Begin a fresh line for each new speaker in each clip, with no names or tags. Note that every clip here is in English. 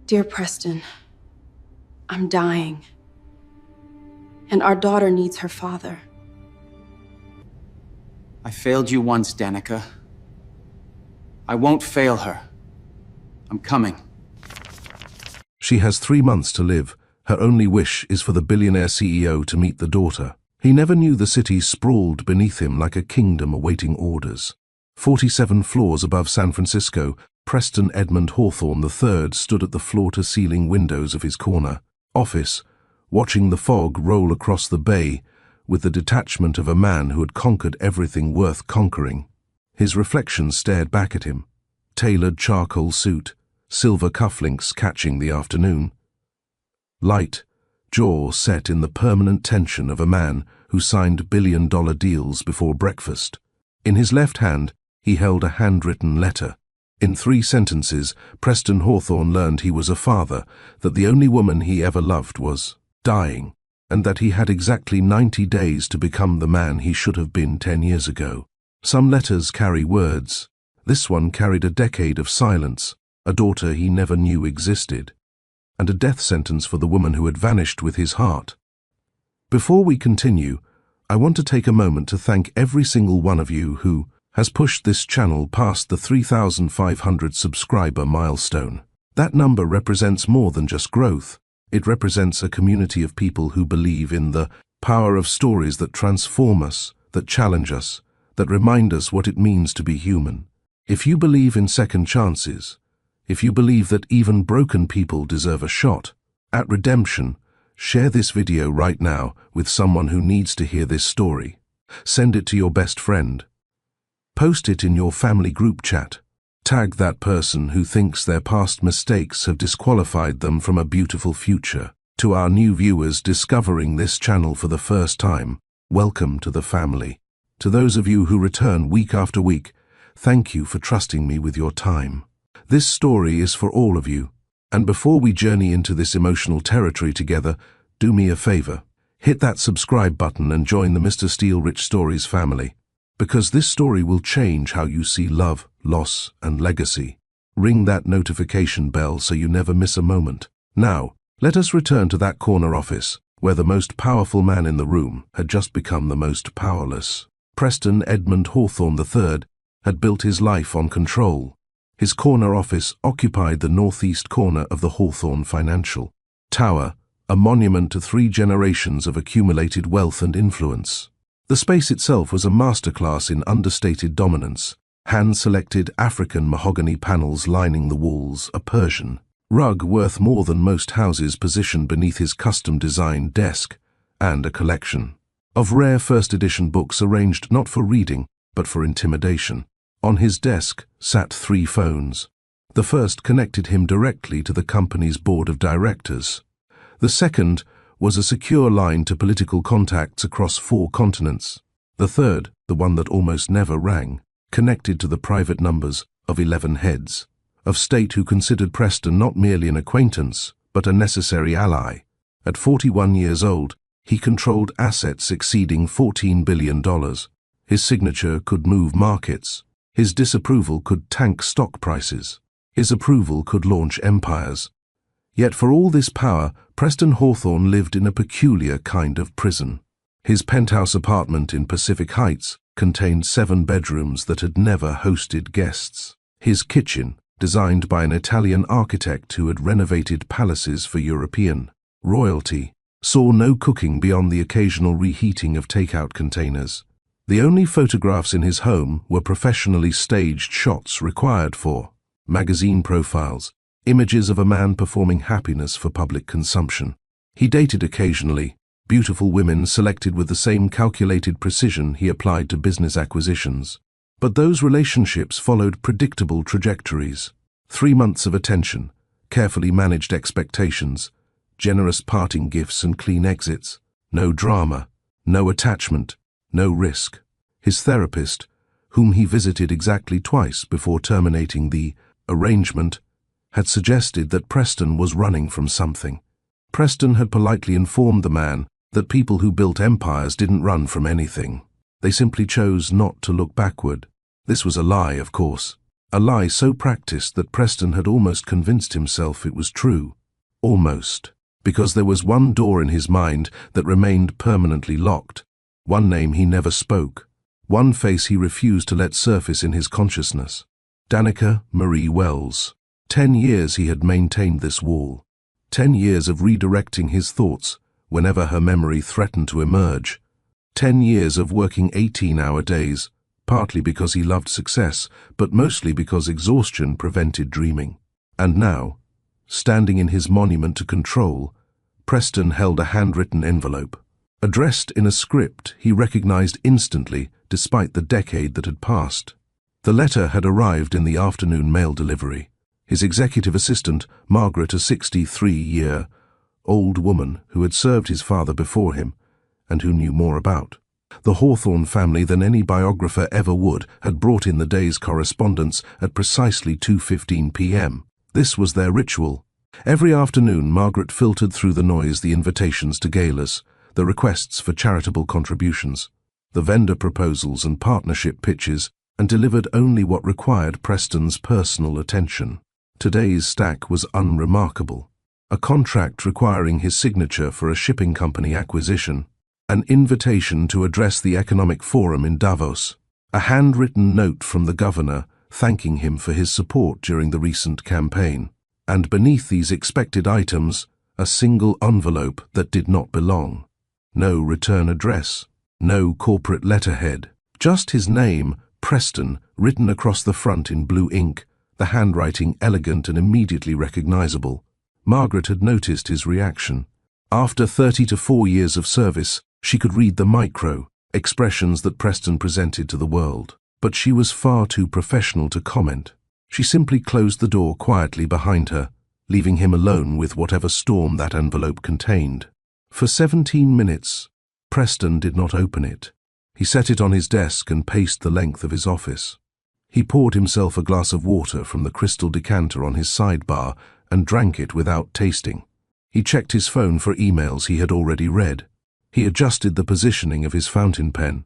Dear Preston, I'm dying. And our daughter needs her father.
I failed you once, Danica. I won't fail her. I'm coming.
She has 3 months to live. Her only wish is for the billionaire CEO to meet the daughter. He never knew the city sprawled beneath him like a kingdom awaiting orders. 47 floors above San Francisco, Preston Edmund Hawthorne III stood at the floor-to-ceiling windows of his corner office, watching the fog roll across the bay with the detachment of a man who had conquered everything worth conquering. His reflection stared back at him. Tailored charcoal suit, silver cufflinks catching the afternoon. Light, jaw set in the permanent tension of a man who signed billion-dollar deals before breakfast. In his left hand, he held a handwritten letter. In 3 sentences, Preston Hawthorne learned he was a father, that the only woman he ever loved was dying, and that he had exactly 90 days to become the man he should have been 10 years ago. Some letters carry words. This one carried a decade of silence, a daughter he never knew existed, and a death sentence for the woman who had vanished with his heart. Before we continue, I want to take a moment to thank every single one of you who has pushed this channel past the 3,500 subscriber milestone. That number represents more than just growth. It represents a community of people who believe in the power of stories that transform us, that challenge us, that remind us what it means to be human. If you believe in second chances, if you believe that even broken people deserve a shot at redemption, share this video right now with someone who needs to hear this story. Send it to your best friend. Post it in your family group chat. Tag that person who thinks their past mistakes have disqualified them from a beautiful future. To our new viewers discovering this channel for the first time, welcome to the family. To those of you who return week after week, thank you for trusting me with your time. This story is for all of you. And before we journey into this emotional territory together, do me a favor. Hit that subscribe button and join the Mr. Steele Rich Stories family. Because this story will change how you see love, loss, and legacy. Ring that notification bell so you never miss a moment. Now, let us return to that corner office, where the most powerful man in the room had just become the most powerless. Preston Edmund Hawthorne III had built his life on control. His corner office occupied the northeast corner of the Hawthorne Financial Tower, a monument to 3 generations of accumulated wealth and influence. The space itself was a masterclass in understated dominance. Hand-selected African mahogany panels lining the walls, a Persian rug worth more than most houses positioned beneath his custom-designed desk, and a collection of rare first-edition books arranged not for reading, but for intimidation. On his desk sat 3 phones. The first connected him directly to the company's board of directors. The second was a secure line to political contacts across 4 continents. The third, the one that almost never rang, connected to the private numbers of 11 heads of state who considered Preston not merely an acquaintance, but a necessary ally. At 41 years old, he controlled assets exceeding $14 billion. His signature could move markets. His disapproval could tank stock prices. His approval could launch empires. Yet for all this power, Preston Hawthorne lived in a peculiar kind of prison. His penthouse apartment in Pacific Heights contained 7 bedrooms that had never hosted guests. His kitchen, designed by an Italian architect who had renovated palaces for European royalty, saw no cooking beyond the occasional reheating of takeout containers. The only photographs in his home were professionally staged shots required for magazine profiles, images of a man performing happiness for public consumption. He dated occasionally, beautiful women selected with the same calculated precision he applied to business acquisitions. But those relationships followed predictable trajectories. 3 months of attention, carefully managed expectations, generous parting gifts and clean exits. No drama, no attachment, no risk. His therapist, whom he visited exactly twice before terminating the arrangement, had suggested that Preston was running from something. Preston had politely informed the man that people who built empires didn't run from anything. They simply chose not to look backward. This was a lie, of course. A lie so practiced that Preston had almost convinced himself it was true. Almost. Because there was one door in his mind that remained permanently locked, one name he never spoke, one face he refused to let surface in his consciousness. Danica Marie Wells. 10 years he had maintained this wall. 10 years of redirecting his thoughts whenever her memory threatened to emerge. 10 years of working 18-hour days, partly because he loved success, but mostly because exhaustion prevented dreaming. And now, standing in his monument to control, Preston held a handwritten envelope. Addressed in a script he recognized instantly despite the decade that had passed. The letter had arrived in the afternoon mail delivery. His executive assistant, Margaret, a 63-year-old woman who had served his father before him and who knew more about the Hawthorne family than any biographer ever would, had brought in the day's correspondence at precisely 2:15 p.m. This was their ritual. Every afternoon Margaret filtered through the noise the invitations to galas, the requests for charitable contributions, the vendor proposals and partnership pitches, and delivered only what required Preston's personal attention. Today's stack was unremarkable. A contract requiring his signature for a shipping company acquisition, an invitation to address the Economic Forum in Davos, a handwritten note from the governor thanking him for his support during the recent campaign, and beneath these expected items, a single envelope that did not belong. No return address, no corporate letterhead, just his name, Preston, written across the front in blue ink, the handwriting elegant and immediately recognizable. Margaret had noticed his reaction. After 34 years of service, she could read the micro-expressions that Preston presented to the world. But she was far too professional to comment. She simply closed the door quietly behind her, leaving him alone with whatever storm that envelope contained. For 17 minutes, Preston did not open it. He set it on his desk and paced the length of his office. He poured himself a glass of water from the crystal decanter on his sidebar and drank it without tasting. He checked his phone for emails he had already read. He adjusted the positioning of his fountain pen.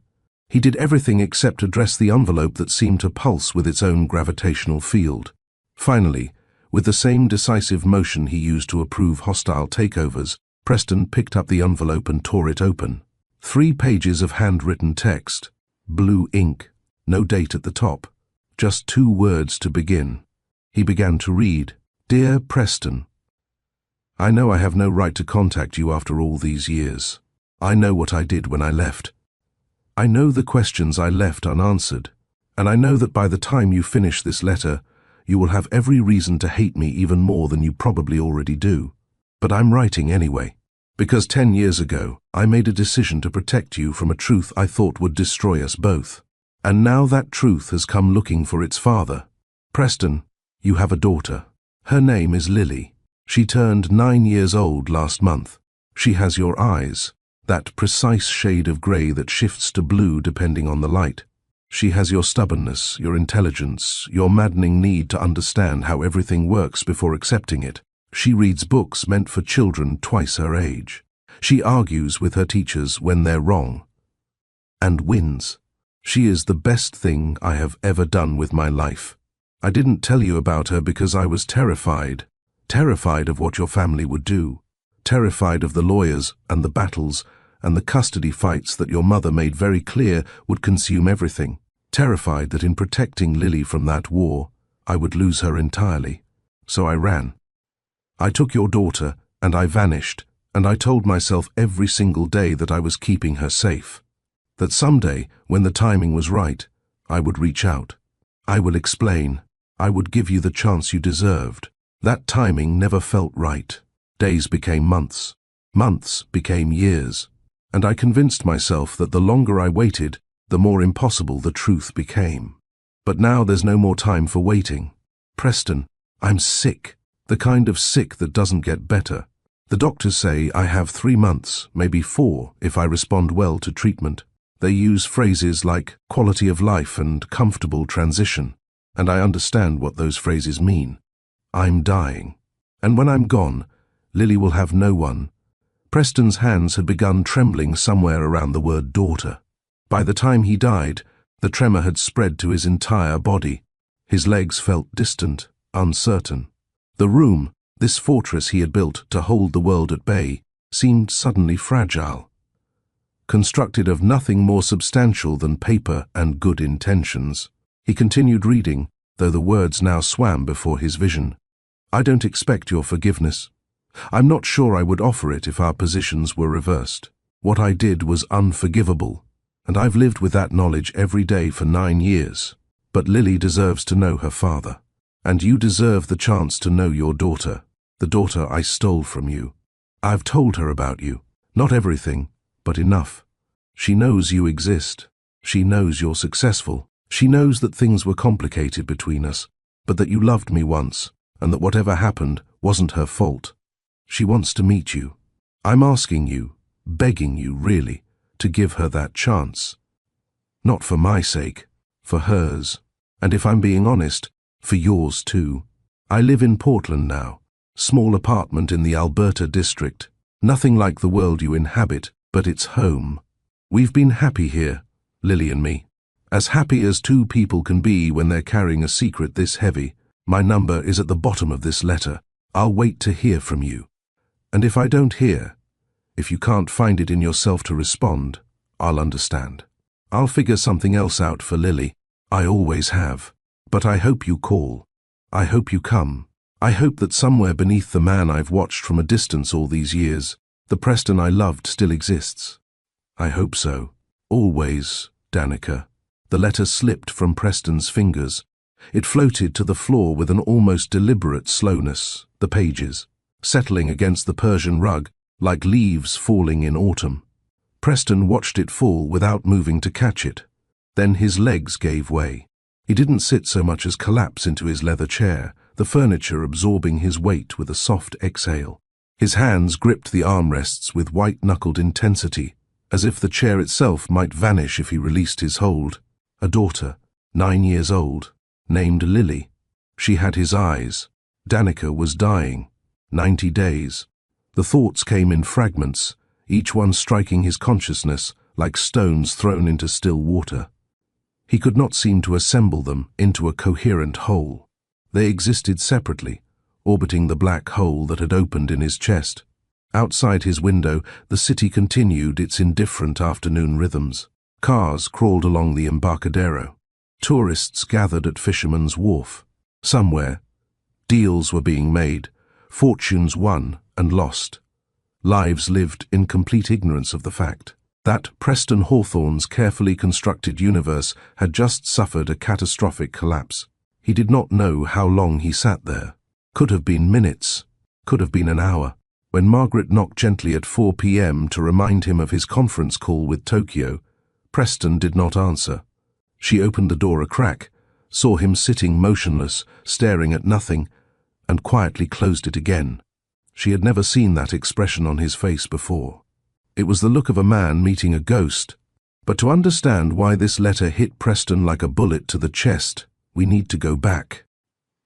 He did everything except address the envelope that seemed to pulse with its own gravitational field. Finally, with the same decisive motion he used to approve hostile takeovers, Preston picked up the envelope and tore it open. 3 pages of handwritten text, blue ink, no date at the top, just 2 words to begin. He began to read, "Dear Preston, I know I have no right to contact you after all these years. I know what I did when I left. I know the questions I left unanswered, and I know that by the time you finish this letter, you will have every reason to hate me even more than you probably already do. But I'm writing anyway, because 10 years ago, I made a decision to protect you from a truth I thought would destroy us both. And now that truth has come looking for its father. Preston, you have a daughter. Her name is Lily. She turned 9 years old last month. She has your eyes, that precise shade of grey that shifts to blue depending on the light. She has your stubbornness, your intelligence, your maddening need to understand how everything works before accepting it. She reads books meant for children twice her age. She argues with her teachers when they're wrong, and wins. She is the best thing I have ever done with my life. I didn't tell you about her because I was terrified of what your family would do. Terrified of the lawyers and the battles and the custody fights that your mother made very clear would consume everything. Terrified that in protecting Lily from that war, I would lose her entirely. So I ran. I took your daughter and I vanished, and I told myself every single day that I was keeping her safe. That someday, when the timing was right, I would reach out. I will explain. I would give you the chance you deserved. That timing never felt right. Days became months. Months became years. And I convinced myself that the longer I waited, the more impossible the truth became. But now there's no more time for waiting. Preston, I'm sick. The kind of sick that doesn't get better. The doctors say I have 3 months, maybe 4, if I respond well to treatment. They use phrases like quality of life and comfortable transition. And I understand what those phrases mean. I'm dying. And when I'm gone, Lily will have no one. Preston's hands had begun trembling somewhere around the word daughter. By the time he died, the tremor had spread to his entire body. His legs felt distant, uncertain. The room, this fortress he had built to hold the world at bay, seemed suddenly fragile. Constructed of nothing more substantial than paper and good intentions. He continued reading, though the words now swam before his vision. I don't expect your forgiveness. I'm not sure I would offer it if our positions were reversed. What I did was unforgivable, and I've lived with that knowledge every day for 9 years. But Lily deserves to know her father. And you deserve the chance to know your daughter, the daughter I stole from you. I've told her about you. Not everything, but enough. She knows you exist. She knows you're successful. She knows that things were complicated between us, but that you loved me once, and that whatever happened wasn't her fault. She wants to meet you. I'm asking you, begging you really, to give her that chance. Not for my sake, for hers. And if I'm being honest, for yours too. I live in Portland now. Small apartment in the Alberta district. Nothing like the world you inhabit, but it's home. We've been happy here, Lily and me. As happy as two people can be when they're carrying a secret this heavy. My number is at the bottom of this letter. I'll wait to hear from you. And if I don't hear, if you can't find it in yourself to respond, I'll understand. I'll figure something else out for Lily. I always have. But I hope you call. I hope you come. I hope that somewhere beneath the man I've watched from a distance all these years, the Preston I loved still exists. I hope so. Always, Danica. The letter slipped from Preston's fingers. It floated to the floor with an almost deliberate slowness, the pages, settling against the Persian rug like leaves falling in autumn. Preston watched it fall without moving to catch it. Then his legs gave way. He didn't sit so much as collapse into his leather chair, the furniture absorbing his weight with a soft exhale. His hands gripped the armrests with white-knuckled intensity, as if the chair itself might vanish if he released his hold. A daughter, 9 years old, named Lily. She had his eyes. Danica was dying. 90 days. The thoughts came in fragments, each one striking his consciousness like stones thrown into still water. He could not seem to assemble them into a coherent whole. They existed separately, orbiting the black hole that had opened in his chest. Outside his window, the city continued its indifferent afternoon rhythms. Cars crawled along the Embarcadero. Tourists gathered at Fisherman's Wharf. Somewhere, deals were being made, fortunes won and lost. Lives lived in complete ignorance of the fact that Preston Hawthorne's carefully constructed universe had just suffered a catastrophic collapse. He did not know how long he sat there. Could have been minutes, could have been an hour. When Margaret knocked gently at 4 p.m. to remind him of his conference call with Tokyo, Preston did not answer. She opened the door a crack, saw him sitting motionless, staring at nothing, and quietly closed it again. She had never seen that expression on his face before. It was the look of a man meeting a ghost. But to understand why this letter hit Preston like a bullet to the chest, we need to go back.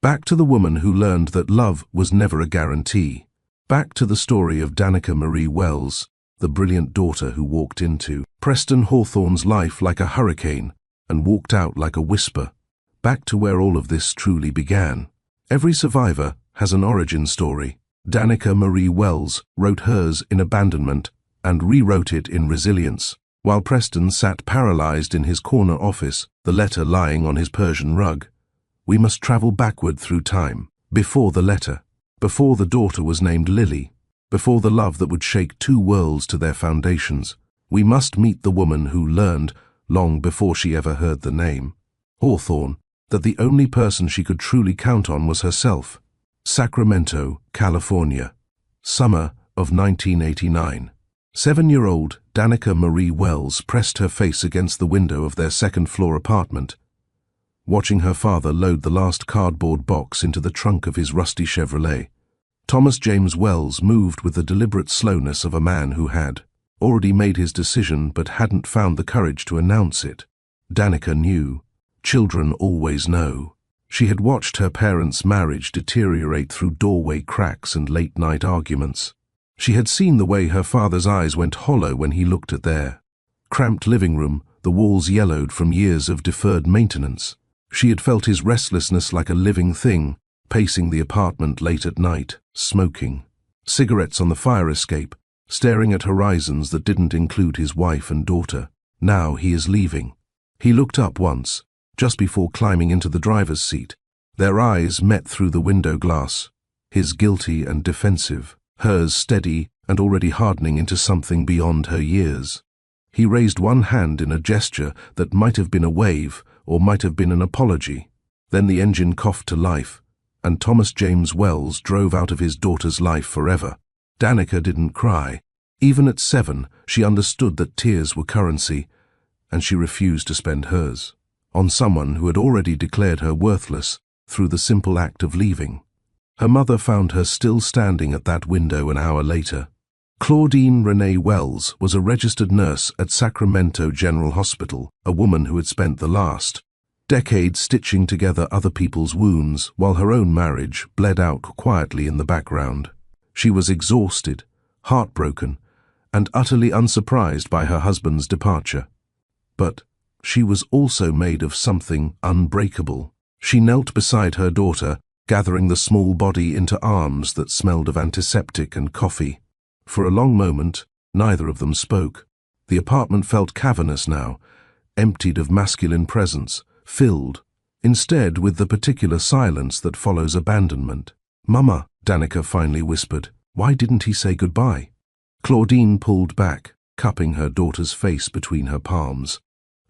Back to the woman who learned that love was never a guarantee. Back to the story of Danica Marie Wells, the brilliant daughter who walked into Preston Hawthorne's life like a hurricane and walked out like a whisper. Back to where all of this truly began. Every survivor has an origin story. Danica Marie Wells wrote hers in abandonment and rewrote it in resilience, while Preston sat paralyzed in his corner office, the letter lying on his Persian rug. We must travel backward through time, before the letter, before the daughter was named Lily, before the love that would shake two worlds to their foundations. We must meet the woman who learned, long before she ever heard the name, Hawthorne, that the only person she could truly count on was herself. Sacramento, California. Summer of 1989. 7-year-old Danica Marie Wells pressed her face against the window of their second-floor apartment, watching her father load the last cardboard box into the trunk of his rusty Chevrolet. Thomas James Wells moved with the deliberate slowness of a man who had already made his decision but hadn't found the courage to announce it. Danica knew. Children always know. She had watched her parents' marriage deteriorate through doorway cracks and late-night arguments. She had seen the way her father's eyes went hollow when he looked at their cramped living room, the walls yellowed from years of deferred maintenance. She had felt his restlessness like a living thing, pacing the apartment late at night, smoking. Cigarettes on the fire escape, staring at horizons that didn't include his wife and daughter. Now he is leaving. He looked up once, just before climbing into the driver's seat. Their eyes met through the window glass, his guilty and defensive, hers steady and already hardening into something beyond her years. He raised one hand in a gesture that might have been a wave or might have been an apology. Then the engine coughed to life, and Thomas James Wells drove out of his daughter's life forever. Danica didn't cry. Even at 7, she understood that tears were currency, and she refused to spend hers on someone who had already declared her worthless through the simple act of leaving. Her mother found her still standing at that window an hour later. Claudine Renee Wells was a registered nurse at Sacramento General Hospital, a woman who had spent the last decade stitching together other people's wounds while her own marriage bled out quietly in the background. She was exhausted, heartbroken, and utterly unsurprised by her husband's departure. But she was also made of something unbreakable. She knelt beside her daughter, gathering the small body into arms that smelled of antiseptic and coffee. For a long moment, neither of them spoke. The apartment felt cavernous now, emptied of masculine presence, filled, instead, with the particular silence that follows abandonment. "Mama," Danica finally whispered, "why didn't he say goodbye?" Claudine pulled back, cupping her daughter's face between her palms.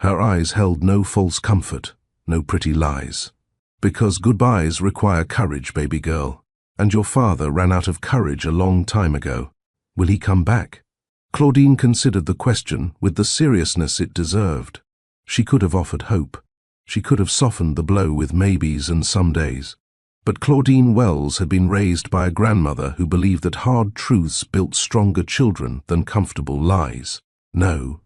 Her eyes held no false comfort, no pretty lies. "Because goodbyes require courage, baby girl, and your father ran out of courage a long time ago. Will he come back?" Claudine considered the question with the seriousness it deserved. She could have offered hope. She could have softened the blow with maybes and somedays. But Claudine Wells had been raised by a grandmother who believed that hard truths built stronger children than comfortable lies. "No,"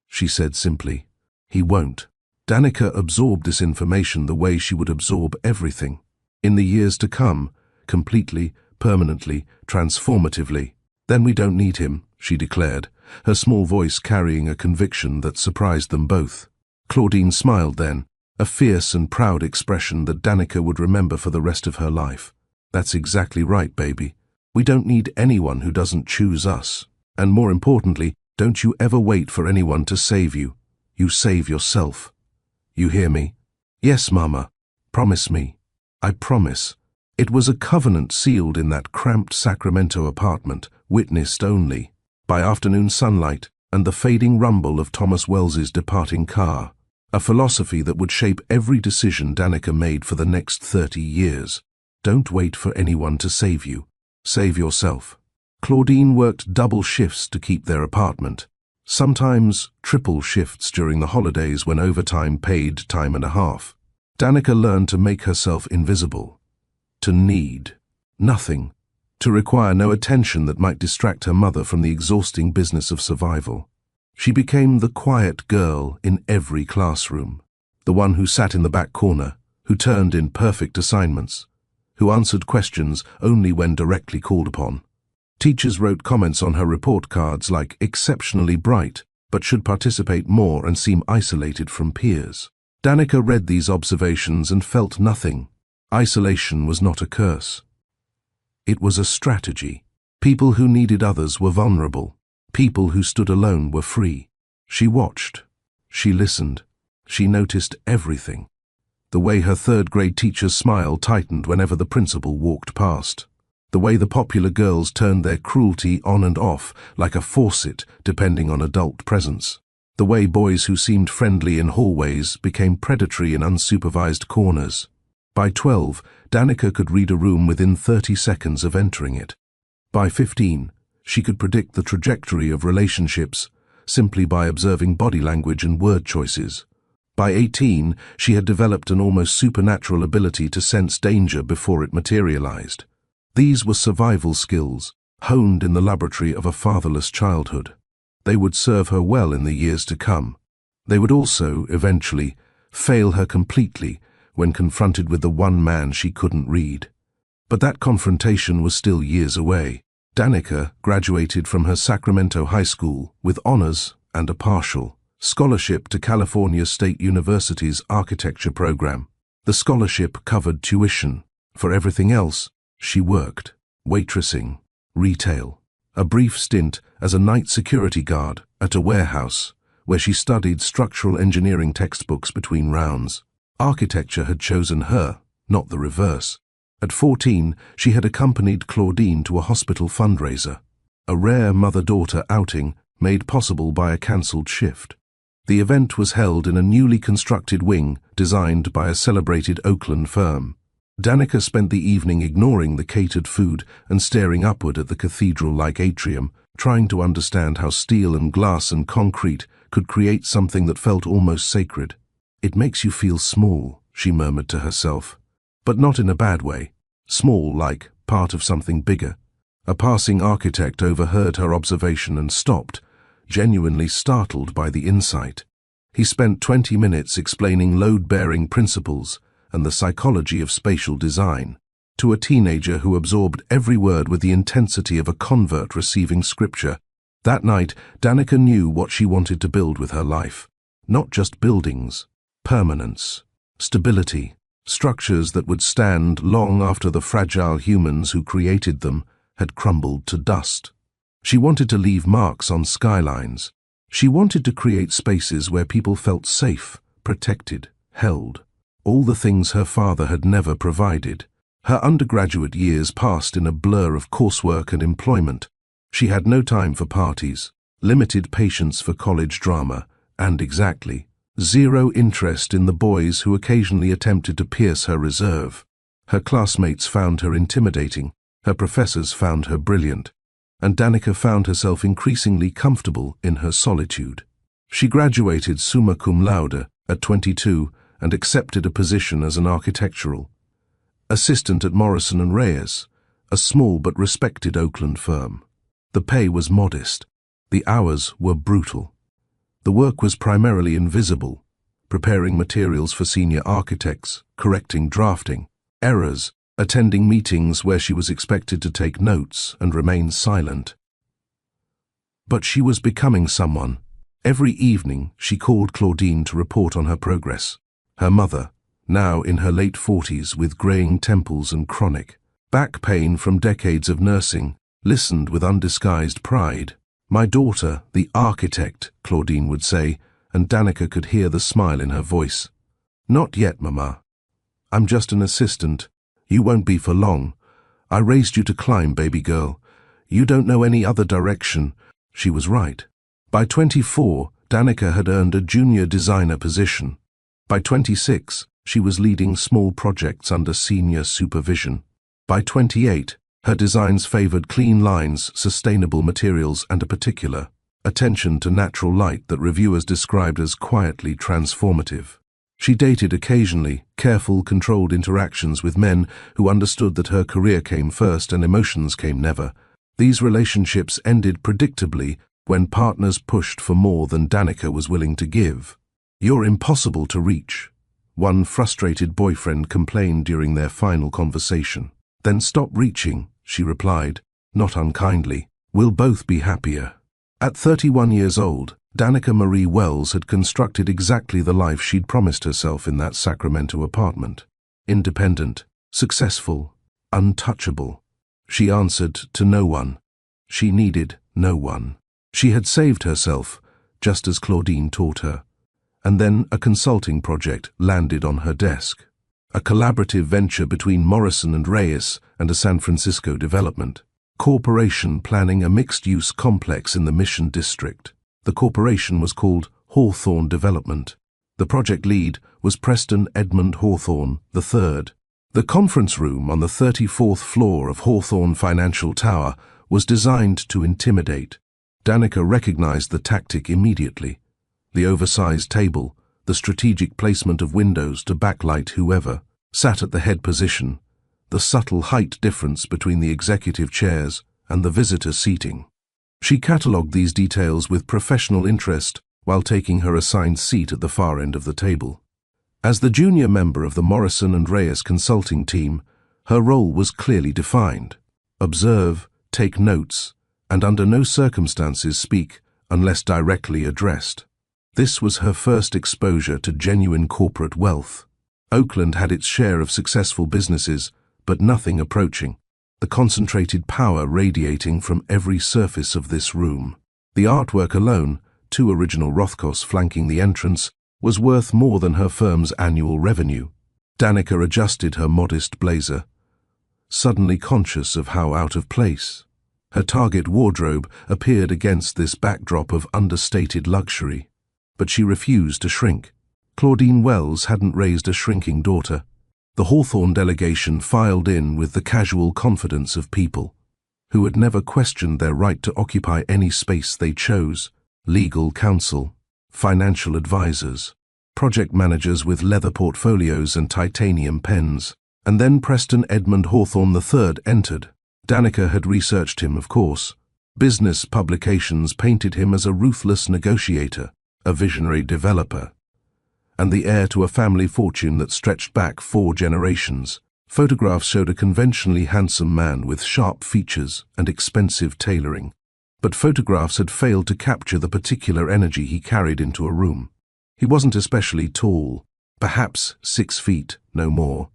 she said simply. "He won't." Danica absorbed this information the way she would absorb everything. In the years to come, completely, permanently, transformatively. "Then we don't need him," she declared, her small voice carrying a conviction that surprised them both. Claudine smiled then, a fierce and proud expression that Danica would remember for the rest of her life. "That's exactly right, baby. We don't need anyone who doesn't choose us. And more importantly, don't you ever wait for anyone to save you. You save yourself. You hear me?" "Yes, Mama. Promise me." "I promise." It was a covenant sealed in that cramped Sacramento apartment, witnessed only by afternoon sunlight and the fading rumble of Thomas Wells's departing car. A philosophy that would shape every decision Danica made for the next 30 years. Don't wait for anyone to save you. Save yourself. Claudine worked double shifts to keep their apartment, sometimes triple shifts during the holidays when overtime paid time and a half. Danica learned to make herself invisible, to need nothing, to require no attention that might distract her mother from the exhausting business of survival. She became the quiet girl in every classroom, the one who sat in the back corner, who turned in perfect assignments, who answered questions only when directly called upon. Teachers wrote comments on her report cards like exceptionally bright, but should participate more and seem isolated from peers. Danica read these observations and felt nothing. Isolation was not a curse. It was a strategy. People who needed others were vulnerable. People who stood alone were free. She watched. She listened. She noticed everything. The way her third-grade teacher's smile tightened whenever the principal walked past. The way the popular girls turned their cruelty on and off like a faucet depending on adult presence. The way boys who seemed friendly in hallways became predatory in unsupervised corners. By 12, Danica could read a room within 30 seconds of entering it. By 15, she could predict the trajectory of relationships simply by observing body language and word choices. By 18, she had developed an almost supernatural ability to sense danger before it materialized. These were survival skills, honed in the laboratory of a fatherless childhood. They would serve her well in the years to come. They would also, eventually, fail her completely when confronted with the one man she couldn't read. But that confrontation was still years away. Danica graduated from her Sacramento high school with honors and a partial scholarship to California State University's architecture program. The scholarship covered tuition. For everything else, she worked. Waitressing, retail, a brief stint as a night security guard at a warehouse, where she studied structural engineering textbooks between rounds. Architecture had chosen her, not the reverse. At 14, she had accompanied Claudine to a hospital fundraiser, a rare mother-daughter outing made possible by a cancelled shift. The event was held in a newly constructed wing designed by a celebrated Oakland firm. Danica spent the evening ignoring the catered food and staring upward at the cathedral-like atrium, trying to understand how steel and glass and concrete could create something that felt almost sacred. "It makes you feel small," she murmured to herself, but not in a bad way. Small, like part of something bigger. A passing architect overheard her observation and stopped, genuinely startled by the insight. He spent 20 minutes explaining load-bearing principles and the psychology of spatial design to a teenager who absorbed every word with the intensity of a convert receiving scripture. That night, Danica knew what she wanted to build with her life. Not just buildings, permanence, stability, structures that would stand long after the fragile humans who created them had crumbled to dust. She wanted to leave marks on skylines. She wanted to create spaces where people felt safe, protected, held. All the things her father had never provided. Her undergraduate years passed in a blur of coursework and employment. She had no time for parties, limited patience for college drama, and exactly zero interest in the boys who occasionally attempted to pierce her reserve. Her classmates found her intimidating, her professors found her brilliant, and Danica found herself increasingly comfortable in her solitude. She graduated summa cum laude at 22 and accepted a position as an architectural assistant at Morrison & Reyes, a small but respected Oakland firm. The pay was modest. The hours were brutal. The work was primarily invisible, preparing materials for senior architects, correcting drafting, errors, attending meetings where she was expected to take notes and remain silent. But she was becoming someone. Every evening she called Claudine to report on her progress. Her mother, now in her late 40s with graying temples and chronic back pain from decades of nursing, listened with undisguised pride. "My daughter, the architect," Claudine would say, and Danica could hear the smile in her voice. "Not yet, Mama. I'm just an assistant. You won't be for long. I raised you to climb, baby girl. You don't know any other direction." She was right. By 24, Danica had earned a junior designer position. By 26, she was leading small projects under senior supervision. By 28, her designs favored clean lines, sustainable materials, and a particular attention to natural light that reviewers described as quietly transformative. She dated occasionally, careful, controlled interactions with men who understood that her career came first and emotions came never. These relationships ended predictably when partners pushed for more than Danica was willing to give. "You're impossible to reach," one frustrated boyfriend complained during their final conversation. "Then stop reaching," she replied, not unkindly. "We'll both be happier." At 31 years old, Danica Marie Wells had constructed exactly the life she'd promised herself in that Sacramento apartment. Independent, successful, untouchable. She answered to no one. She needed no one. She had saved herself, just as Claudine taught her. And then a consulting project landed on her desk. A collaborative venture between Morrison & Reyes and a San Francisco development corporation planning a mixed-use complex in the Mission District. The corporation was called Hawthorne Development. The project lead was Preston Edmund Hawthorne III. The conference room on the 34th floor of Hawthorne Financial Tower was designed to intimidate. Danica recognized the tactic immediately. The oversized table, the strategic placement of windows to backlight whoever sat at the head position, the subtle height difference between the executive chairs and the visitor seating. She catalogued these details with professional interest while taking her assigned seat at the far end of the table. As the junior member of the Morrison & Reyes consulting team, her role was clearly defined. Observe, take notes, and under no circumstances speak unless directly addressed. This was her first exposure to genuine corporate wealth. Oakland had its share of successful businesses, but nothing approaching the concentrated power radiating from every surface of this room. The artwork alone, 2 original Rothkos flanking the entrance, was worth more than her firm's annual revenue. Danica adjusted her modest blazer, suddenly conscious of how out of place her Target wardrobe appeared against this backdrop of understated luxury. But she refused to shrink. Claudine Wells hadn't raised a shrinking daughter. The Hawthorne delegation filed in with the casual confidence of people who had never questioned their right to occupy any space they chose: legal counsel, financial advisors, project managers with leather portfolios and titanium pens. And then Preston Edmund Hawthorne III entered. Danica had researched him, of course. Business publications painted him as a ruthless negotiator, a visionary developer, and the heir to a family fortune that stretched back 4 generations. Photographs showed a conventionally handsome man with sharp features and expensive tailoring, but photographs had failed to capture the particular energy he carried into a room. He wasn't especially tall, perhaps 6 feet, no more.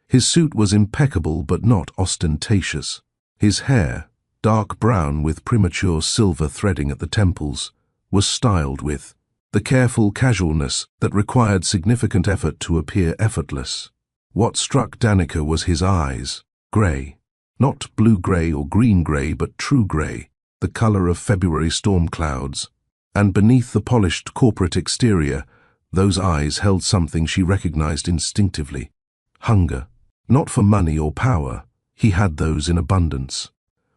His suit was impeccable but not ostentatious. His hair, dark brown with premature silver threading at the temples, was styled with the careful casualness that required significant effort to appear effortless. What struck Danica was his eyes, grey. Not blue-grey or green-grey, but true grey, the colour of February storm clouds. And beneath the polished corporate exterior, those eyes held something she recognized instinctively: hunger. Not for money or power, he had those in abundance,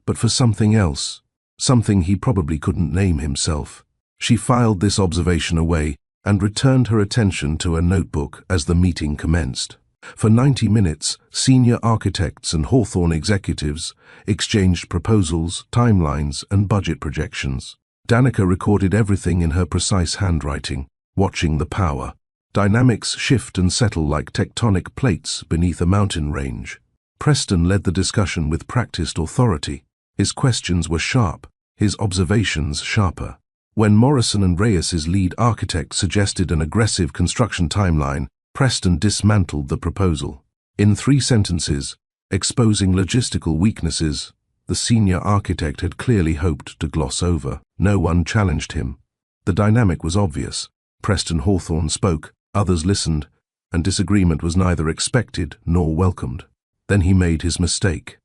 but for something else, something he probably couldn't name himself. She filed this observation away and returned her attention to a notebook as the meeting commenced. For 90 minutes, senior architects and Hawthorne executives exchanged proposals, timelines, and budget projections. Danica recorded everything in her precise handwriting, watching the power dynamics shift and settle like tectonic plates beneath a mountain range. Preston led the discussion with practiced authority. His questions were sharp, his observations sharper. When Morrison and Reyes's lead architect suggested an aggressive construction timeline, Preston dismantled the proposal. In 3 sentences, exposing logistical weaknesses the senior architect had clearly hoped to gloss over. No one challenged him. The dynamic was obvious. Preston Hawthorne spoke, others listened, and disagreement was neither expected nor welcomed. Then he made his mistake.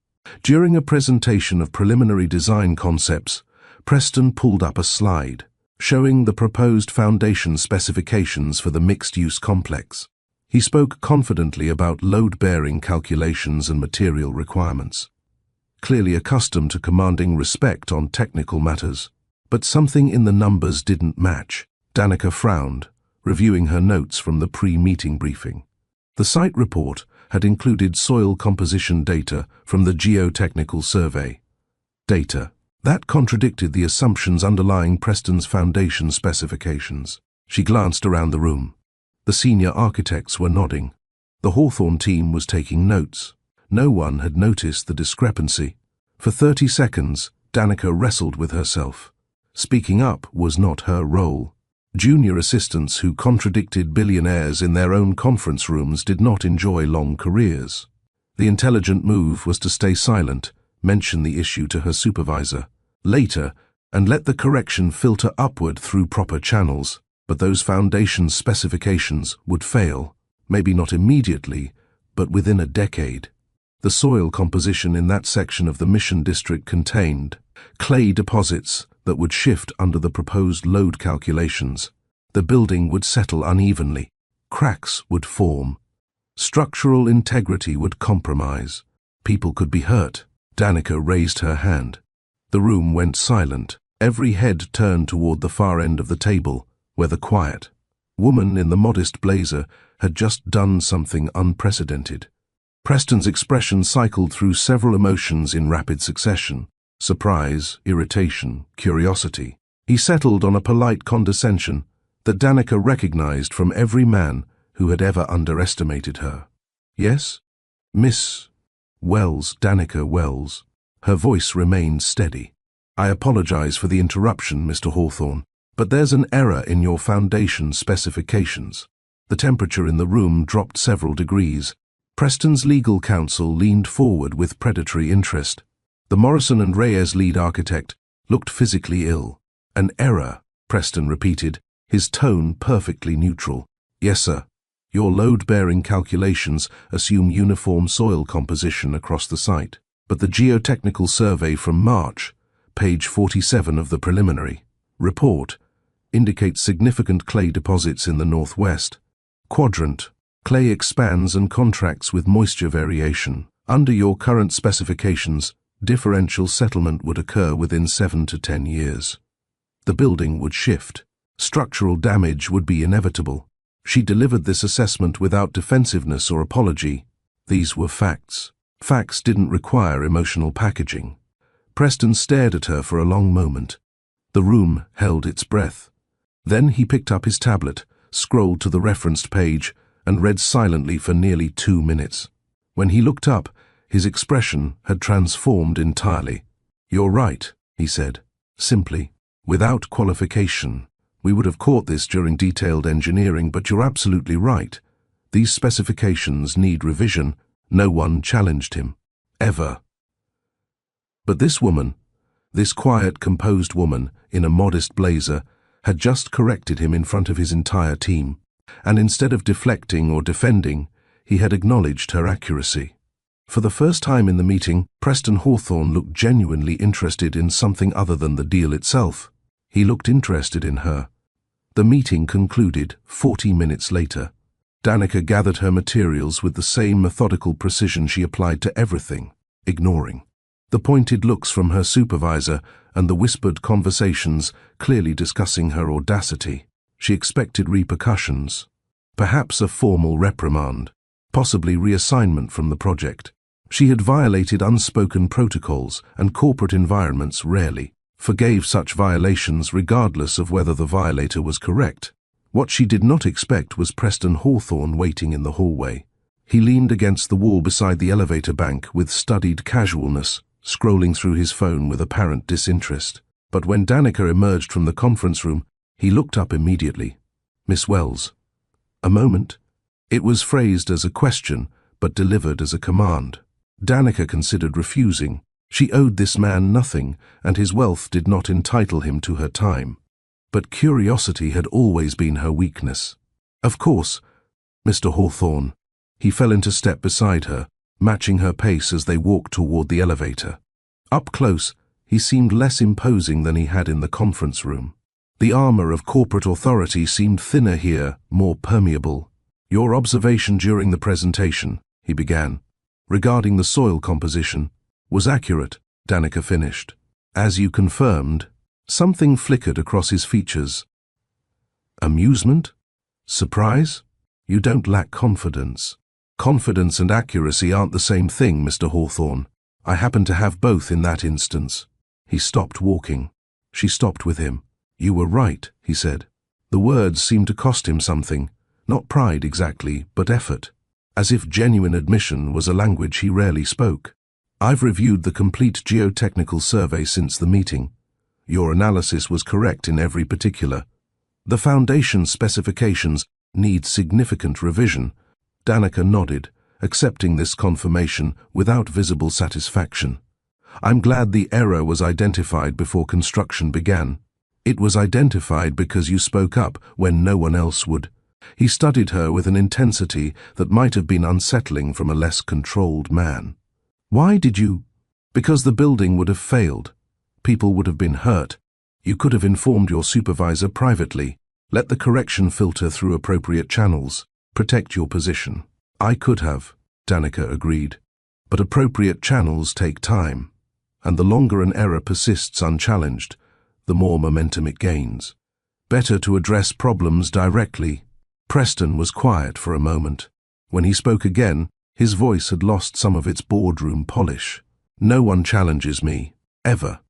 During a presentation of preliminary design concepts, Preston pulled up a slide, showing the proposed foundation specifications for the mixed-use complex. He spoke confidently about load-bearing calculations and material requirements, clearly accustomed to commanding respect on technical matters. But something in the numbers didn't match. Danica frowned, reviewing her notes from the pre-meeting briefing. The site report had included soil composition data from the geotechnical survey. Data that contradicted the assumptions underlying Preston's foundation specifications. She glanced around the room. The senior architects were nodding. The Hawthorne team was taking notes. No one had noticed the discrepancy. For 30 seconds, Danica wrestled with herself. Speaking up was not her role. Junior assistants who contradicted billionaires in their own conference rooms did not enjoy long careers. The intelligent move was to stay silent, mention the issue to her supervisor later, and let the correction filter upward through proper channels. But those foundation specifications would fail, maybe not immediately, but within a decade. The soil composition in that section of the Mission District contained clay deposits that would shift under the proposed load calculations. The building would settle unevenly. Cracks would form. Structural integrity would compromise. People could be hurt. Danica raised her hand. The room went silent. Every head turned toward the far end of the table, where the quiet woman in the modest blazer had just done something unprecedented. Preston's expression cycled through several emotions in rapid succession: surprise, irritation, curiosity. He settled on a polite condescension that Danica recognized from every man who had ever underestimated her. "Yes, Miss Wells, Danica Wells." Her voice remained steady. "I apologize for the interruption, Mr. Hawthorne, but there's an error in your foundation specifications. The temperature in the room dropped several degrees. Preston's legal counsel leaned forward with predatory interest. The Morrison and Reyes lead architect looked physically ill. An error, Preston repeated, his tone perfectly neutral. Yes, sir. Your load-bearing calculations assume uniform soil composition across the site. But the geotechnical survey from March, page 47 of the preliminary report, indicates significant clay deposits in the northwest quadrant. Clay expands and contracts with moisture variation. Under your current specifications, differential settlement would occur within 7 to 10 years. The building would shift. Structural damage would be inevitable. She delivered this assessment without defensiveness or apology. These were facts. Facts didn't require emotional packaging. Preston stared at her for a long moment. The room held its breath. Then he picked up his tablet, scrolled to the referenced page, and read silently for nearly 2 minutes. When he looked up, his expression had transformed entirely. You're right, he said, simply. Without qualification. We would have caught this during detailed engineering, but you're absolutely right. These specifications need revision. No one challenged him. Ever. But this woman, this quiet, composed woman in a modest blazer, had just corrected him in front of his entire team, and instead of deflecting or defending, he had acknowledged her accuracy. For the first time in the meeting, Preston Hawthorne looked genuinely interested in something other than the deal itself. He looked interested in her. The meeting concluded 40 minutes later. Danica gathered her materials with the same methodical precision she applied to everything, ignoring the pointed looks from her supervisor and the whispered conversations clearly discussing her audacity. She expected repercussions, perhaps a formal reprimand, possibly reassignment from the project. She had violated unspoken protocols, and corporate environments rarely forgave such violations regardless of whether the violator was correct. What she did not expect was Preston Hawthorne waiting in the hallway. He leaned against the wall beside the elevator bank with studied casualness, scrolling through his phone with apparent disinterest. But when Danica emerged from the conference room, he looked up immediately. Miss Wells. A moment. It was phrased as a question, but delivered as a command. Danica considered refusing. She owed this man nothing, and his wealth did not entitle him to her time. But curiosity had always been her weakness. Of course, Mr. Hawthorne. He fell into step beside her, matching her pace as they walked toward the elevator. Up close, he seemed less imposing than he had in the conference room. The armor of corporate authority seemed thinner here, more permeable. Your observation during the presentation, he began, regarding the soil composition, was accurate, Danica finished. As you confirmed, something flickered across his features. Amusement? Surprise? You don't lack confidence. Confidence and accuracy aren't the same thing, Mr. Hawthorne. I happen to have both in that instance. He stopped walking. She stopped with him. You were right, he said. The words seemed to cost him something. Not pride exactly, but effort. As if genuine admission was a language he rarely spoke. I've reviewed the complete geotechnical survey since the meeting. Your analysis was correct in every particular. The foundation specifications need significant revision. Danica nodded, accepting this confirmation without visible satisfaction. I'm glad the error was identified before construction began. It was identified because you spoke up when no one else would. He studied her with an intensity that might have been unsettling from a less controlled man. Why did you? Because the building would have failed. People would have been hurt. You could have informed your supervisor privately. Let the correction filter through appropriate channels. Protect your position. I could have, Danica agreed. But appropriate channels take time. And the longer an error persists unchallenged, the more momentum it gains. Better to address problems directly. Preston was quiet for a moment. When he spoke again, his voice had lost some of its boardroom polish. No one challenges me, ever.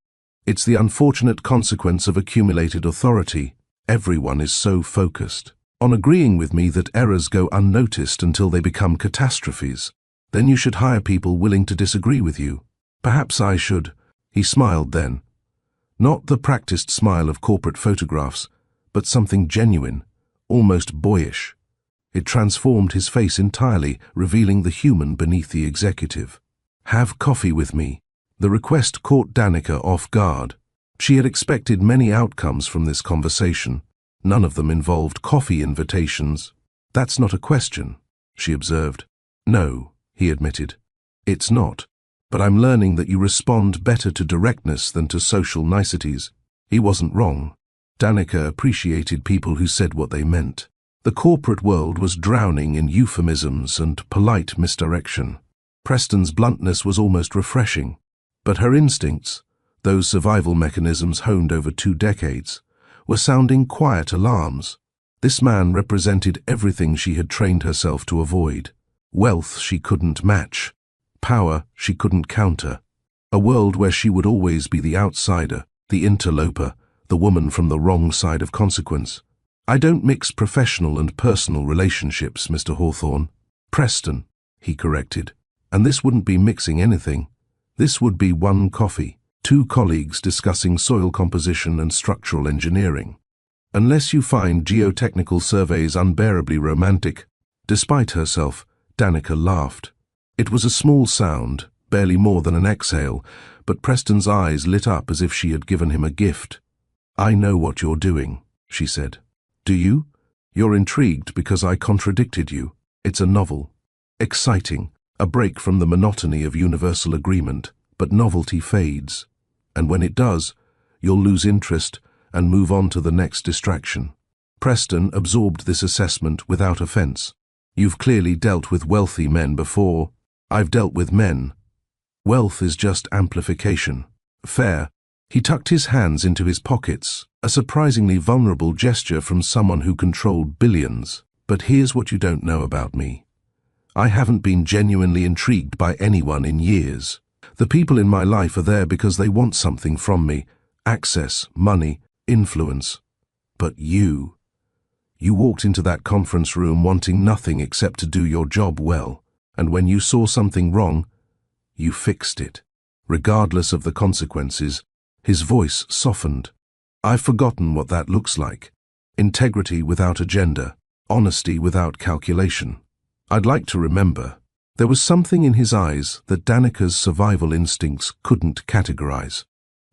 It's the unfortunate consequence of accumulated authority. Everyone is so focused on agreeing with me that errors go unnoticed until they become catastrophes. Then you should hire people willing to disagree with you. Perhaps I should. He smiled then. Not the practiced smile of corporate photographs, but something genuine, almost boyish. It transformed his face entirely, revealing the human beneath the executive. "Have coffee with me." The request caught Danica off guard. She had expected many outcomes from this conversation. None of them involved coffee invitations. "That's not a question," she observed. "No," he admitted. "It's not. But I'm learning that you respond better to directness than to social niceties." He wasn't wrong. Danica appreciated people who said what they meant. The corporate world was drowning in euphemisms and polite misdirection. Preston's bluntness was almost refreshing. But her instincts, those survival mechanisms honed over 2 decades, were sounding quiet alarms. This man represented everything she had trained herself to avoid. Wealth she couldn't match. Power she couldn't counter. A world where she would always be the outsider, the interloper, the woman from the wrong side of consequence. "I don't mix professional and personal relationships, Mr. Hawthorne." "Preston," he corrected. "And this wouldn't be mixing anything. This would be one coffee, 2 colleagues discussing soil composition and structural engineering. Unless you find geotechnical surveys unbearably romantic." Despite herself, Danica laughed. It was a small sound, barely more than an exhale, but Preston's eyes lit up as if she had given him a gift. "I know what you're doing," she said. "Do you? You're intrigued because I contradicted you. It's a novel. Exciting, a break from the monotony of universal agreement, but novelty fades. And when it does, you'll lose interest and move on to the next distraction." Preston absorbed this assessment without offense. "You've clearly dealt with wealthy men before." "I've dealt with men. Wealth is just amplification." "Fair." He tucked his hands into his pockets, a surprisingly vulnerable gesture from someone who controlled billions. "But here's what you don't know about me. I haven't been genuinely intrigued by anyone in years. The people in my life are there because they want something from me: access, money, influence. But you walked into that conference room wanting nothing except to do your job well, and when you saw something wrong, you fixed it, regardless of the consequences." His voice softened. "I've forgotten what that looks like. Integrity without agenda, honesty without calculation. I'd like to remember." There was something in his eyes that Danica's survival instincts couldn't categorize.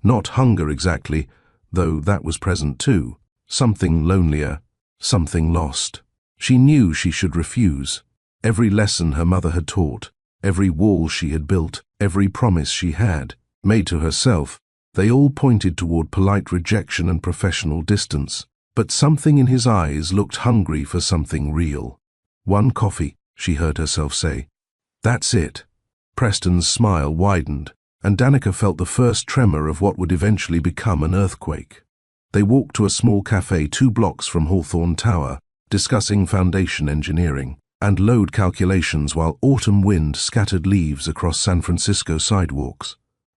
Not hunger exactly, though that was present too. Something lonelier, something lost. She knew she should refuse. Every lesson her mother had taught, every wall she had built, every promise she had made to herself, they all pointed toward polite rejection and professional distance. But something in his eyes looked hungry for something real. "One coffee," she heard herself say. "That's it." Preston's smile widened, and Danica felt the first tremor of what would eventually become an earthquake. They walked to a small cafe 2 blocks from Hawthorne Tower, discussing foundation engineering and load calculations while autumn wind scattered leaves across San Francisco sidewalks.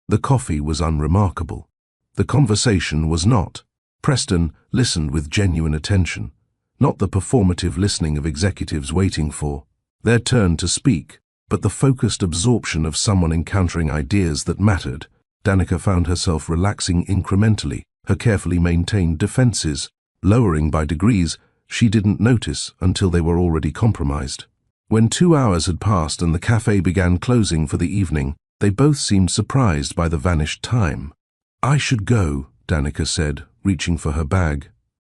The coffee was unremarkable. The conversation was not. Preston listened with genuine attention, not the performative listening of executives waiting for their turn to speak, but the focused absorption of someone encountering ideas that mattered. Danica found herself relaxing incrementally, her carefully maintained defenses lowering by degrees she didn't notice until they were already compromised. When 2 hours had passed and the cafe began closing for the evening, they both seemed surprised by the vanished time. "I should go," Danica said, reaching for her bag.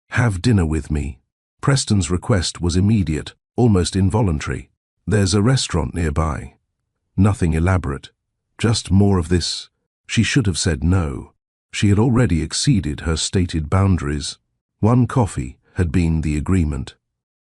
"Have dinner with me." Preston's request was immediate, almost involuntary. "There's a restaurant nearby." Nothing elaborate, just more of this. She should have said no. She had already exceeded her stated boundaries. One coffee had been the agreement.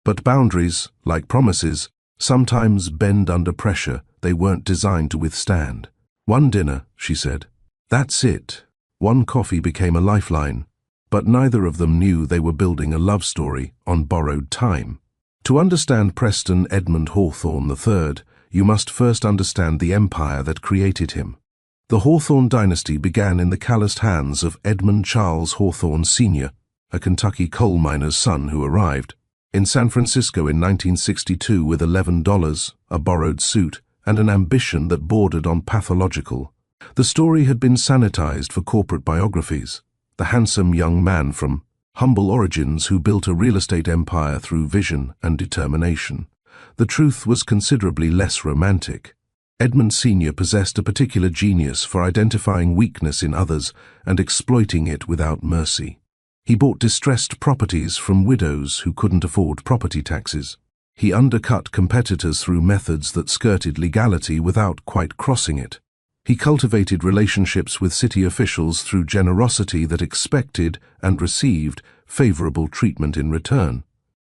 But boundaries, like promises, sometimes bend under pressure they weren't designed to withstand. "One dinner," she said. That's it. One coffee became a lifeline, but neither of them knew they were building a love story on borrowed time. To understand Preston Edmund Hawthorne III, you must first understand the empire that created him. The Hawthorne dynasty began in the calloused hands of Edmund Charles Hawthorne Sr., a Kentucky coal miner's son who arrived in San Francisco in 1962 with $11, a borrowed suit, and an ambition that bordered on pathological. The story had been sanitized for corporate biographies. The handsome young man from humble origins who built a real estate empire through vision and determination. The truth was considerably less romantic. Edmund Sr. possessed a particular genius for identifying weakness in others and exploiting it without mercy. He bought distressed properties from widows who couldn't afford property taxes. He undercut competitors through methods that skirted legality without quite crossing it. He cultivated relationships with city officials through generosity that expected and received favorable treatment in return.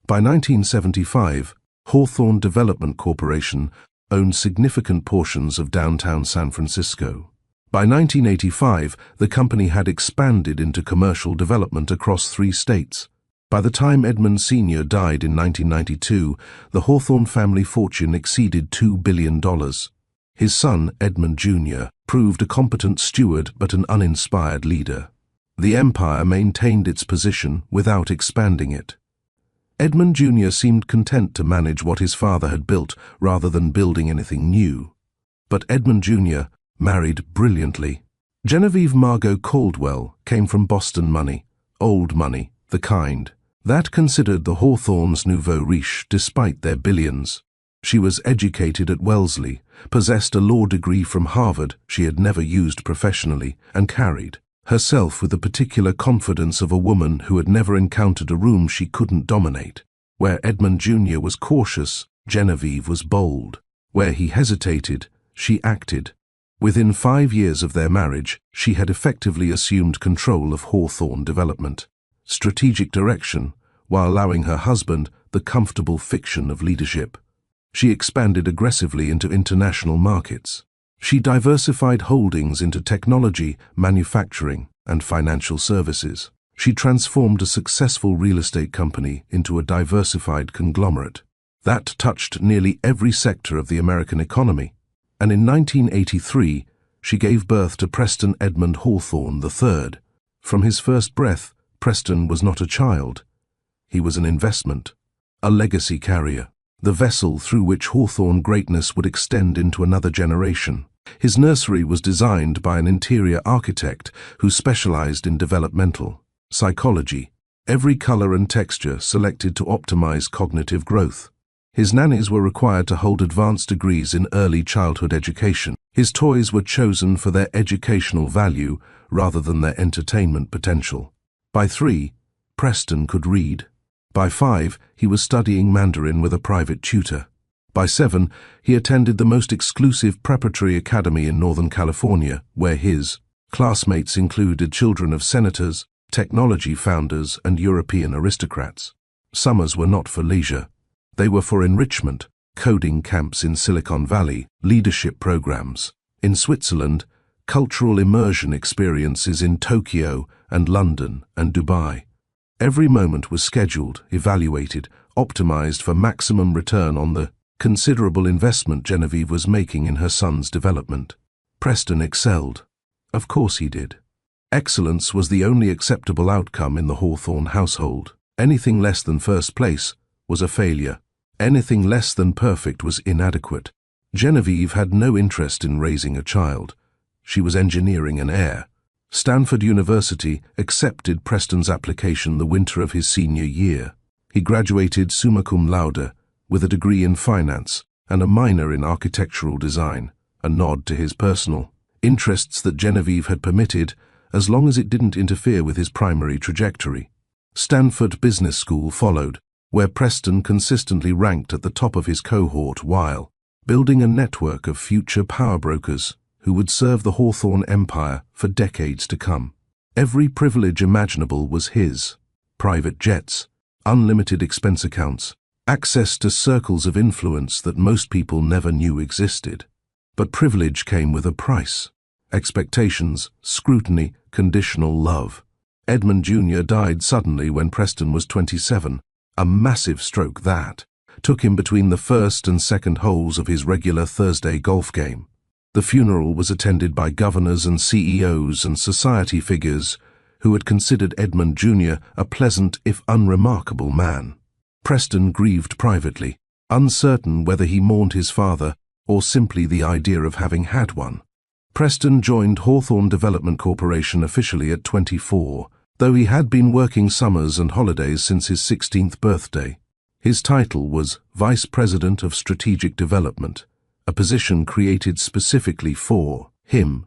By 1975, Hawthorne Development Corporation owned significant portions of downtown San Francisco. By 1985, the company had expanded into commercial development across 3 states. By the time Edmund Sr. died in 1992, the Hawthorne family fortune exceeded $2 billion. His son, Edmund Jr., proved a competent steward but an uninspired leader. The empire maintained its position without expanding it. Edmund Jr. seemed content to manage what his father had built rather than building anything new. But Edmund Jr. married brilliantly. Genevieve Margot Caldwell came from Boston money, old money, the kind that considered the Hawthornes nouveau riche despite their billions. She was educated at Wellesley, possessed a law degree from Harvard she had never used professionally, and carried herself with the particular confidence of a woman who had never encountered a room she couldn't dominate. Where Edmund Jr. was cautious, Genevieve was bold. Where he hesitated, she acted. Within 5 years of their marriage, she had effectively assumed control of Hawthorne Development, strategic direction, while allowing her husband the comfortable fiction of leadership. She expanded aggressively into international markets. She diversified holdings into technology, manufacturing, and financial services. She transformed a successful real estate company into a diversified conglomerate that touched nearly every sector of the American economy. And in 1983, she gave birth to Preston Edmund Hawthorne III. From his first breath, Preston was not a child. He was an investment, a legacy carrier, the vessel through which Hawthorne greatness would extend into another generation. His nursery was designed by an interior architect who specialized in developmental psychology, every color and texture selected to optimize cognitive growth. His nannies were required to hold advanced degrees in early childhood education. His toys were chosen for their educational value rather than their entertainment potential. By 3, Preston could read. By 5, he was studying Mandarin with a private tutor. By 7, he attended the most exclusive preparatory academy in Northern California, where his classmates included children of senators, technology founders, and European aristocrats. Summers were not for leisure. They were for enrichment, coding camps in Silicon Valley, leadership programs in Switzerland, cultural immersion experiences in Tokyo and London and Dubai. Every moment was scheduled, evaluated, optimized for maximum return on the considerable investment Genevieve was making in her son's development. Preston excelled. Of course he did. Excellence was the only acceptable outcome in the Hawthorne household. Anything less than first place was a failure. Anything less than perfect was inadequate. Genevieve had no interest in raising a child. She was engineering an heir. Stanford University accepted Preston's application the winter of his senior year. He graduated summa cum laude, with a degree in finance and a minor in architectural design, a nod to his personal interests that Genevieve had permitted as long as it didn't interfere with his primary trajectory. Stanford Business School followed, where Preston consistently ranked at the top of his cohort while building a network of future power brokers who would serve the Hawthorne empire for decades to come. Every privilege imaginable was his: private jets, unlimited expense accounts, access to circles of influence that most people never knew existed. But privilege came with a price: expectations, scrutiny, conditional love. Edmund Jr. died suddenly when Preston was 27, a massive stroke that took him between the first and second holes of his regular Thursday golf game. The funeral was attended by governors and CEOs and society figures who had considered Edmund Jr. a pleasant if unremarkable man. Preston grieved privately, uncertain whether he mourned his father or simply the idea of having had one. Preston joined Hawthorne Development Corporation officially at 24, Though he had been working summers and holidays since his 16th birthday, his title was Vice President of Strategic Development, a position created specifically for him,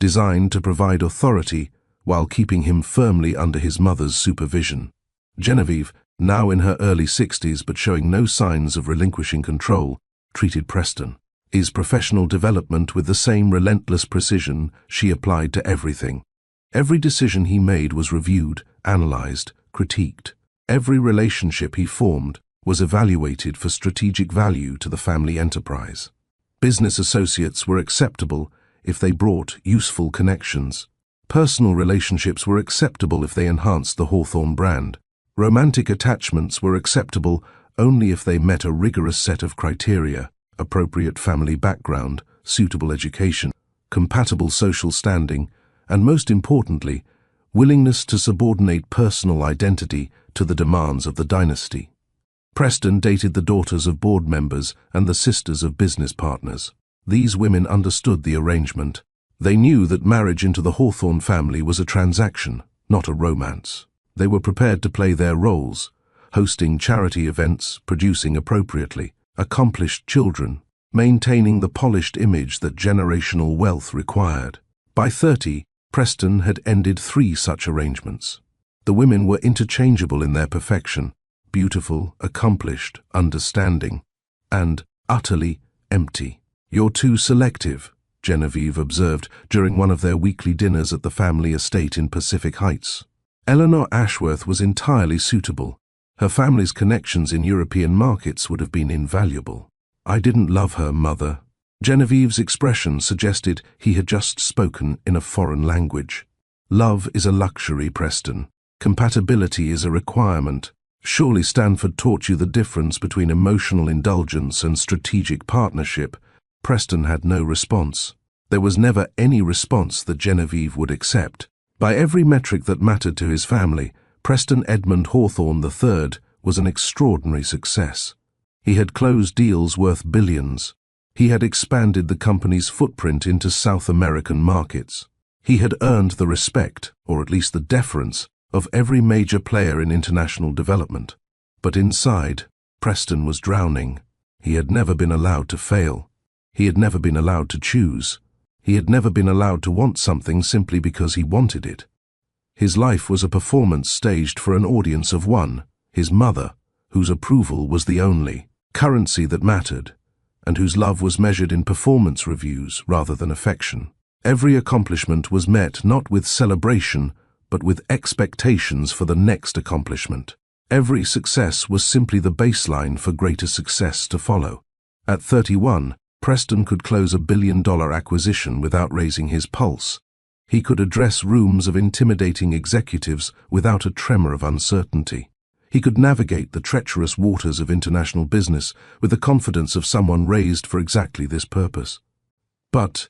designed to provide authority while keeping him firmly under his mother's supervision. Genevieve, now in her early 60s but showing no signs of relinquishing control, treated Preston's professional development with the same relentless precision she applied to everything. Every decision he made was reviewed, analyzed, critiqued. Every relationship he formed was evaluated for strategic value to the family enterprise. Business associates were acceptable if they brought useful connections. Personal relationships were acceptable if they enhanced the Hawthorne brand. Romantic attachments were acceptable only if they met a rigorous set of criteria: appropriate family background, suitable education, compatible social standing, and most importantly, willingness to subordinate personal identity to the demands of the dynasty. Preston dated the daughters of board members and the sisters of business partners. These women understood the arrangement. They knew that marriage into the Hawthorne family was a transaction, not a romance. They were prepared to play their roles, hosting charity events, producing appropriately, accomplished children, maintaining the polished image that generational wealth required. By 30, Preston had ended 3 such arrangements. The women were interchangeable in their perfection: beautiful, accomplished, understanding, and utterly empty. "You're too selective," Genevieve observed during one of their weekly dinners at the family estate in Pacific Heights. Eleanor Ashworth was entirely suitable. Her family's connections in European markets would have been invaluable. "I didn't love her, Mother." Genevieve's expression suggested he had just spoken in a foreign language. "Love is a luxury, Preston. Compatibility is a requirement. Surely Stanford taught you the difference between emotional indulgence and strategic partnership." Preston had no response. There was never any response that Genevieve would accept. By every metric that mattered to his family, Preston Edmund Hawthorne III was an extraordinary success. He had closed deals worth billions. He had expanded the company's footprint into South American markets. He had earned the respect, or at least the deference, of every major player in international development. But inside, Preston was drowning. He had never been allowed to fail. He had never been allowed to choose. He had never been allowed to want something simply because he wanted it. His life was a performance staged for an audience of one, his mother, whose approval was the only currency that mattered, and whose love was measured in performance reviews rather than affection. Every accomplishment was met not with celebration, but with expectations for the next accomplishment. Every success was simply the baseline for greater success to follow. At 31, Preston could close a billion-dollar acquisition without raising his pulse. He could address rooms of intimidating executives without a tremor of uncertainty. He could navigate the treacherous waters of international business with the confidence of someone raised for exactly this purpose. But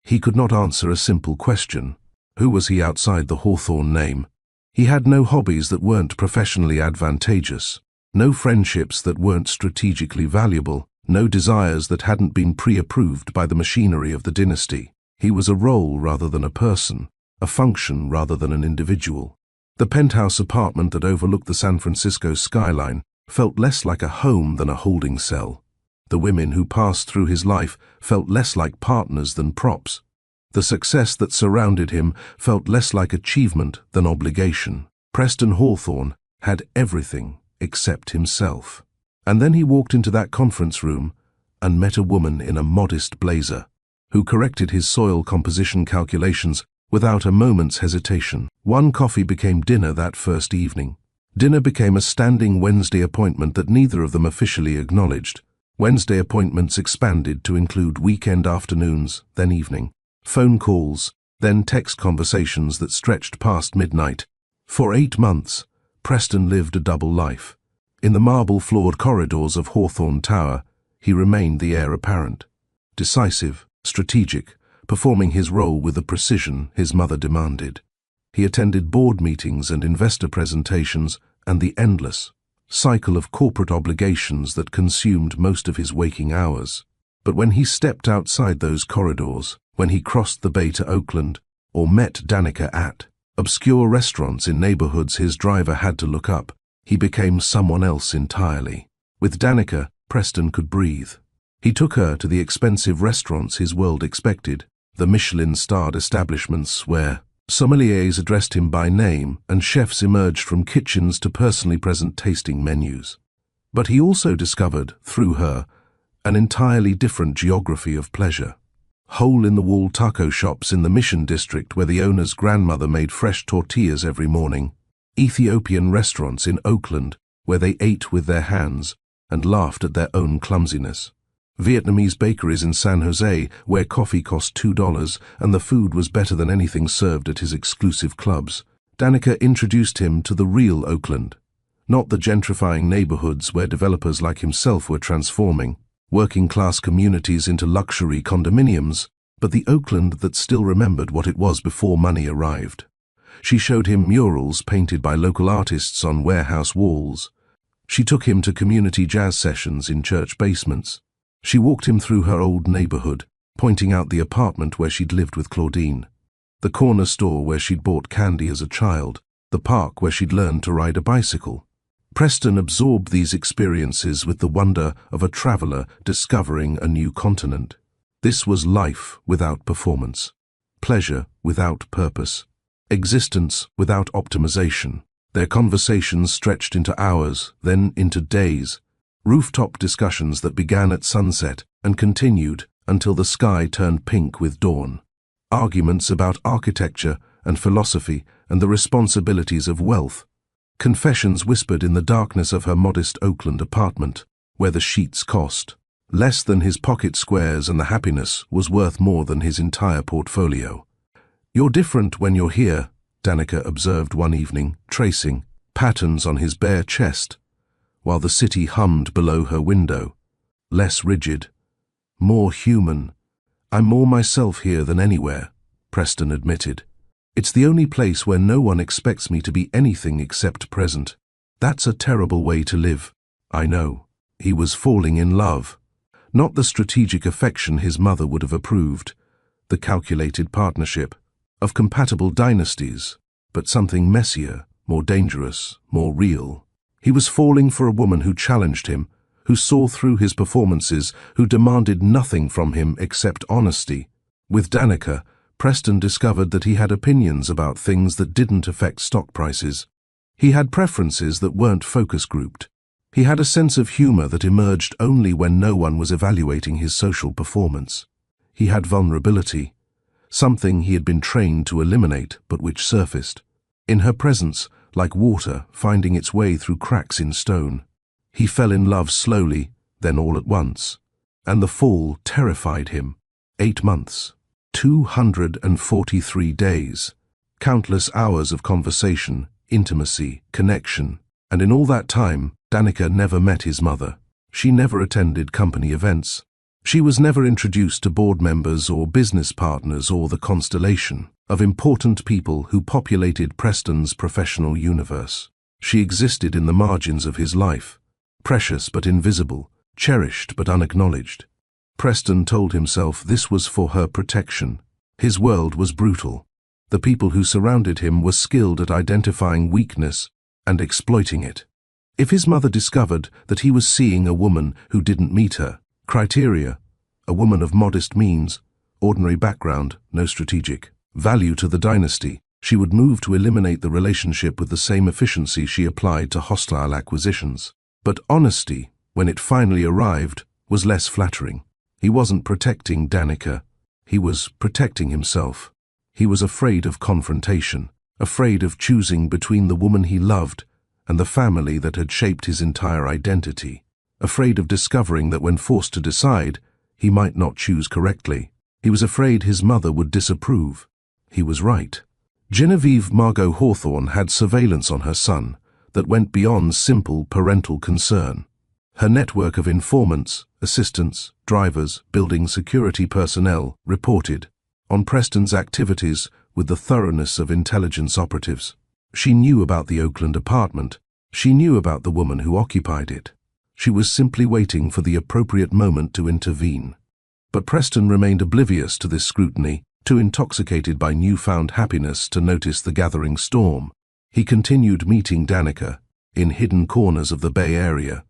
he could not answer a simple question. Who was he outside the Hawthorne name? He had no hobbies that weren't professionally advantageous, no friendships that weren't strategically valuable, no desires that hadn't been pre-approved by the machinery of the dynasty. He was a role rather than a person, a function rather than an individual. The penthouse apartment that overlooked the San Francisco skyline felt less like a home than a holding cell. The women who passed through his life felt less like partners than props. The success that surrounded him felt less like achievement than obligation. Preston Hawthorne had everything except himself. And then he walked into that conference room and met a woman in a modest blazer, who corrected his soil composition calculations without a moment's hesitation. One coffee became dinner that first evening. Dinner became a standing Wednesday appointment that neither of them officially acknowledged. Wednesday appointments expanded to include weekend afternoons, then evening, phone calls, then text conversations that stretched past midnight. For 8 months, Preston lived a double life. In the marble-floored corridors of Hawthorne Tower, he remained the heir apparent. Decisive, strategic, performing his role with the precision his mother demanded. He attended board meetings and investor presentations and the endless cycle of corporate obligations that consumed most of his waking hours. But when he stepped outside those corridors, when he crossed the bay to Oakland, or met Danica at obscure restaurants in neighborhoods his driver had to look up. He became someone else entirely. With Danica, Preston could breathe. He took her to the expensive restaurants his world expected, the Michelin-starred establishments where sommeliers addressed him by name and chefs emerged from kitchens to personally present tasting menus. But he also discovered, through her, an entirely different geography of pleasure. Hole-in-the-wall taco shops in the Mission District where the owner's grandmother made fresh tortillas every morning, Ethiopian restaurants in Oakland where they ate with their hands and laughed at their own clumsiness, Vietnamese bakeries in San Jose where coffee cost $2 and the food was better than anything served at his exclusive clubs. Danica introduced him to the real Oakland, not the gentrifying neighborhoods where developers like himself were transforming working-class communities into luxury condominiums, but the Oakland that still remembered what it was before money arrived. She showed him murals painted by local artists on warehouse walls. She took him to community jazz sessions in church basements. She walked him through her old neighborhood, pointing out the apartment where she'd lived with Claudine, the corner store where she'd bought candy as a child, the park where she'd learned to ride a bicycle. Preston absorbed these experiences with the wonder of a traveler discovering a new continent. This was life without performance, pleasure without purpose, existence without optimization. Their conversations stretched into hours, then into days, rooftop discussions that began at sunset and continued until the sky turned pink with dawn. Arguments about architecture and philosophy and the responsibilities of wealth. Confessions whispered in the darkness of her modest Oakland apartment, where the sheets cost less than his pocket squares and the happiness was worth more than his entire portfolio. "You're different when you're here," Danica observed one evening, tracing patterns on his bare chest, while the city hummed below her window. "Less rigid, more human. I'm more myself here than anywhere," Preston admitted. "It's the only place where no one expects me to be anything except present. That's a terrible way to live." I know. He was falling in love. Not the strategic affection his mother would have approved, the calculated partnership of compatible dynasties, but something messier, more dangerous, more real. He was falling for a woman who challenged him, who saw through his performances, who demanded nothing from him except honesty. With Danica, Preston discovered that he had opinions about things that didn't affect stock prices. He had preferences that weren't focus grouped. He had a sense of humor that emerged only when no one was evaluating his social performance. He had vulnerability, something he had been trained to eliminate but which surfaced. In her presence, like water finding its way through cracks in stone. He fell in love slowly, then all at once. And the fall terrified him. 8 months. 243 days, countless hours of conversation, intimacy, connection, and in all that time, Danica never met his mother. She never attended company events. She was never introduced to board members or business partners or the constellation of important people who populated Preston's professional universe. She existed in the margins of his life, precious but invisible, cherished but unacknowledged. Preston told himself this was for her protection. His world was brutal. The people who surrounded him were skilled at identifying weakness and exploiting it. If his mother discovered that he was seeing a woman who didn't meet her criteria, a woman of modest means, ordinary background, no strategic value to the dynasty, she would move to eliminate the relationship with the same efficiency she applied to hostile acquisitions. But honesty, when it finally arrived, was less flattering. He wasn't protecting Danica. He was protecting himself. He was afraid of confrontation, afraid of choosing between the woman he loved and the family that had shaped his entire identity, afraid of discovering that when forced to decide, he might not choose correctly. He was afraid his mother would disapprove. He was right. Genevieve Margot Hawthorne had surveillance on her son that went beyond simple parental concern. Her network of informants, assistants, drivers, building security personnel reported on Preston's activities with the thoroughness of intelligence operatives. She knew about the Oakland apartment. She knew about the woman who occupied it. She was simply waiting for the appropriate moment to intervene. But Preston remained oblivious to this scrutiny. Too intoxicated by newfound happiness to notice the gathering storm, he continued meeting Danica in hidden corners of the Bay Area,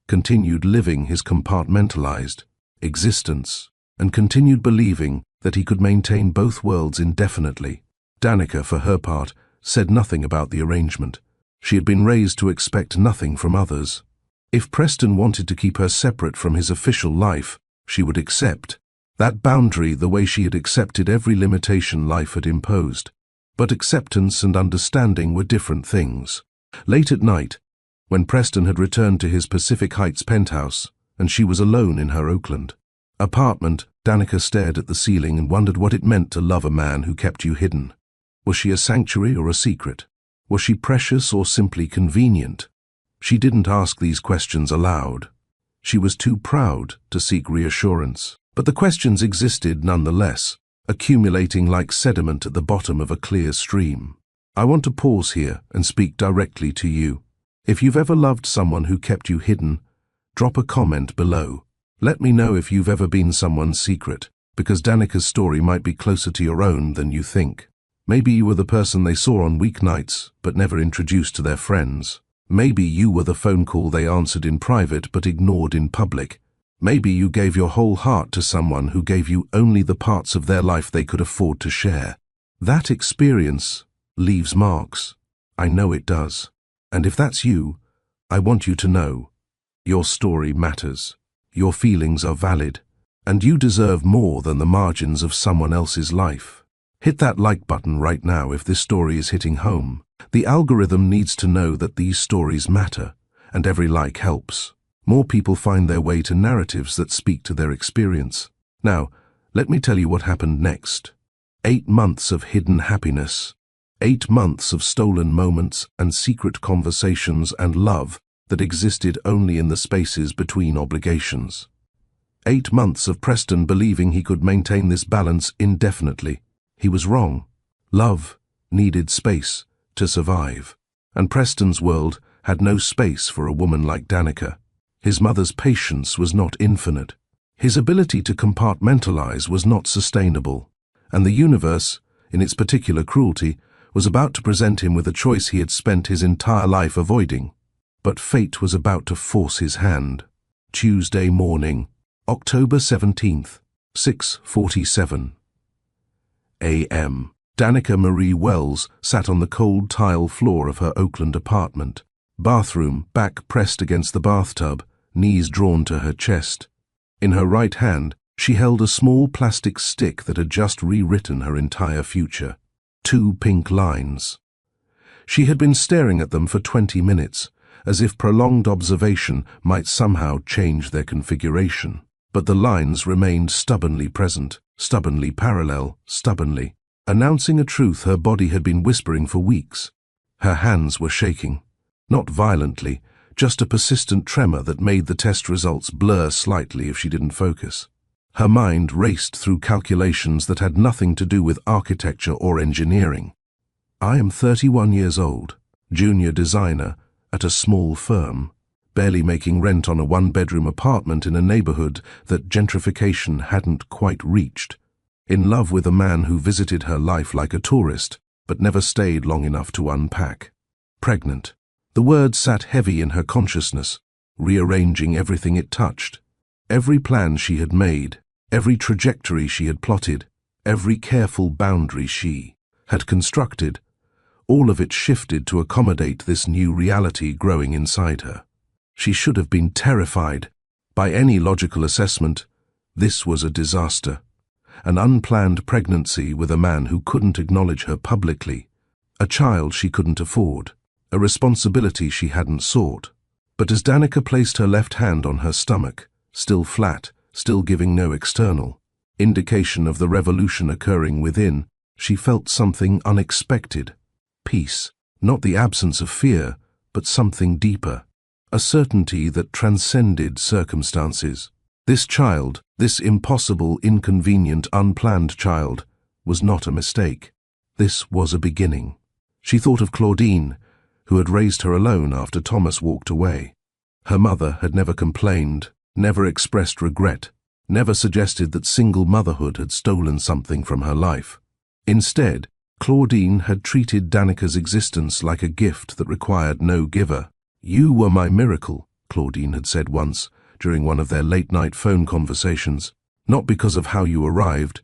continued living his compartmentalized existence, and continued believing that he could maintain both worlds indefinitely. Danica, for her part, said nothing about the arrangement. She had been raised to expect nothing from others. If Preston wanted to keep her separate from his official life, she would accept that boundary the way she had accepted every limitation life had imposed. But acceptance and understanding were different things. Late at night, when Preston had returned to his Pacific Heights penthouse, and she was alone in her Oakland apartment, Danica stared at the ceiling and wondered what it meant to love a man who kept you hidden. Was she a sanctuary or a secret? Was she precious or simply convenient? She didn't ask these questions aloud. She was too proud to seek reassurance. But the questions existed nonetheless, accumulating like sediment at the bottom of a clear stream. I want to pause here and speak directly to you. If you've ever loved someone who kept you hidden, drop a comment below. Let me know if you've ever been someone's secret, because Danica's story might be closer to your own than you think. Maybe you were the person they saw on weeknights, but never introduced to their friends. Maybe you were the phone call they answered in private but ignored in public. Maybe you gave your whole heart to someone who gave you only the parts of their life they could afford to share. That experience leaves marks. I know it does. And if that's you, I want you to know your story matters. Your feelings are valid, and you deserve more than the margins of someone else's life. Hit that like button right now if this story is hitting home. The algorithm needs to know that these stories matter, and every like helps. More people find their way to narratives that speak to their experience. Now, let me tell you what happened next. 8 months of hidden happiness. 8 months of stolen moments and secret conversations and love that existed only in the spaces between obligations. 8 months of Preston believing he could maintain this balance indefinitely. He was wrong. Love needed space to survive, and Preston's world had no space for a woman like Danica. His mother's patience was not infinite. His ability to compartmentalize was not sustainable, and the universe, in its particular cruelty, was about to present him with a choice he had spent his entire life avoiding. But fate was about to force his hand. Tuesday morning, October 17th, 6:47 a.m. Danica Marie Wells sat on the cold tile floor of her Oakland apartment. Bathroom, back pressed against the bathtub, knees drawn to her chest. In her right hand, she held a small plastic stick that had just rewritten her entire future. 2 pink lines. She had been staring at them for 20 minutes, as if prolonged observation might somehow change their configuration. But the lines remained stubbornly present, stubbornly parallel, stubbornly, announcing a truth her body had been whispering for weeks. Her hands were shaking. Not violently, just a persistent tremor that made the test results blur slightly if she didn't focus. Her mind raced through calculations that had nothing to do with architecture or engineering. I am 31 years old, junior designer at a small firm, barely making rent on a 1-bedroom apartment in a neighborhood that gentrification hadn't quite reached. In love with a man who visited her life like a tourist, but never stayed long enough to unpack. Pregnant. The word sat heavy in her consciousness, rearranging everything it touched. Every plan she had made, every trajectory she had plotted, every careful boundary she had constructed, all of it shifted to accommodate this new reality growing inside her. She should have been terrified. By any logical assessment, this was a disaster. An unplanned pregnancy with a man who couldn't acknowledge her publicly, a child she couldn't afford, a responsibility she hadn't sought. But as Danica placed her left hand on her stomach, still flat, still giving no external indication of the revolution occurring within, she felt something unexpected. Peace, not the absence of fear, but something deeper, a certainty that transcended circumstances. This child, this impossible, inconvenient, unplanned child, was not a mistake. This was a beginning. She thought of Claudine, who had raised her alone after Thomas walked away. Her mother had never complained, never expressed regret, never suggested that single motherhood had stolen something from her life. Instead, Claudine had treated Danica's existence like a gift that required no giver. "You were my miracle," Claudine had said once during one of their late-night phone conversations. "Not because of how you arrived,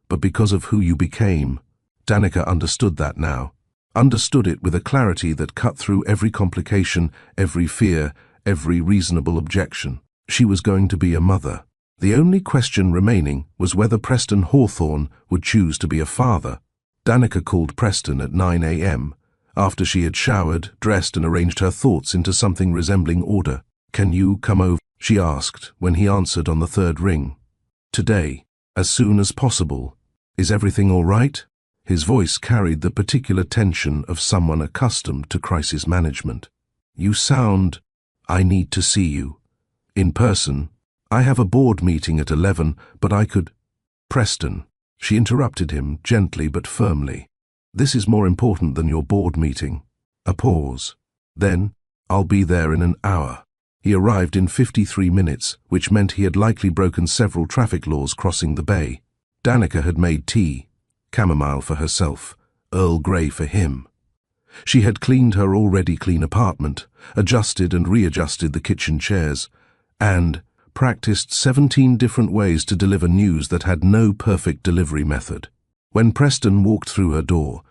but because of who you became." Danica understood that now. Understood it with a clarity that cut through every complication, every fear, every reasonable objection. She was going to be a mother. The only question remaining was whether Preston Hawthorne would choose to be a father. Danica called Preston at 9 a.m. after she had showered, dressed and arranged her thoughts into something resembling order. "Can you come over?" she asked when he answered on the third ring. "Today, as soon as possible. Is everything all right?" His voice carried the particular tension of someone accustomed to crisis management. "You sound... I need to see you. In person. I have a board meeting at 11, but I could..." "Preston," she interrupted him gently but firmly. "This is more important than your board meeting." A pause. Then, "I'll be there in an hour." He arrived in 53 minutes, which meant he had likely broken several traffic laws crossing the bay. Danica had made tea. Chamomile for herself, Earl Grey for him. She had cleaned her already clean apartment, adjusted and readjusted the kitchen chairs, and practiced 17 different ways to deliver news that had no perfect delivery method. When Preston walked through her door,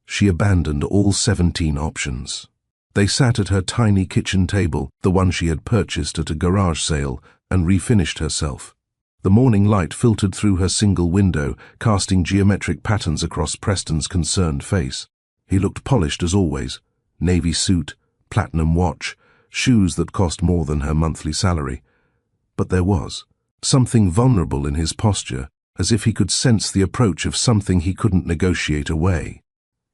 she abandoned all 17 options. They sat at her tiny kitchen table, the one she had purchased at a garage sale, and refinished herself. The morning light filtered through her single window, casting geometric patterns across Preston's concerned face. He looked polished as always. Navy suit, platinum watch, shoes that cost more than her monthly salary. But there was something vulnerable in his posture, as if he could sense the approach of something he couldn't negotiate away.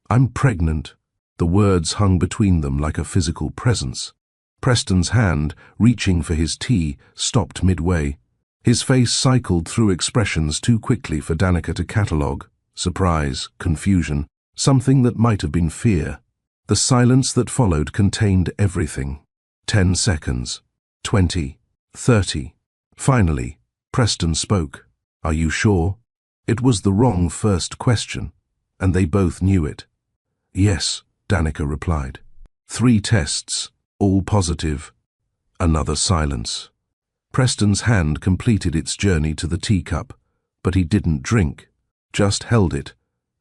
"I'm pregnant." The words hung between them like a physical presence. Preston's hand, reaching for his tea, stopped midway. His face cycled through expressions too quickly for Danica to catalogue. Surprise, confusion, something that might have been fear. The silence that followed contained everything. 10 seconds. 20. 30. Finally, Preston spoke. "Are you sure?" It was the wrong first question, and they both knew it. "Yes," Danica replied. 3 tests, all positive. Another silence. Preston's hand completed its journey to the teacup, but he didn't drink, just held it,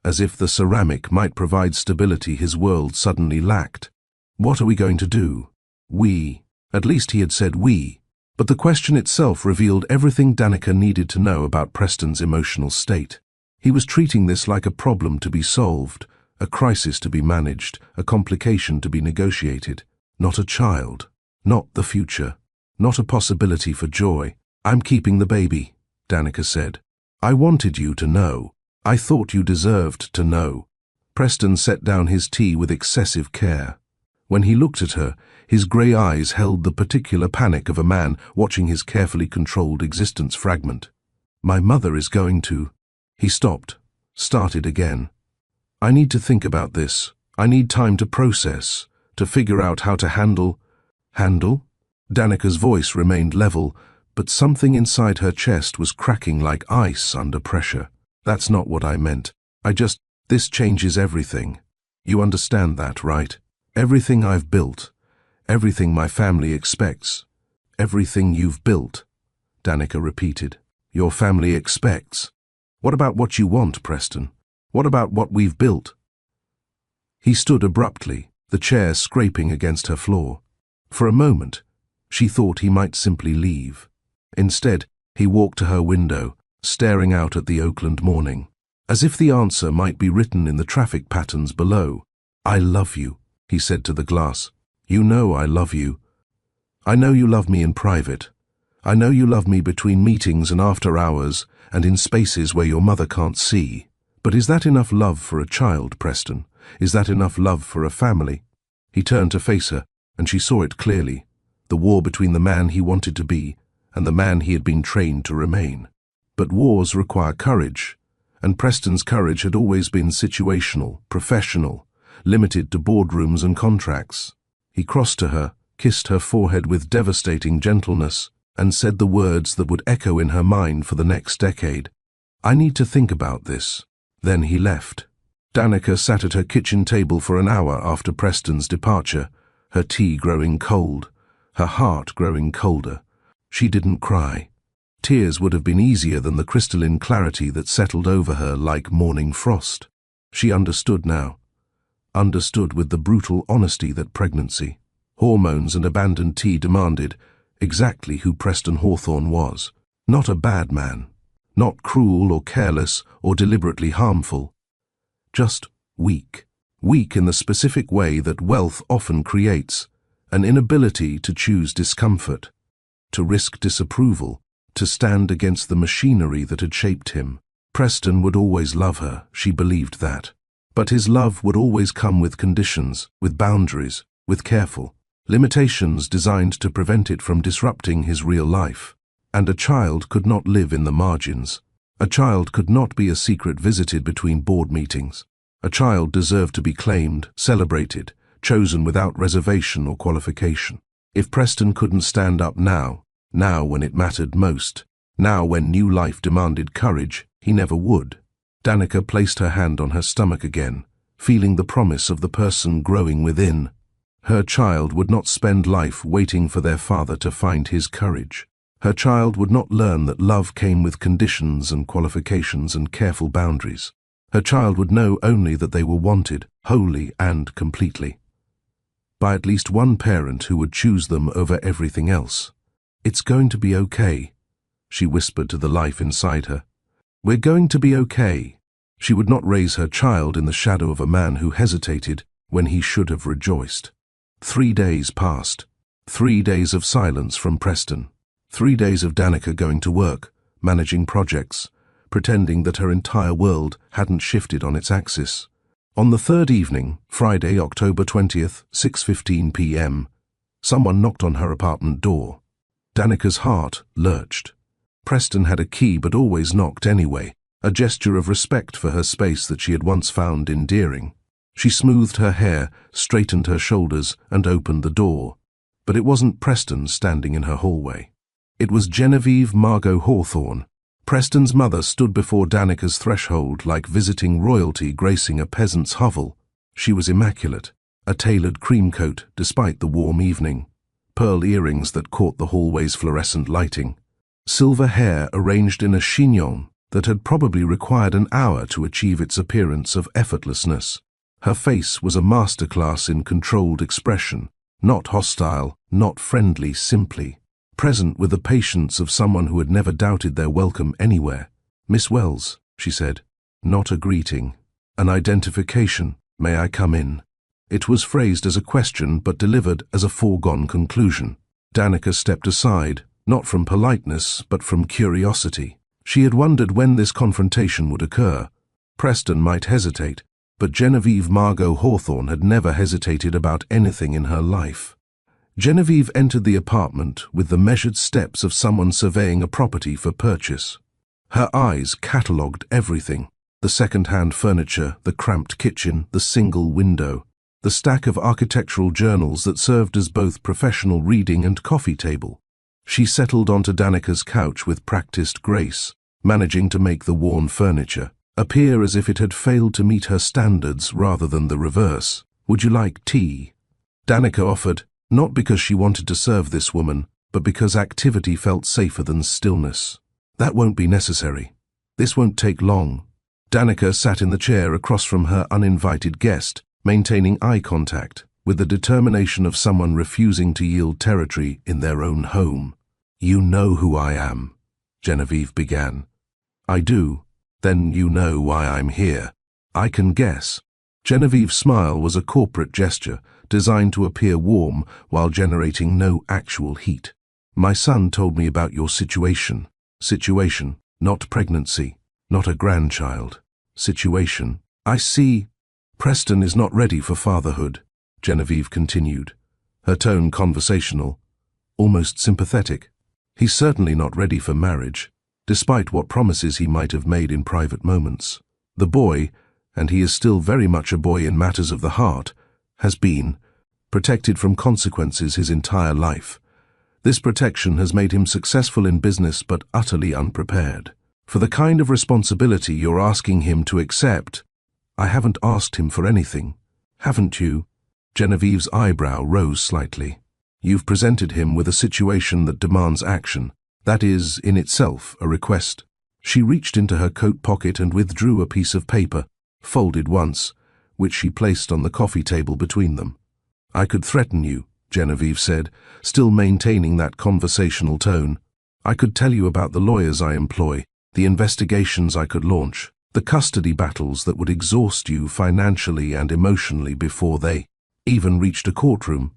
as if the ceramic might provide stability his world suddenly lacked. "What are we going to do?" "We." At least he had said we, but the question itself revealed everything Danica needed to know about Preston's emotional state. He was treating this like a problem to be solved, a crisis to be managed, a complication to be negotiated, not a child, not the future. Not a possibility for joy. "I'm keeping the baby," Danica said. "I wanted you to know. I thought you deserved to know." Preston set down his tea with excessive care. When he looked at her, his grey eyes held the particular panic of a man watching his carefully controlled existence fragment. "My mother is going to..." He stopped, started again. "I need to think about this. I need time to process, to figure out how to handle..." "Handle?" Danica's voice remained level, but something inside her chest was cracking like ice under pressure. "That's not what I meant. This changes everything. You understand that, right? Everything I've built, everything my family expects, everything you've built," Danica repeated. "Your family expects. What about what you want, Preston? What about what we've built?" He stood abruptly, the chair scraping against her floor. For a moment, she thought he might simply leave. Instead, he walked to her window, staring out at the Oakland morning, as if the answer might be written in the traffic patterns below. "I love you," he said to the glass. "You know I love you. I know you love me in private. I know you love me between meetings and after hours and in spaces where your mother can't see. But is that enough love for a child, Preston? Is that enough love for a family?" He turned to face her, and she saw it clearly. The war between the man he wanted to be and the man he had been trained to remain. But wars require courage, and Preston's courage had always been situational, professional, limited to boardrooms and contracts. He crossed to her, kissed her forehead with devastating gentleness, and said the words that would echo in her mind for the next decade. "I need to think about this." Then he left. Danica sat at her kitchen table for an hour after Preston's departure, her tea growing cold, her heart growing colder. She didn't cry. Tears would have been easier than the crystalline clarity that settled over her like morning frost. She understood now. Understood with the brutal honesty that pregnancy, hormones and abandoned tea demanded, exactly who Preston Hawthorne was. Not a bad man. Not cruel or careless or deliberately harmful. Just weak. Weak in the specific way that wealth often creates, an inability to choose discomfort, to risk disapproval, to stand against the machinery that had shaped him. Preston would always love her, she believed that. But his love would always come with conditions, with boundaries, with careful limitations designed to prevent it from disrupting his real life. And a child could not live in the margins. A child could not be a secret visited between board meetings. A child deserved to be claimed, celebrated, chosen without reservation or qualification. If Preston couldn't stand up now when it mattered most, now when new life demanded courage, he never would. Danica placed her hand on her stomach again, feeling the promise of the person growing within. Her child would not spend life waiting for their father to find his courage. Her child would not learn that love came with conditions and qualifications and careful boundaries. Her child would know only that they were wanted, wholly and completely, by at least one parent who would choose them over everything else. "It's going to be okay," she whispered to the life inside her. "We're going to be okay." She would not raise her child in the shadow of a man who hesitated when he should have rejoiced. 3 days passed. 3 days of silence from Preston. 3 days of Danica going to work, managing projects, pretending that her entire world hadn't shifted on its axis. On the third evening, Friday, October 20th, 6:15 p.m., someone knocked on her apartment door. Danica's heart lurched. Preston had a key but always knocked anyway, a gesture of respect for her space that she had once found endearing. She smoothed her hair, straightened her shoulders, and opened the door. But it wasn't Preston standing in her hallway. It was Genevieve Margot Hawthorne. Preston's mother stood before Danica's threshold like visiting royalty gracing a peasant's hovel. She was immaculate, a tailored cream coat despite the warm evening, pearl earrings that caught the hallway's fluorescent lighting, silver hair arranged in a chignon that had probably required an hour to achieve its appearance of effortlessness. Her face was a masterclass in controlled expression, not hostile, not friendly, simply present with the patience of someone who had never doubted their welcome anywhere. "Miss Wells," she said. Not a greeting. An identification. "May I come in?" It was phrased as a question but delivered as a foregone conclusion. Danica stepped aside, not from politeness but from curiosity. She had wondered when this confrontation would occur. Preston might hesitate, but Genevieve Margot Hawthorne had never hesitated about anything in her life. Genevieve entered the apartment with the measured steps of someone surveying a property for purchase. Her eyes catalogued everything: the second-hand furniture, the cramped kitchen, the single window, the stack of architectural journals that served as both professional reading and coffee table. She settled onto Danica's couch with practiced grace, managing to make the worn furniture appear as if it had failed to meet her standards rather than the reverse. "Would you like tea?" Danica offered, not because she wanted to serve this woman, but because activity felt safer than stillness. "That won't be necessary. This won't take long." Danica sat in the chair across from her uninvited guest, maintaining eye contact, with the determination of someone refusing to yield territory in their own home. "You know who I am," Genevieve began. "I do. Then you know why I'm here." "I can guess." Genevieve's smile was a corporate gesture, designed to appear warm while generating no actual heat. "My son told me about your situation." Situation, not pregnancy, not a grandchild. Situation. "I see. Preston is not ready for fatherhood," Genevieve continued, her tone conversational, almost sympathetic. "He's certainly not ready for marriage, despite what promises he might have made in private moments. The boy, and he is still very much a boy in matters of the heart, has been protected from consequences his entire life. This protection has made him successful in business but utterly unprepared. For the kind of responsibility you're asking him to accept, I haven't asked him for anything, haven't you? Genevieve's eyebrow rose slightly. You've presented him with a situation that demands action. That is, in itself, a request. She reached into her coat pocket and withdrew a piece of paper, folded once, which she placed on the coffee table between them. I could threaten you, Genevieve said, still maintaining that conversational tone. I could tell you about the lawyers I employ, the investigations I could launch, the custody battles that would exhaust you financially and emotionally before they even reached a courtroom.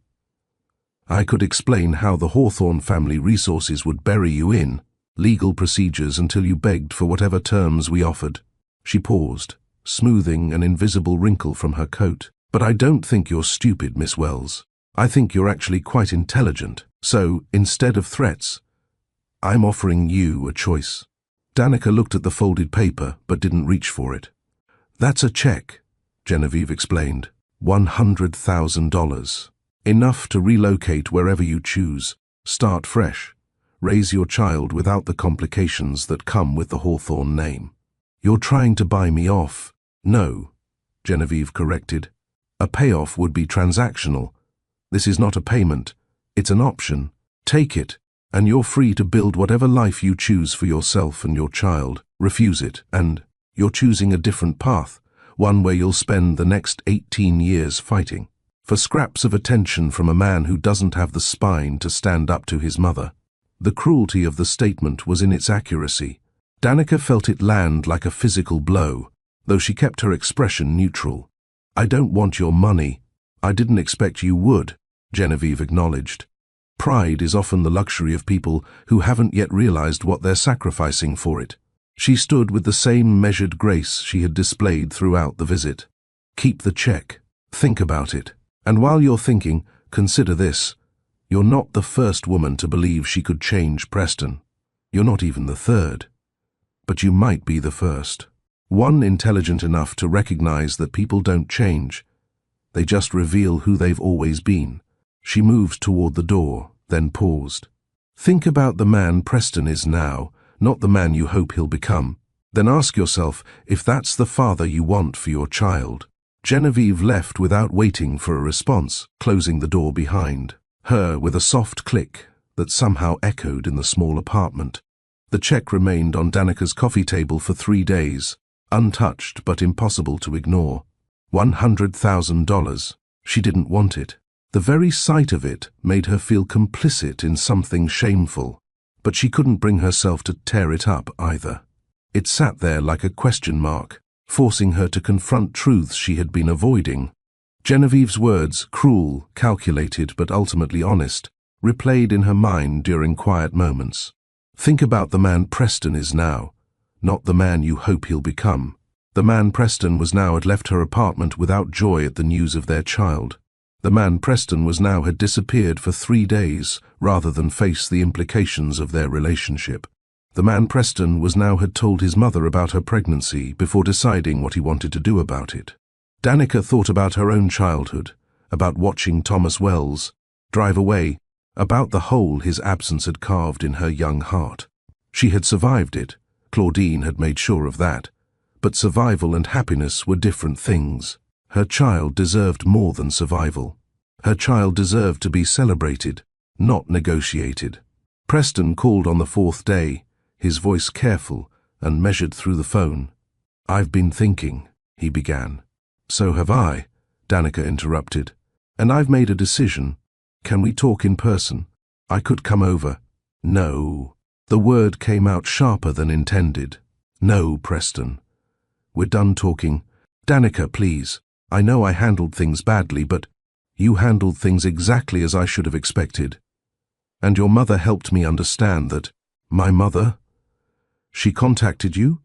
I could explain how the Hawthorne family resources would bury you in legal procedures until you begged for whatever terms we offered. She paused, smoothing an invisible wrinkle from her coat. But I don't think you're stupid, Miss Wells. I think you're actually quite intelligent. So, instead of threats, I'm offering you a choice. Danica looked at the folded paper, but didn't reach for it. That's a check, Genevieve explained. $100,000. Enough to relocate wherever you choose, start fresh, raise your child without the complications that come with the Hawthorne name. You're trying to buy me off. No, Genevieve corrected. A payoff would be transactional. This is not a payment. It's an option. Take it, and you're free to build whatever life you choose for yourself and your child. Refuse it, and you're choosing a different path, one where you'll spend the next 18 years fighting for scraps of attention from a man who doesn't have the spine to stand up to his mother. The cruelty of the statement was in its accuracy. Danica felt it land like a physical blow, though she kept her expression neutral. I don't want your money. I didn't expect you would, Genevieve acknowledged. Pride is often the luxury of people who haven't yet realized what they're sacrificing for it. She stood with the same measured grace she had displayed throughout the visit. Keep the check. Think about it. And while you're thinking, consider this. You're not the first woman to believe she could change Preston. You're not even the third. But you might be the first. One intelligent enough to recognize that people don't change. They just reveal who they've always been. She moved toward the door, then paused. Think about the man Preston is now, not the man you hope he'll become. Then ask yourself if that's the father you want for your child. Genevieve left without waiting for a response, closing the door behind her with a soft click that somehow echoed in the small apartment. The check remained on Danica's coffee table for 3 days, untouched but impossible to ignore. $100,000. She didn't want it. The very sight of it made her feel complicit in something shameful, but she couldn't bring herself to tear it up either. It sat there like a question mark, forcing her to confront truths she had been avoiding. Genevieve's words, cruel, calculated, but ultimately honest, replayed in her mind during quiet moments. Think about the man Preston is now, not the man you hope he'll become. The man Preston was now had left her apartment without joy at the news of their child. The man Preston was now had disappeared for 3 days rather than face the implications of their relationship. The man Preston was now had told his mother about her pregnancy before deciding what he wanted to do about it. Danica thought about her own childhood, about watching Thomas Wells drive away, about the hole his absence had carved in her young heart. She had survived it, Claudine had made sure of that, but survival and happiness were different things. Her child deserved more than survival. Her child deserved to be celebrated, not negotiated. Preston called on the 4th day, his voice careful and measured through the phone. "I've been thinking," he began. "So have I," Danica interrupted. "And I've made a decision. Can we talk in person? I could come over." "No." The word came out sharper than intended. "No, Preston. We're done talking. Danica, please. I know I handled things badly, but you handled things exactly as I should have expected. And your mother helped me understand that." "My mother? She contacted you?"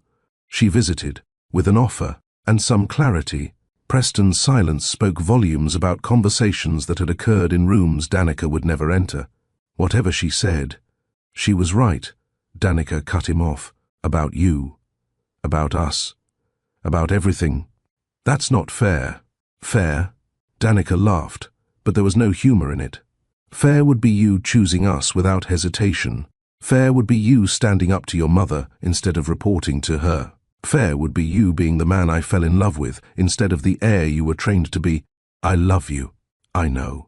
"She visited, with an offer, and some clarity." Preston's silence spoke volumes about conversations that had occurred in rooms Danica would never enter. Whatever she said, she was right. Danica cut him off. "About you. About us. About everything. That's not fair." "Fair?" Danica laughed, but there was no humor in it. Fair would be you choosing us without hesitation. Fair would be you standing up to your mother instead of reporting to her. Fair would be you being the man I fell in love with instead of the heir you were trained to be. I love you, I know,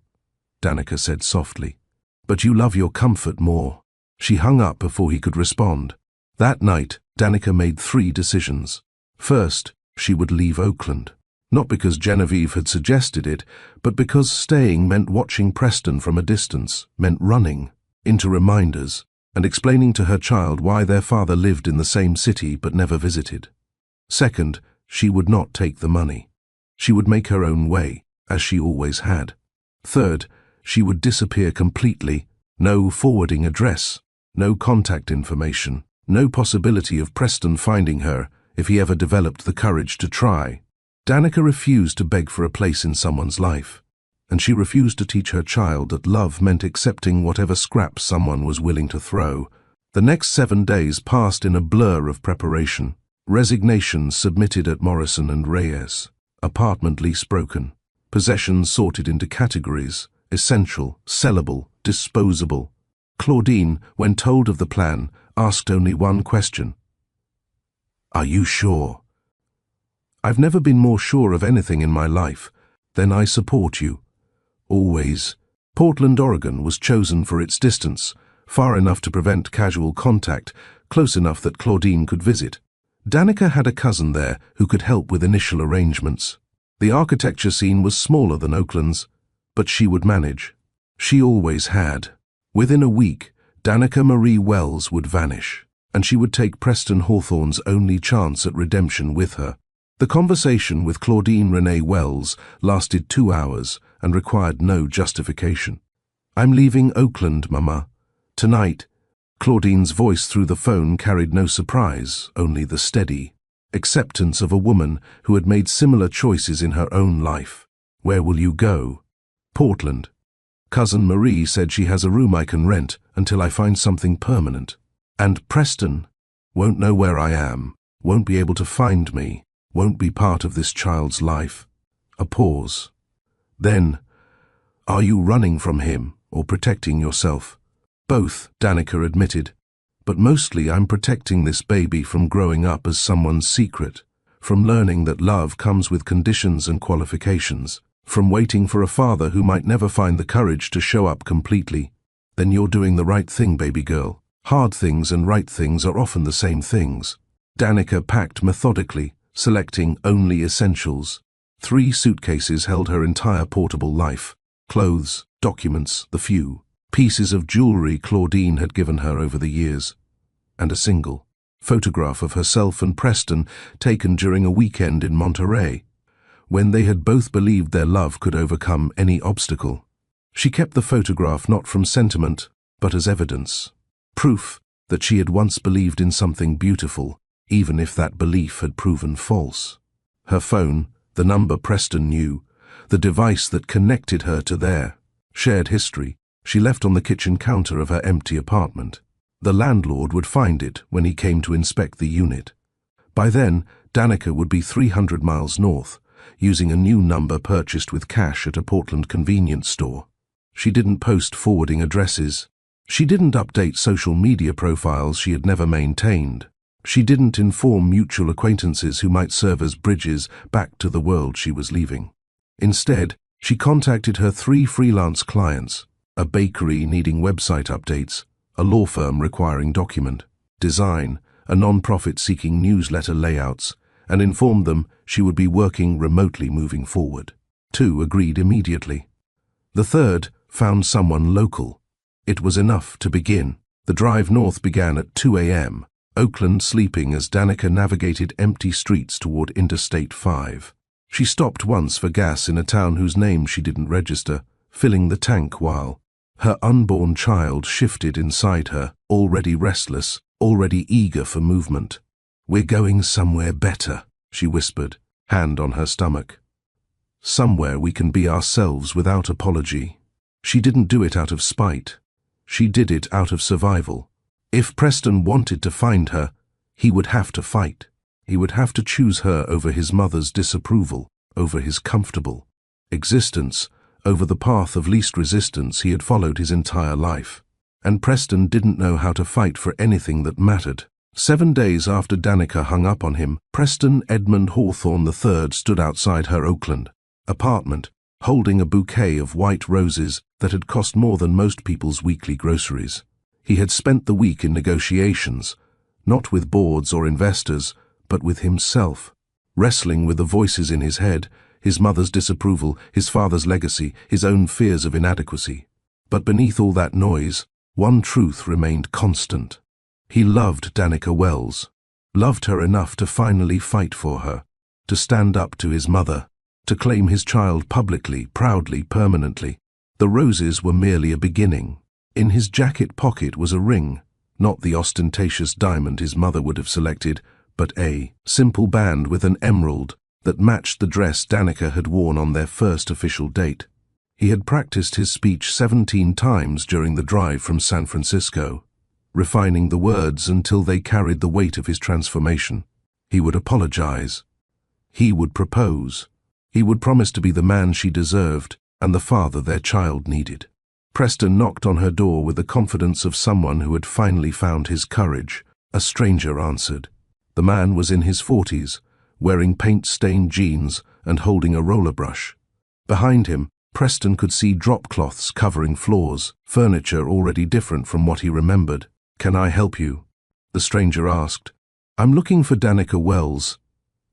Danica said softly. But you love your comfort more. She hung up before he could respond. That night, Danica made 3 decisions. First, she would leave Oakland. Not because Genevieve had suggested it, but because staying meant watching Preston from a distance, meant running into reminders and explaining to her child why their father lived in the same city but never visited. Second, she would not take the money. She would make her own way, as she always had. Third, she would disappear completely. No forwarding address, no contact information, no possibility of Preston finding her if he ever developed the courage to try. Danica refused to beg for a place in someone's life, and she refused to teach her child that love meant accepting whatever scraps someone was willing to throw. The next 7 days passed in a blur of preparation. Resignations submitted at Morrison and Reyes. Apartment lease broken. Possessions sorted into categories: essential, sellable, disposable. Claudine, when told of the plan, asked only one question. Are you sure? I've never been more sure of anything in my life. Then I support you. Always. Portland, Oregon was chosen for its distance, far enough to prevent casual contact, close enough that Claudine could visit. Danica had a cousin there who could help with initial arrangements. The architecture scene was smaller than Oakland's, but she would manage. She always had. Within a week, Danica Marie Wells would vanish, and she would take Preston Hawthorne's only chance at redemption with her. The conversation with Claudine Renee Wells lasted 2 hours and required no justification. I'm leaving Oakland, Mama. Tonight. Claudine's voice through the phone carried no surprise, only the steady acceptance of a woman who had made similar choices in her own life. Where will you go? Portland. Cousin Marie said she has a room I can rent until I find something permanent. And Preston won't know where I am, won't be able to find me, won't be part of this child's life. A pause. Then, are you running from him or protecting yourself? Both, Danica admitted. But mostly I'm protecting this baby from growing up as someone's secret, from learning that love comes with conditions and qualifications, from waiting for a father who might never find the courage to show up completely. Then you're doing the right thing, baby girl. Hard things and right things are often the same things. Danica packed methodically, selecting only essentials. 3 suitcases held her entire portable life: clothes, documents, the few pieces of jewelry Claudine had given her over the years, and a single photograph of herself and Preston taken during a weekend in Monterey, when they had both believed their love could overcome any obstacle. She kept the photograph not from sentiment, but as evidence, proof that she had once believed in something beautiful, even if that belief had proven false. Her phone, the number Preston knew, the device that connected her to their shared history, she left on the kitchen counter of her empty apartment. The landlord would find it when he came to inspect the unit. By then, Danica would be 300 miles north, using a new number purchased with cash at a Portland convenience store. She didn't post forwarding addresses. She didn't update social media profiles she had never maintained. She didn't inform mutual acquaintances who might serve as bridges back to the world she was leaving. Instead, she contacted her 3 freelance clients: a bakery needing website updates, a law firm requiring document design, a non-profit seeking newsletter layouts, and informed them she would be working remotely moving forward. 2 agreed immediately. The third found someone local. It was enough to begin. The drive north began at 2 a.m., Oakland sleeping as Danica navigated empty streets toward Interstate 5. She stopped once for gas in a town whose name she didn't register, filling the tank while her unborn child shifted inside her, already restless, already eager for movement. We're going somewhere better, she whispered, hand on her stomach. Somewhere we can be ourselves without apology. She didn't do it out of spite. She did it out of survival. If Preston wanted to find her, he would have to fight. He would have to choose her over his mother's disapproval, over his comfortable existence, over the path of least resistance he had followed his entire life. And Preston didn't know how to fight for anything that mattered. 7 days after Danica hung up on him, Preston Edmund Hawthorne III stood outside her Oakland apartment, holding a bouquet of white roses that had cost more than most people's weekly groceries. He had spent the week in negotiations, not with boards or investors, but with himself, wrestling with the voices in his head, his mother's disapproval, his father's legacy, his own fears of inadequacy. But beneath all that noise, one truth remained constant. He loved Danica Wells, loved her enough to finally fight for her, to stand up to his mother, to claim his child publicly, proudly, permanently. The roses were merely a beginning. In his jacket pocket was a ring, not the ostentatious diamond his mother would have selected, but a simple band with an emerald that matched the dress Danica had worn on their first official date. He had practiced his speech 17 times during the drive from San Francisco, refining the words until they carried the weight of his transformation. He would apologize. He would propose. He would promise to be the man she deserved and the father their child needed. Preston knocked on her door with the confidence of someone who had finally found his courage. A stranger answered. The man was in his 40s, wearing paint-stained jeans and holding a roller brush. Behind him, Preston could see drop cloths covering floors, furniture already different from what he remembered. "Can I help you?" the stranger asked. "I'm looking for Danica Wells.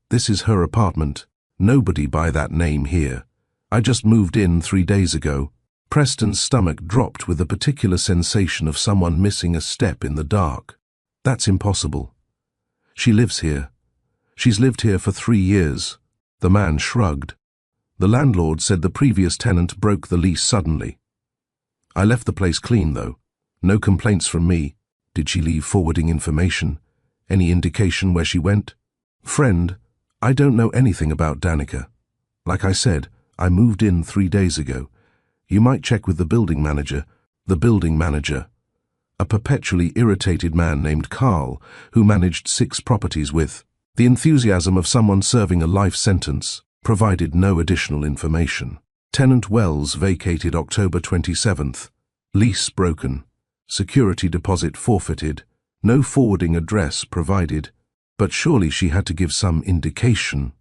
This is her apartment. Nobody by that name here. I just moved in 3 days ago." Preston's stomach dropped with the particular sensation of someone missing a step in the dark. "That's impossible. She lives here. She's lived here for 3 years." The man shrugged. "The landlord said the previous tenant broke the lease suddenly. I left the place clean, though. No complaints from me." "Did she leave forwarding information? Any indication where she went?" "Friend, I don't know anything about Danica. Like I said, I moved in 3 days ago. You might check with the building manager." The building manager, a perpetually irritated man named Carl, who managed 6 properties with the enthusiasm of someone serving a life sentence, provided no additional information. Tenant Wells vacated October 27th. Lease broken. Security deposit forfeited. No forwarding address provided. But surely she had to give some indication.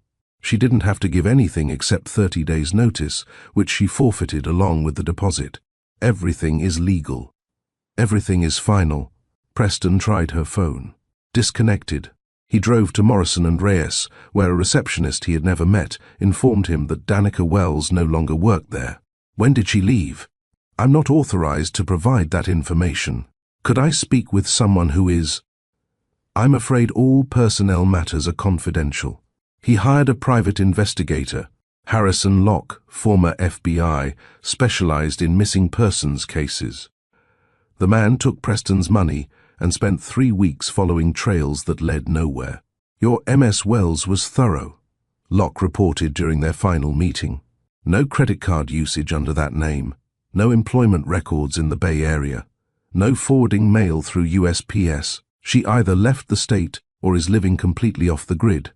She didn't have to give anything except 30 days' notice, which she forfeited along with the deposit. Everything is legal. Everything is final. Preston tried her phone. Disconnected. He drove to Morrison and Reyes, where a receptionist he had never met informed him that Danica Wells no longer worked there. "When did she leave?" "I'm not authorized to provide that information. Could I speak with someone who is?" "I'm afraid all personnel matters are confidential." He hired a private investigator, Harrison Locke, former FBI, specialized in missing persons cases. The man took Preston's money and spent 3 weeks following trails that led nowhere. "Your MS Wells was thorough," Locke reported during their final meeting. "No credit card usage under that name, no employment records in the Bay Area, no forwarding mail through USPS. She either left the state or is living completely off the grid.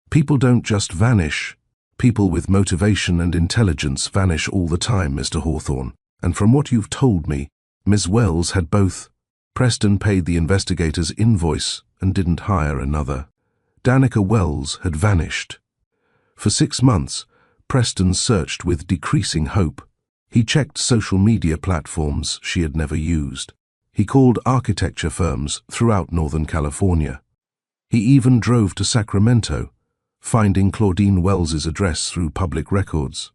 People don't just vanish. People with motivation and intelligence vanish all the time, Mr. Hawthorne. And from what you've told me, Ms. Wells had both." Preston paid the investigator's invoice and didn't hire another. Danica Wells had vanished. For 6 months, Preston searched with decreasing hope. He checked social media platforms she had never used. He called architecture firms throughout Northern California. He even drove to Sacramento, finding Claudine Wells's address through public records.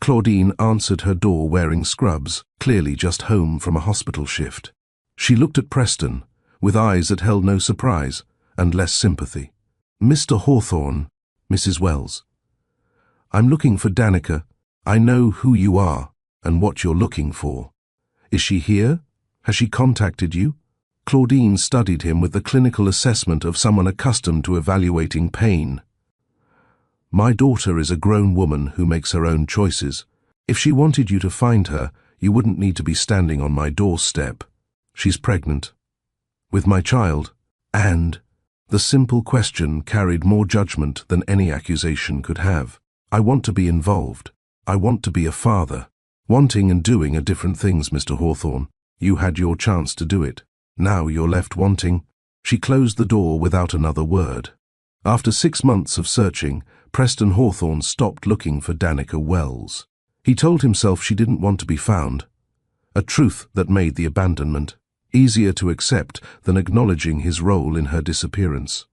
Claudine answered her door wearing scrubs, clearly just home from a hospital shift. She looked at Preston, with eyes that held no surprise and less sympathy. "Mr. Hawthorne, Mrs. Wells. I'm looking for Danica. I know who you are and what you're looking for. Is she here? Has she contacted you?" Claudine studied him with the clinical assessment of someone accustomed to evaluating pain. "My daughter is a grown woman who makes her own choices. If she wanted you to find her, you wouldn't need to be standing on my doorstep. She's pregnant. With my child. And..." The simple question carried more judgment than any accusation could have. "I want to be involved. I want to be a father." Wanting and doing are different things, Mr. Hawthorne. You had your chance to do it. Now you're left wanting. She closed the door without another word. After 6 months of searching, Preston Hawthorne stopped looking for Danica Wells. He told himself she didn't want to be found. A truth that made the abandonment easier to accept than acknowledging his role in her disappearance.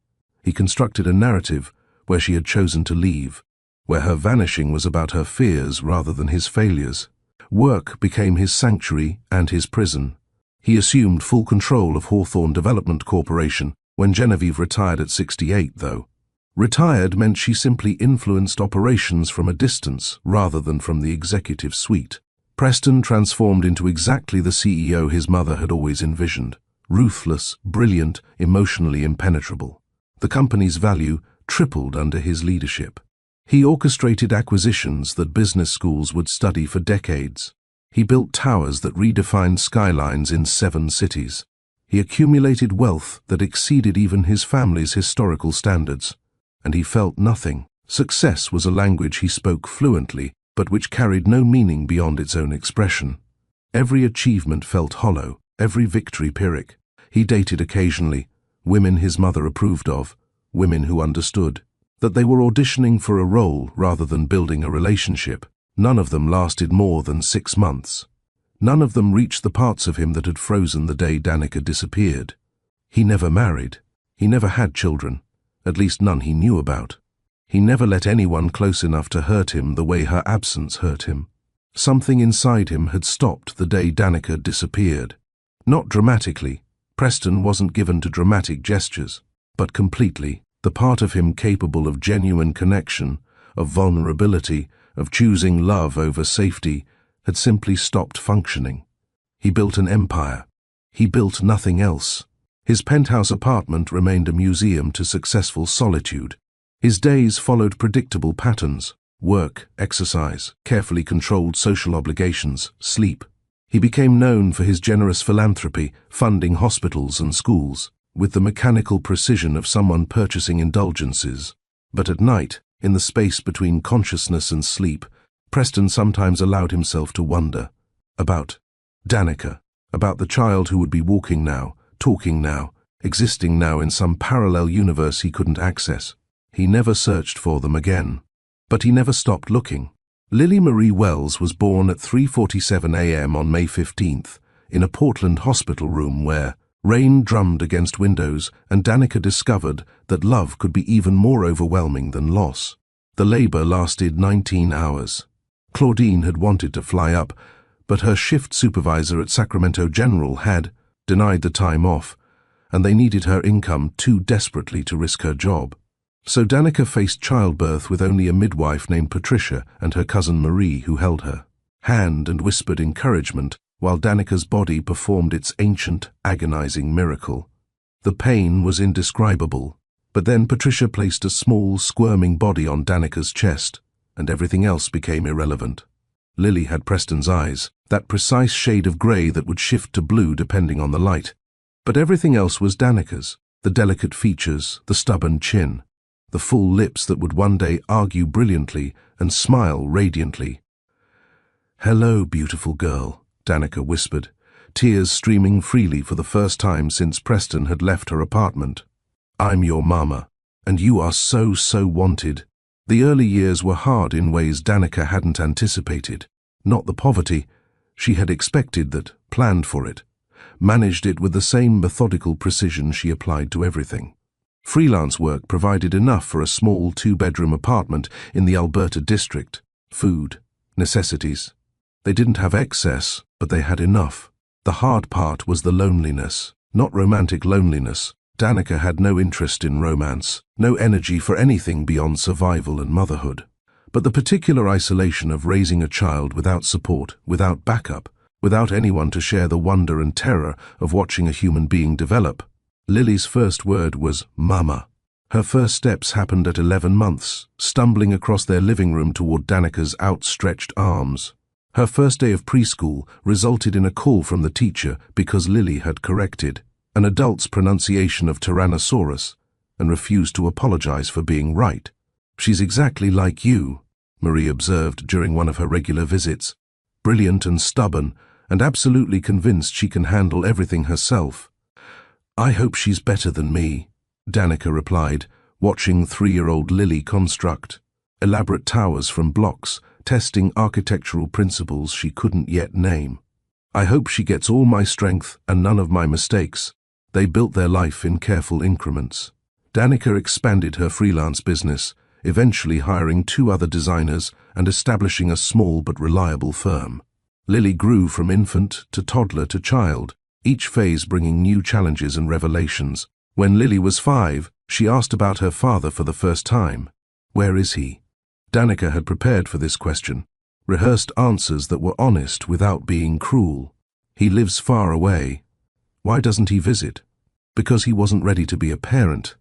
He constructed a narrative where she had chosen to leave, where her vanishing was about her fears rather than his failures. Work became his sanctuary and his prison. He assumed full control of Hawthorne Development Corporation when Genevieve retired at 68, though. Retired meant she simply influenced operations from a distance rather than from the executive suite. Preston transformed into exactly the CEO his mother had always envisioned. Ruthless, brilliant, emotionally impenetrable. The company's value tripled under his leadership. He orchestrated acquisitions that business schools would study for decades. He built towers that redefined skylines in 7 cities. He accumulated wealth that exceeded even his family's historical standards. And he felt nothing. Success was a language he spoke fluently, but which carried no meaning beyond its own expression. Every achievement felt hollow, every victory Pyrrhic. He dated occasionally, women his mother approved of, women who understood that they were auditioning for a role rather than building a relationship. None of them lasted more than 6 months. None of them reached the parts of him that had frozen the day Danica disappeared. He never married. He never had children, at least none he knew about. He never let anyone close enough to hurt him the way her absence hurt him. Something inside him had stopped the day Danica disappeared. Not dramatically. Preston wasn't given to dramatic gestures, but completely. The part of him capable of genuine connection, of vulnerability, of choosing love over safety, had simply stopped functioning. He built an empire. He built nothing else. His penthouse apartment remained a museum to successful solitude. His days followed predictable patterns: work, exercise, carefully controlled social obligations, sleep. He became known for his generous philanthropy, funding hospitals and schools, with the mechanical precision of someone purchasing indulgences. But at night, in the space between consciousness and sleep, Preston sometimes allowed himself to wonder about Danica, about the child who would be walking now, talking now, existing now in some parallel universe he couldn't access. He never searched for them again. But he never stopped looking. Lily Marie Wells was born at 3:47 a.m. on May 15th, in a Portland hospital room where rain drummed against windows and Danica discovered that love could be even more overwhelming than loss. The labor lasted 19 hours. Claudine had wanted to fly up, but her shift supervisor at Sacramento General had denied the time off, and they needed her income too desperately to risk her job. So Danica faced childbirth with only a midwife named Patricia and her cousin Marie who held her hand and whispered encouragement while Danica's body performed its ancient, agonizing miracle. The pain was indescribable, but then Patricia placed a small, squirming body on Danica's chest, and everything else became irrelevant. Lily had Preston's eyes, that precise shade of grey that would shift to blue depending on the light. But everything else was Danica's, the delicate features, the stubborn chin, the full lips that would one day argue brilliantly and smile radiantly. "Hello, beautiful girl," Danica whispered, tears streaming freely for the first time since Preston had left her apartment. "I'm your mama, and you are so wanted." The early years were hard in ways Danica hadn't anticipated. Not the poverty. She had expected that, planned for it, managed it with the same methodical precision she applied to everything. Freelance work provided enough for a small 2-bedroom apartment in the Alberta district. Food, necessities. They didn't have excess, but they had enough. The hard part was the loneliness, not romantic loneliness. Danica had no interest in romance, no energy for anything beyond survival and motherhood. But the particular isolation of raising a child without support, without backup, without anyone to share the wonder and terror of watching a human being develop. Lily's first word was "Mama." Her first steps happened at 11 months, stumbling across their living room toward Danica's outstretched arms. Her first day of preschool resulted in a call from the teacher because Lily had corrected an adult's pronunciation of Tyrannosaurus and refused to apologize for being right. "She's exactly like you," Marie observed during one of her regular visits. brilliant and stubborn, and absolutely convinced she can handle everything herself. "I hope she's better than me," Danica replied, watching 3-year-old Lily construct elaborate towers from blocks, testing architectural principles she couldn't yet name. "I hope she gets all my strength and none of my mistakes." They built their life in careful increments. Danica expanded her freelance business, eventually hiring 2 other designers and establishing a small but reliable firm. Lily grew from infant to toddler to child, each phase bringing new challenges and revelations. When Lily was 5, she asked about her father for the first time. "Where is he?" Danica had prepared for this question, rehearsed answers that were honest without being cruel. "He lives far away." "Why doesn't he visit?" "Because he wasn't ready to be a parent.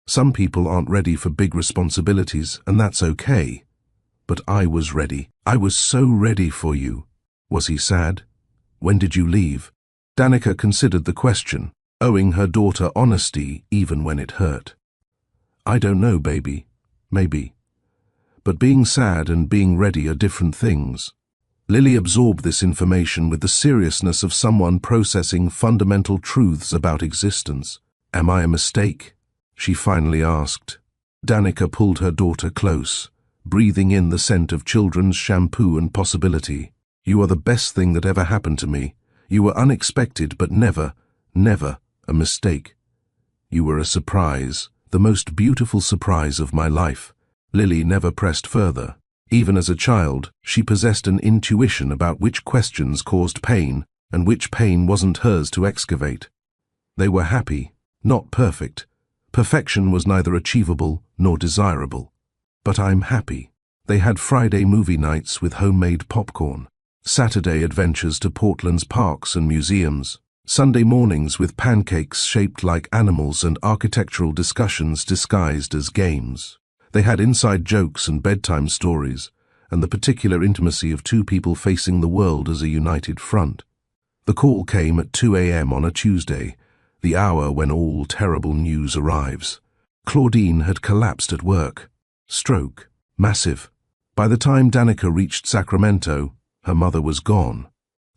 Some people aren't ready for big responsibilities, and that's okay. But I was ready. I was so ready for you." "Was he sad? When did you leave?" Danica considered the question, owing her daughter honesty even when it hurt. "I don't know, baby. Maybe. But being sad and being ready are different things." Lily absorbed this information with the seriousness of someone processing fundamental truths about existence. "Am I a mistake?" she finally asked. Danica pulled her daughter close, breathing in the scent of children's shampoo and possibility. "You are the best thing that ever happened to me. You were unexpected, but never, never a mistake. You were a surprise, the most beautiful surprise of my life." Lily never pressed further. Even as a child, she possessed an intuition about which questions caused pain and which pain wasn't hers to excavate. They were happy, not perfect. Perfection was neither achievable nor desirable. But I'm happy. They had Friday movie nights with homemade popcorn, Saturday adventures to Portland's parks and museums, Sunday mornings with pancakes shaped like animals and architectural discussions disguised as games. They had inside jokes and bedtime stories, and the particular intimacy of 2 people facing the world as a united front. The call came at 2 a.m. on a Tuesday, the hour when all terrible news arrives. Claudine had collapsed at work. Stroke. Massive. By the time Danica reached Sacramento, her mother was gone.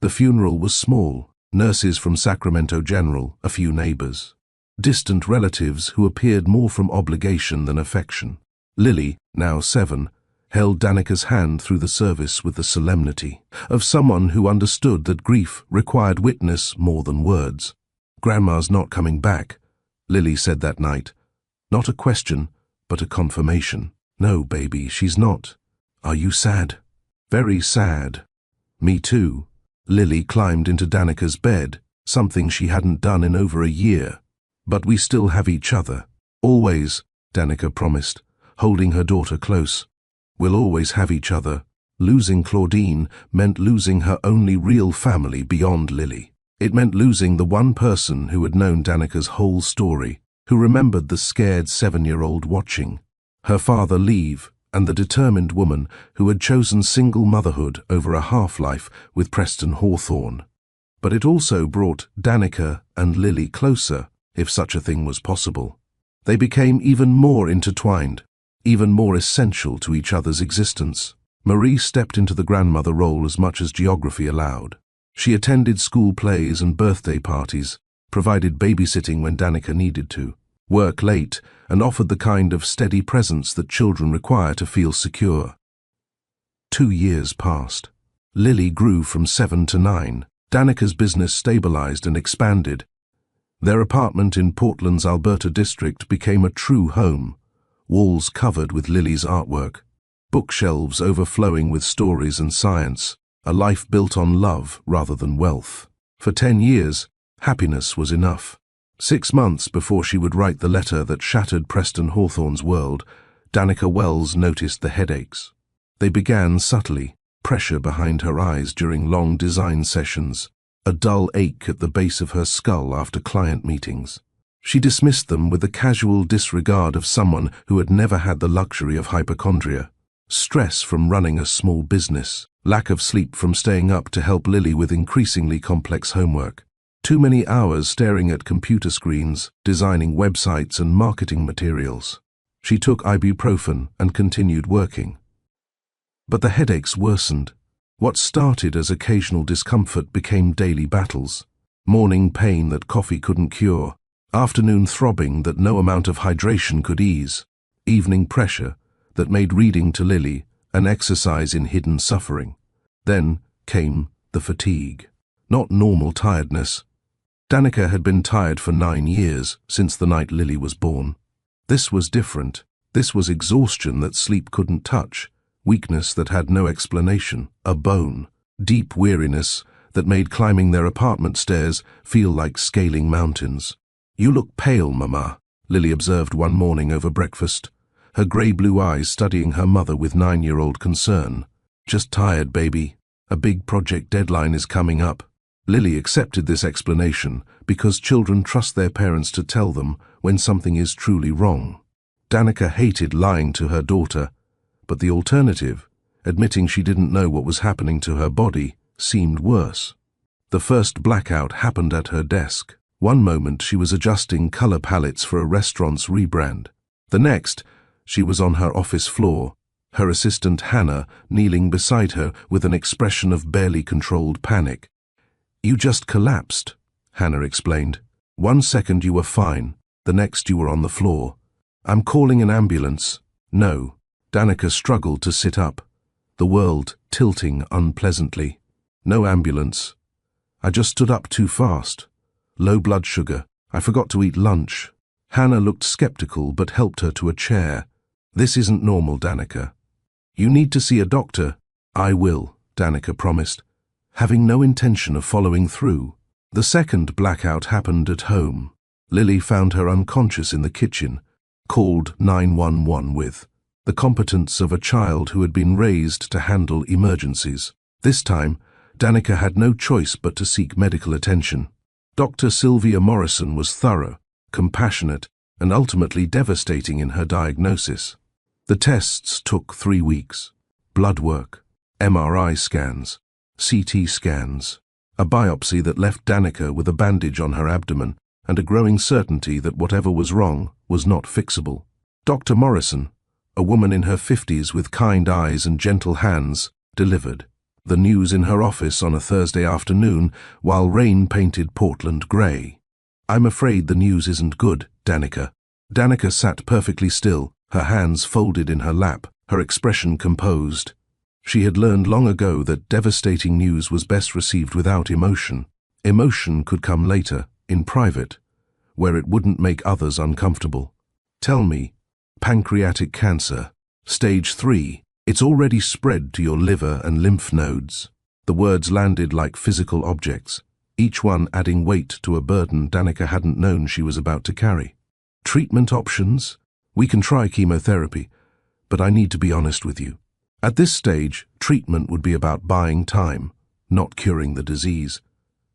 The funeral was small. Nurses from Sacramento General, a few neighbors. Distant relatives who appeared more from obligation than affection. Lily, now 7, held Danica's hand through the service with the solemnity of someone who understood that grief required witness more than words. "Grandma's not coming back," Lily said that night. Not a question, but a confirmation. "No, baby, she's not." "Are you sad?" "Very sad." "Me too." Lily climbed into Danica's bed, something she hadn't done in over a year. "But we still have each other. Always," Danica promised, holding her daughter close. "We'll always have each other." Losing Claudine meant losing her only real family beyond Lily. It meant losing the one person who had known Danica's whole story, who remembered the scared 7-year-old watching, her father leave, and the determined woman who had chosen single motherhood over a half-life with Preston Hawthorne. But it also brought Danica and Lily closer, if such a thing was possible. They became even more intertwined, even more essential to each other's existence. Marie stepped into the grandmother role as much as geography allowed. She attended school plays and birthday parties, provided babysitting when Danica needed to, worked late, and offered the kind of steady presence that children require to feel secure. 2 years passed. Lily grew from 7 to 9. Danica's business stabilized and expanded. Their apartment in Portland's Alberta district became a true home, walls covered with Lily's artwork, bookshelves overflowing with stories and science, a life built on love rather than wealth. For 10 years, happiness was enough. 6 months before she would write the letter that shattered Preston Hawthorne's world, Danica Wells noticed the headaches. They began subtly, pressure behind her eyes during long design sessions, a dull ache at the base of her skull after client meetings. She dismissed them with the casual disregard of someone who had never had the luxury of hypochondria. Stress from running a small business, lack of sleep from staying up to help Lily with increasingly complex homework. Too many hours staring at computer screens, designing websites and marketing materials. She took ibuprofen and continued working. But the headaches worsened. What started as occasional discomfort became daily battles. Morning pain that coffee couldn't cure, afternoon throbbing that no amount of hydration could ease, evening pressure that made reading to Lily an exercise in hidden suffering. Then came the fatigue. Not normal tiredness. Danica had been tired for 9 years, since the night Lily was born. This was different. This was exhaustion that sleep couldn't touch, weakness that had no explanation, a bone, deep weariness that made climbing their apartment stairs feel like scaling mountains. "You look pale, Mama," Lily observed one morning over breakfast, her grey-blue eyes studying her mother with 9-year-old concern. "Just tired, baby. A big project deadline is coming up." Lily accepted this explanation because children trust their parents to tell them when something is truly wrong. Danica hated lying to her daughter, but the alternative, admitting she didn't know what was happening to her body, seemed worse. The first blackout happened at her desk. One moment she was adjusting color palettes for a restaurant's rebrand. The next, she was on her office floor, her assistant Hannah kneeling beside her with an expression of barely controlled panic. "You just collapsed," Hannah explained. "1 second you were fine, the next you were on the floor. I'm calling an ambulance." "No." Danica struggled to sit up, the world tilting unpleasantly. "No ambulance. I just stood up too fast. Low blood sugar. I forgot to eat lunch." Hannah looked skeptical but helped her to a chair. "This isn't normal, Danica. You need to see a doctor." "I will," Danica promised, having no intention of following through. The second blackout happened at home. Lily found her unconscious in the kitchen, called 911 with the competence of a child who had been raised to handle emergencies. This time, Danica had no choice but to seek medical attention. Dr. Sylvia Morrison was thorough, compassionate, and ultimately devastating in her diagnosis. The tests took 3 weeks. Blood work, MRI scans, CT scans, a biopsy that left Danica with a bandage on her abdomen and a growing certainty that whatever was wrong was not fixable. Dr. Morrison, a woman in her 50s with kind eyes and gentle hands, delivered the news in her office on a Thursday afternoon while rain painted Portland grey. "I'm afraid the news isn't good, Danica." Danica sat perfectly still, her hands folded in her lap, her expression composed. She had learned long ago that devastating news was best received without emotion. Emotion could come later, in private, where it wouldn't make others uncomfortable. "Tell me, pancreatic cancer, stage 3, it's already spread to your liver and lymph nodes." The words landed like physical objects, each one adding weight to a burden Danica hadn't known she was about to carry. "Treatment options? We can try chemotherapy, but I need to be honest with you. At this stage, treatment would be about buying time, not curing the disease.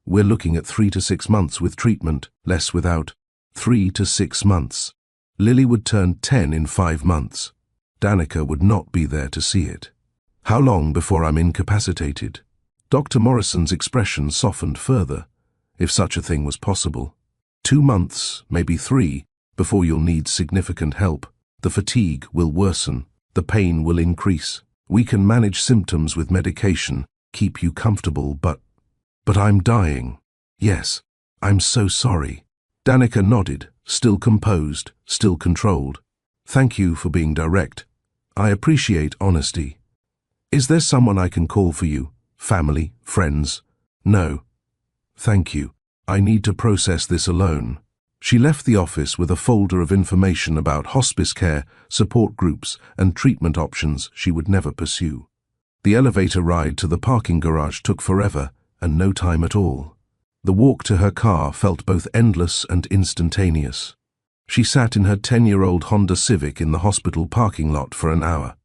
We're looking at 3 to 6 months with treatment, less without. 3 to 6 months. Lily would turn 10 in 5 months. Danica would not be there to see it. How long before I'm incapacitated?" Dr. Morrison's expression softened further, if such a thing was possible. 2 months, maybe 3, before you'll need significant help. The fatigue will worsen. The pain will increase. We can manage symptoms with medication, keep you comfortable, but I'm dying. Yes, I'm so sorry. Danica nodded, still composed, still controlled. "Thank you for being direct. I appreciate honesty. Is there someone I can call for you? Family? Friends?" "No. Thank you. I need to process this alone." She left the office with a folder of information about hospice care, support groups, and treatment options she would never pursue. The elevator ride to the parking garage took forever and no time at all. The walk to her car felt both endless and instantaneous. She sat in her 10-year-old Honda Civic in the hospital parking lot for an hour.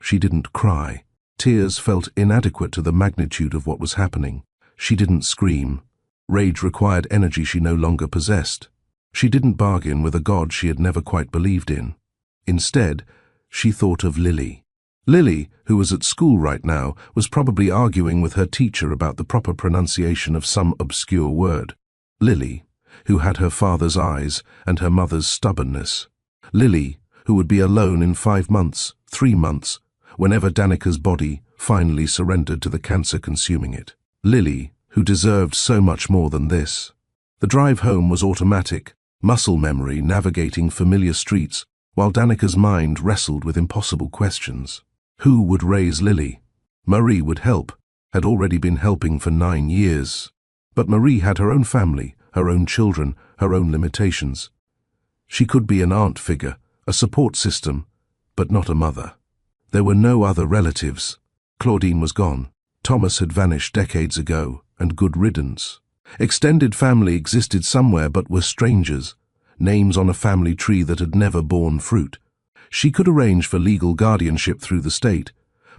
She didn't cry. Tears felt inadequate to the magnitude of what was happening. She didn't scream. Rage required energy she no longer possessed. She didn't bargain with a God she had never quite believed in. Instead, she thought of Lily. Lily, who was at school right now, was probably arguing with her teacher about the proper pronunciation of some obscure word. Lily, who had her father's eyes and her mother's stubbornness. Lily, who would be alone in 5 months, 3 months, whenever Danica's body finally surrendered to the cancer consuming it. Lily, who deserved so much more than this. The drive home was automatic, muscle memory navigating familiar streets, while Danica's mind wrestled with impossible questions. Who would raise Lily? Marie would help, had already been helping for 9 years. But Marie had her own family, her own children, her own limitations. She could be an aunt figure, a support system, but not a mother. There were no other relatives. Claudine was gone. Thomas had vanished decades ago, and good riddance. Extended family existed somewhere but were strangers, names on a family tree that had never borne fruit. She could arrange for legal guardianship through the state,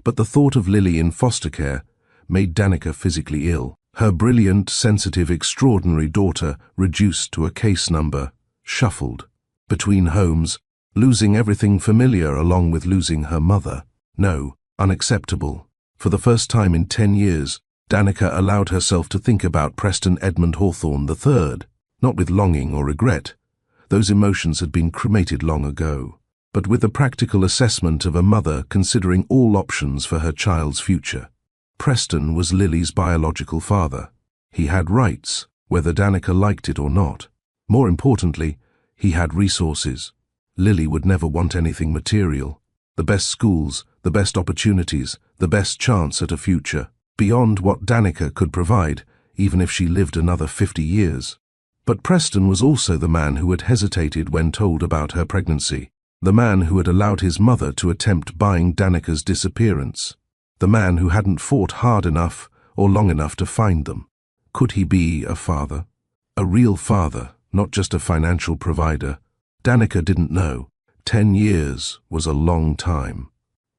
but the thought of Lily in foster care made Danica physically ill. Her brilliant, sensitive, extraordinary daughter reduced to a case number, shuffled between homes, losing everything familiar along with losing her mother. No, unacceptable. For the first time in 10 years, Danica allowed herself to think about Preston Edmund Hawthorne III, not with longing or regret. Those emotions had been cremated long ago, but with the practical assessment of a mother considering all options for her child's future. Preston was Lily's biological father. He had rights, whether Danica liked it or not. More importantly, he had resources. Lily would never want anything material. The best schools, the best opportunities, the best chance at a future, beyond what Danica could provide, even if she lived another 50 years. But Preston was also the man who had hesitated when told about her pregnancy, the man who had allowed his mother to attempt buying Danica's disappearance, the man who hadn't fought hard enough or long enough to find them. Could he be a father? A real father, not just a financial provider? Danica didn't know. 10 years was a long time.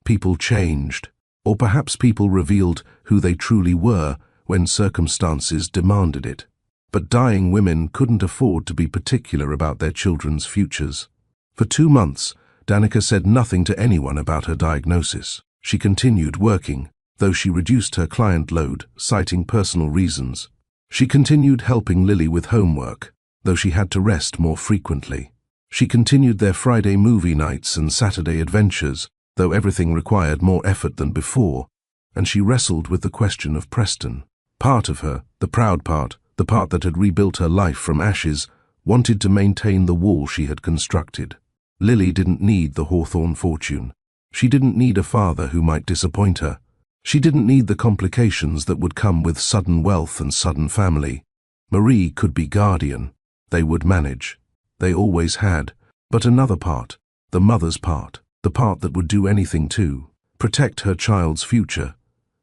People changed, or perhaps people revealed who they truly were when circumstances demanded it. But dying women couldn't afford to be particular about their children's futures. For 2 months, Danica said nothing to anyone about her diagnosis. She continued working, though she reduced her client load, citing personal reasons. She continued helping Lily with homework, though she had to rest more frequently. She continued their Friday movie nights and Saturday adventures, though everything required more effort than before, and she wrestled with the question of Preston. Part of her, the proud part, the part that had rebuilt her life from ashes, wanted to maintain the wall she had constructed. Lily didn't need the Hawthorne fortune. She didn't need a father who might disappoint her. She didn't need the complications that would come with sudden wealth and sudden family. Marie could be guardian. They would manage. They always had. But another part, the mother's part, the part that would do anything to protect her child's future,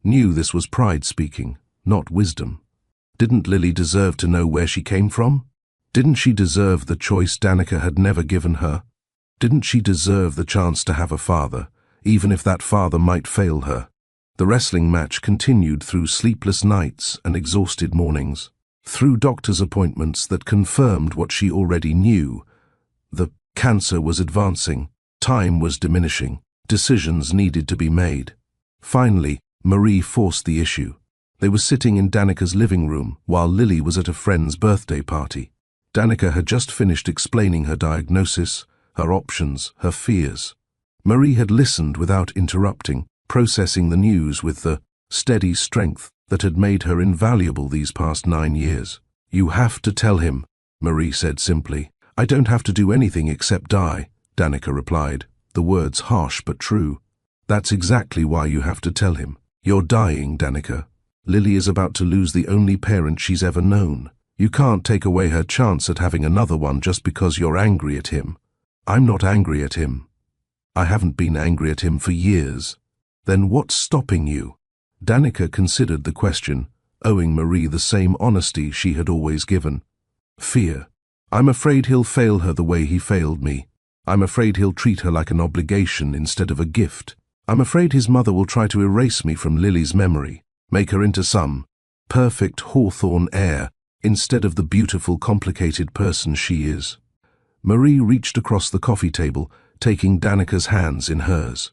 knew this was pride speaking, not wisdom. Didn't Lily deserve to know where she came from? Didn't she deserve the choice Danica had never given her? Didn't she deserve the chance to have a father, even if that father might fail her? The wrestling match continued through sleepless nights and exhausted mornings, through doctor's appointments that confirmed what she already knew. The cancer was advancing, time was diminishing, decisions needed to be made. Finally, Marie forced the issue. They were sitting in Danica's living room while Lily was at a friend's birthday party. Danica had just finished explaining her diagnosis, her options, her fears. Marie had listened without interrupting, processing the news with the steady strength that had made her invaluable these past 9 years. "You have to tell him," Marie said simply. "I don't have to do anything except die," Danica replied, the words harsh but true. "That's exactly why you have to tell him. You're dying, Danica. Lily is about to lose the only parent she's ever known. You can't take away her chance at having another one just because you're angry at him." "I'm not angry at him. I haven't been angry at him for years." "Then what's stopping you?" Danica considered the question, owing Marie the same honesty she had always given. "Fear. I'm afraid he'll fail her the way he failed me. I'm afraid he'll treat her like an obligation instead of a gift. I'm afraid his mother will try to erase me from Lily's memory, make her into some perfect Hawthorne heir instead of the beautiful, complicated person she is." Marie reached across the coffee table, taking Danica's hands in hers.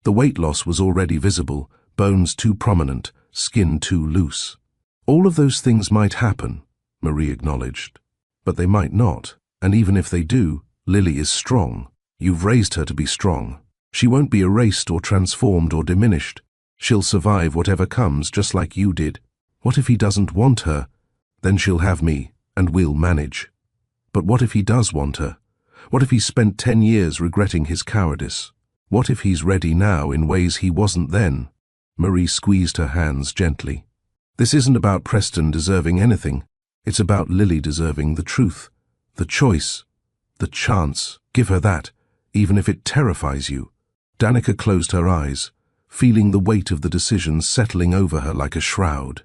The weight loss was already visible, bones too prominent, skin too loose. "All of those things might happen," Marie acknowledged. "But they might not, and even if they do, Lily is strong. You've raised her to be strong. She won't be erased or transformed or diminished. She'll survive whatever comes, just like you did. What if he doesn't want her? Then she'll have me, and we'll manage. But what if he does want her? What if he's spent 10 years regretting his cowardice? What if he's ready now in ways he wasn't then? Marie squeezed her hands gently. This isn't about Preston deserving anything. It's about Lily deserving the truth, the choice, the chance. Give her that, even if it terrifies you. Danica closed her eyes, feeling the weight of the decision settling over her like a shroud.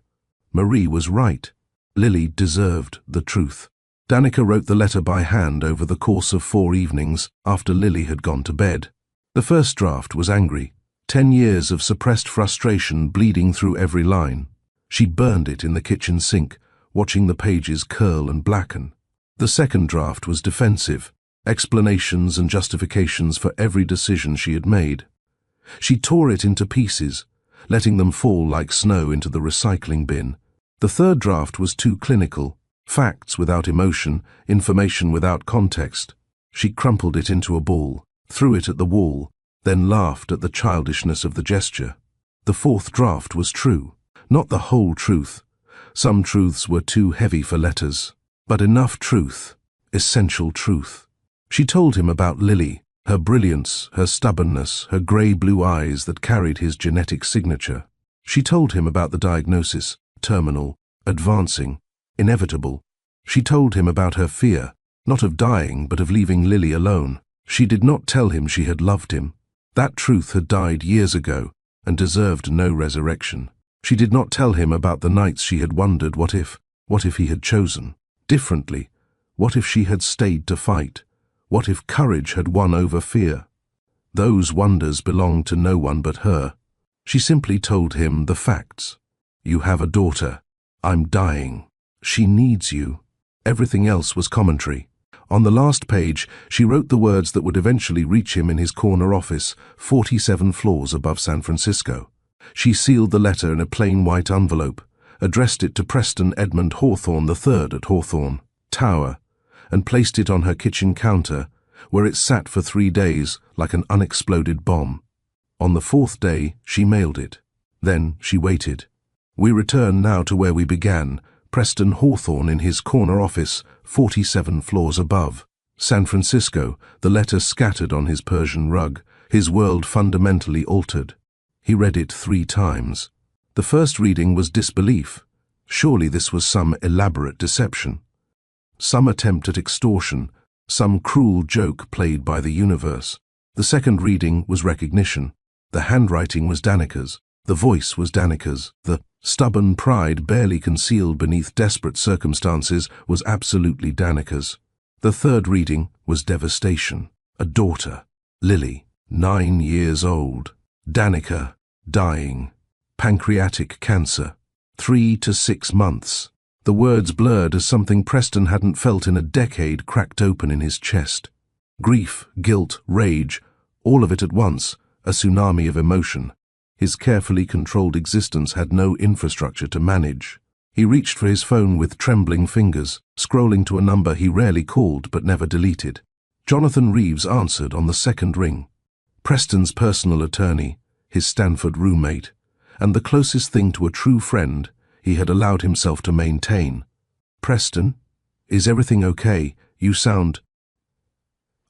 Marie was right. Lily deserved the truth. Danica wrote the letter by hand over the course of 4 evenings after Lily had gone to bed. The first draft was angry, 10 years of suppressed frustration bleeding through every line. She burned it in the kitchen sink, watching the pages curl and blacken. The second draft was defensive, explanations and justifications for every decision she had made. She tore it into pieces, letting them fall like snow into the recycling bin. The third draft was too clinical, facts without emotion, information without context. She crumpled it into a ball, threw it at the wall, then laughed at the childishness of the gesture. The fourth draft was true, not the whole truth. Some truths were too heavy for letters, but enough truth, essential truth. She told him about Lily, her brilliance, her stubbornness, her grey-blue eyes that carried his genetic signature. She told him about the diagnosis, terminal, advancing, inevitable. She told him about her fear, not of dying but of leaving Lily alone. She did not tell him she had loved him. That truth had died years ago and deserved no resurrection. She did not tell him about the nights she had wondered what if he had chosen differently? What if she had stayed to fight? What if courage had won over fear? Those wonders belonged to no one but her. She simply told him the facts. You have a daughter. I'm dying. She needs you. Everything else was commentary. On the last page, she wrote the words that would eventually reach him in his corner office, 47 floors above San Francisco. She sealed the letter in a plain white envelope, addressed it to Preston Edmund Hawthorne III at Hawthorne Tower, and placed it on her kitchen counter, where it sat for 3 days like an unexploded bomb. On the 4th day, she mailed it. Then she waited. We return now to where we began, Preston Hawthorne in his corner office, 47 floors above. San Francisco, the letter scattered on his Persian rug, his world fundamentally altered. He read it 3 times. The first reading was disbelief. Surely this was some elaborate deception. Some attempt at extortion, some cruel joke played by the universe. The second reading was recognition. The handwriting was Danica's. The voice was Danica's. The stubborn pride barely concealed beneath desperate circumstances was absolutely Danica's. The third reading was devastation. A daughter, Lily, 9 years old. Danica, dying. Pancreatic cancer. 3 to 6 months. The words blurred as something Preston hadn't felt in a decade cracked open in his chest. Grief, guilt, rage, all of it at once, a tsunami of emotion. His carefully controlled existence had no infrastructure to manage. He reached for his phone with trembling fingers, scrolling to a number he rarely called but never deleted. Jonathan Reeves answered on the second ring. Preston's personal attorney, his Stanford roommate, and the closest thing to a true friend he had allowed himself to maintain. Preston, is everything okay? You sound...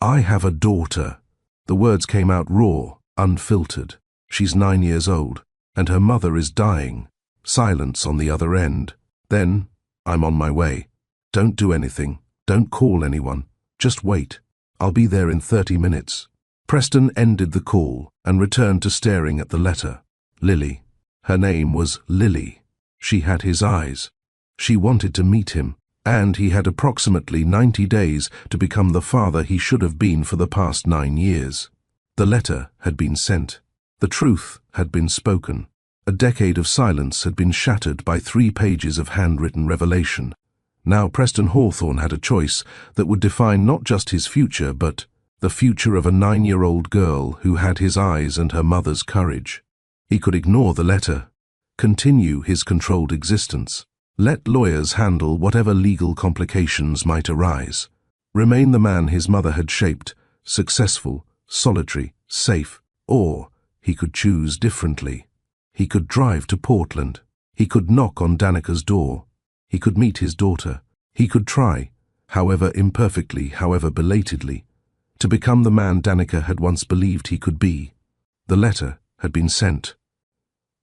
I have a daughter. The words came out raw, unfiltered. She's 9 years old, and her mother is dying. Silence on the other end. Then, I'm on my way. Don't do anything. Don't call anyone. Just wait. I'll be there in 30 minutes. Preston ended the call and returned to staring at the letter. Lily. Her name was Lily. She had his eyes. She wanted to meet him, and he had approximately 90 days to become the father he should have been for the past 9 years. The letter had been sent. The truth had been spoken. A decade of silence had been shattered by 3 pages of handwritten revelation. Now Preston Hawthorne had a choice that would define not just his future, but the future of a 9-year-old girl who had his eyes and her mother's courage. He could ignore the letter, continue his controlled existence, let lawyers handle whatever legal complications might arise, remain the man his mother had shaped, successful, solitary, safe, or he could choose differently. He could drive to Portland. He could knock on Danica's door. He could meet his daughter. He could try, however imperfectly, however belatedly, to become the man Danica had once believed he could be. The letter had been sent.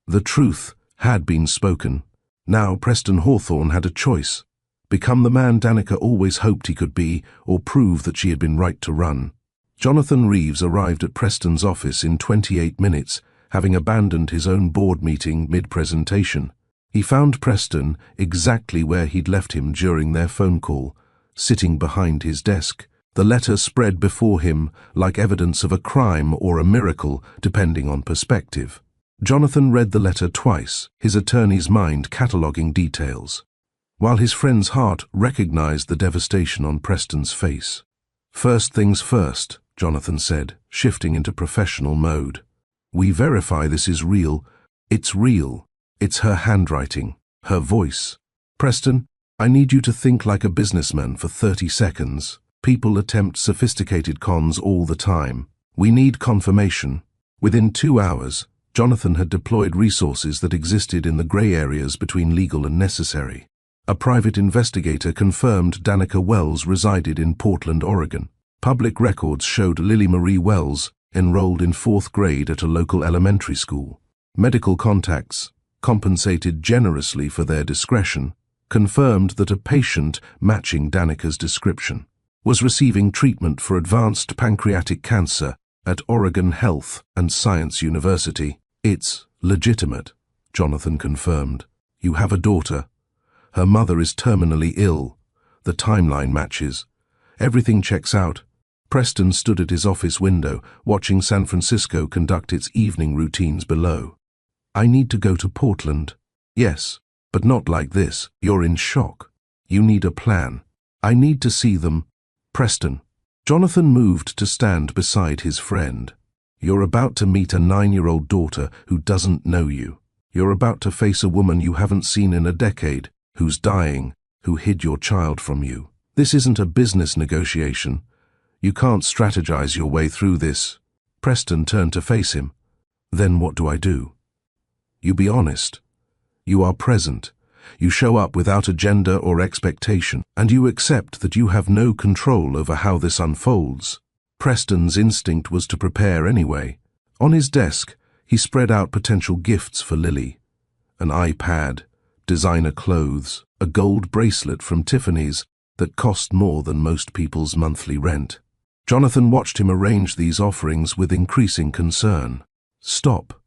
The truth had been spoken. Now Preston Hawthorne had a choice: become the man Danica always hoped he could be, or prove that she had been right to run. Jonathan Reeves arrived at Preston's office in 28 minutes, having abandoned his own board meeting mid-presentation. He found Preston exactly where he'd left him during their phone call, sitting behind his desk. The letter spread before him like evidence of a crime or a miracle, depending on perspective. Jonathan read the letter twice, his attorney's mind cataloguing details, while his friend's heart recognized the devastation on Preston's face. "First things first," Jonathan said, shifting into professional mode. "We verify this is real. It's real. It's her handwriting, her voice. Preston, I need you to think like a businessman for 30 seconds. People attempt sophisticated cons all the time. We need confirmation." Within 2 hours, Jonathan had deployed resources that existed in the grey areas between legal and necessary. A private investigator confirmed Danica Wells resided in Portland, Oregon. Public records showed Lily Marie Wells enrolled in 4th grade at a local elementary school. Medical contacts, compensated generously for their discretion, confirmed that a patient matching Danica's description was receiving treatment for advanced pancreatic cancer at Oregon Health and Science University. "It's legitimate," Jonathan confirmed. "You have a daughter. Her mother is terminally ill. The timeline matches. Everything checks out." Preston stood at his office window, watching San Francisco conduct its evening routines below. "I need to go to Portland." "Yes, but not like this. You're in shock. You need a plan." "I need to see them." "Preston." Jonathan moved to stand beside his friend. "You're about to meet a 9-year-old daughter who doesn't know you. You're about to face a woman you haven't seen in a decade, who's dying, who hid your child from you. This isn't a business negotiation. You can't strategize your way through this." Preston turned to face him. "Then what do I do?" "You be honest. You are present. You show up without agenda or expectation, and you accept that you have no control over how this unfolds." Preston's instinct was to prepare anyway. On his desk, he spread out potential gifts for Lily: an iPad, designer clothes, a gold bracelet from Tiffany's that cost more than most people's monthly rent. Jonathan watched him arrange these offerings with increasing concern. "Stop,"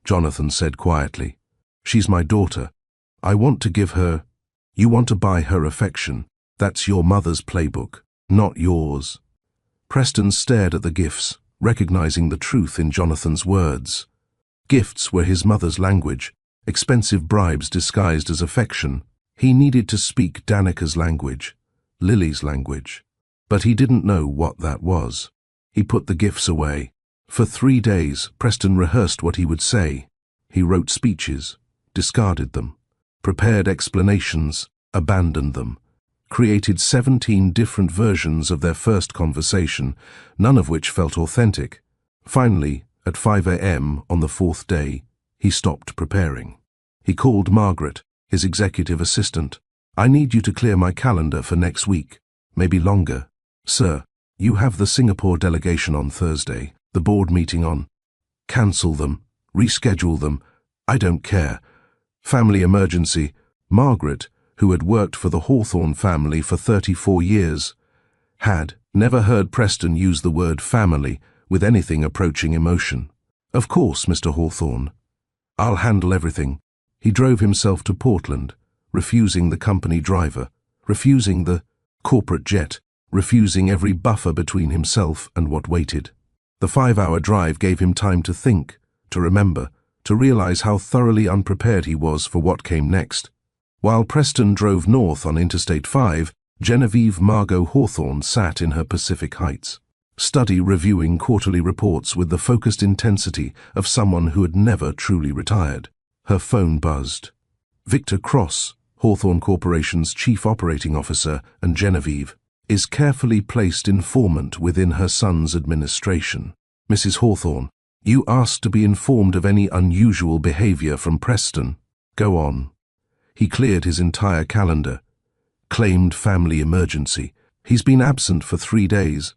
Jonathan said quietly. "She's my daughter. I want to give her—" "You want to buy her affection. That's your mother's playbook, not yours." Preston stared at the gifts, recognizing the truth in Jonathan's words. Gifts were his mother's language, expensive bribes disguised as affection. He needed to speak Danica's language, Lily's language. But he didn't know what that was. He put the gifts away. For 3 days, Preston rehearsed what he would say. He wrote speeches, discarded them, prepared explanations, abandoned them, created 17 different versions of their first conversation, none of which felt authentic. Finally, at 5 a.m. on the 4th day, he stopped preparing. He called Margaret, his executive assistant. "I need you to clear my calendar for next week, maybe longer." "Sir, you have the Singapore delegation on Thursday, the board meeting on—" "Cancel them, reschedule them. I don't care. Family emergency." Margaret, who had worked for the Hawthorne family for 34 years, had never heard Preston use the word family with anything approaching emotion. "Of course, Mr. Hawthorne. I'll handle everything." He drove himself to Portland, refusing the company driver, refusing the corporate jet, refusing every buffer between himself and what waited. The 5-hour drive gave him time to think, to remember, to realize how thoroughly unprepared he was for what came next. While Preston drove north on Interstate 5, Genevieve Margot Hawthorne sat in her Pacific Heights, study reviewing quarterly reports with the focused intensity of someone who had never truly retired. Her phone buzzed. Victor Cross, Hawthorne Corporation's chief operating officer, and Genevieve, is carefully placed informant within her son's administration. "Mrs. Hawthorne, You asked to be informed of any unusual behavior from Preston. Go on. He cleared his entire calendar. Claimed family emergency. He's been absent for 3 days,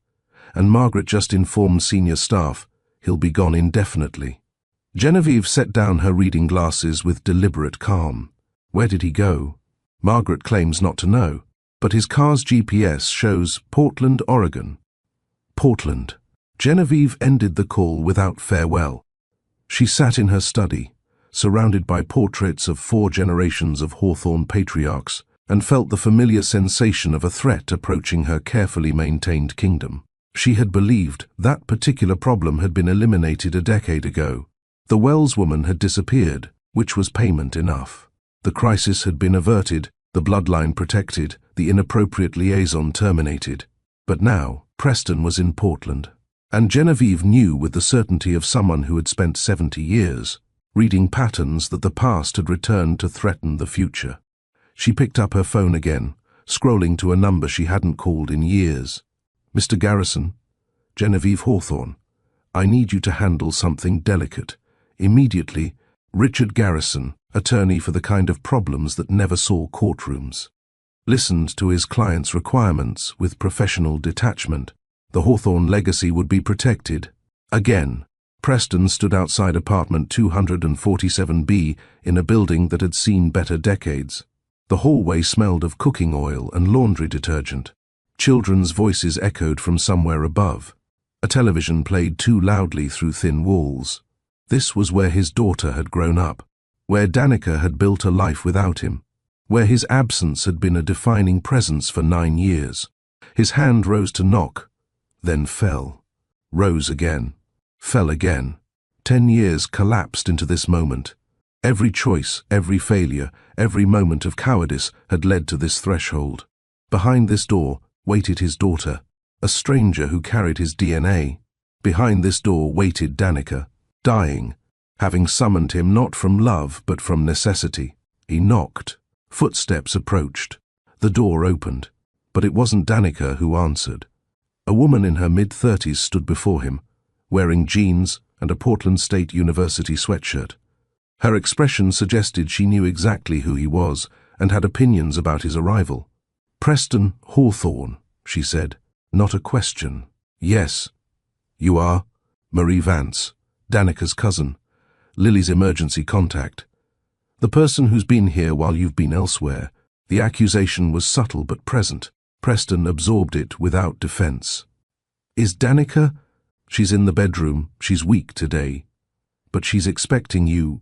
and Margaret just informed senior staff he'll be gone indefinitely. Genevieve set down her reading glasses with deliberate calm. Where did he go? Margaret claims not to know, but his car's GPS shows Portland, Oregon. Portland. Genevieve ended the call without farewell. She sat in her study, surrounded by portraits of 4 generations of Hawthorne patriarchs, and felt the familiar sensation of a threat approaching her carefully maintained kingdom. She had believed that particular problem had been eliminated a decade ago. The Wells woman had disappeared, which was payment enough. The crisis had been averted, the bloodline protected, the inappropriate liaison terminated. But now, Preston was in Portland. And Genevieve knew with the certainty of someone who had spent 70 years, reading patterns that the past had returned to threaten the future. She picked up her phone again, scrolling to a number she hadn't called in years. Mr. Garrison, Genevieve Hawthorne, I need you to handle something delicate. Immediately, Richard Garrison, attorney for the kind of problems that never saw courtrooms. Listened to his client's requirements with professional detachment. The Hawthorne legacy would be protected. Again, Preston stood outside apartment 247B in a building that had seen better decades. The hallway smelled of cooking oil and laundry detergent. Children's voices echoed from somewhere above. A television played too loudly through thin walls. This was where his daughter had grown up, where Danica had built a life without him, where his absence had been a defining presence for 9 years. His hand rose to knock, then fell, rose again, fell again. 10 years collapsed into this moment. Every choice, every failure, every moment of cowardice had led to this threshold. Behind this door waited his daughter, a stranger who carried his DNA. Behind this door waited Danica, dying, having summoned him not from love but from necessity. He knocked. Footsteps approached. The door opened, but it wasn't Danica who answered. A woman in her mid-30s stood before him, wearing jeans and a Portland State University sweatshirt. Her expression suggested she knew exactly who he was and had opinions about his arrival. Preston Hawthorne, she said, not a question. Yes. You are? Marie Vance, Danica's cousin, Lily's emergency contact. The person who's been here while you've been elsewhere. The accusation was subtle but present. Preston absorbed it without defense. Is Danica? She's in the bedroom. She's weak today. But she's expecting you.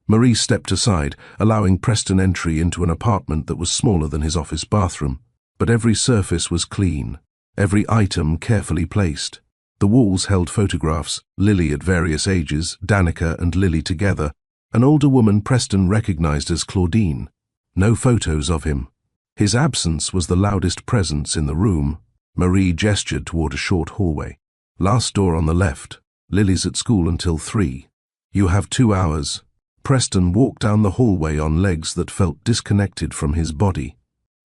Marie stepped aside, allowing Preston entry into an apartment that was smaller than his office bathroom. But every surface was clean, every item carefully placed. The walls held photographs, Lily at various ages, Danica and Lily together, an older woman Preston recognized as Claudine. No photos of him. His absence was the loudest presence in the room. Marie gestured toward a short hallway. Last door on the left. Lily's at school until 3. You have 2 hours. Preston walked down the hallway on legs that felt disconnected from his body.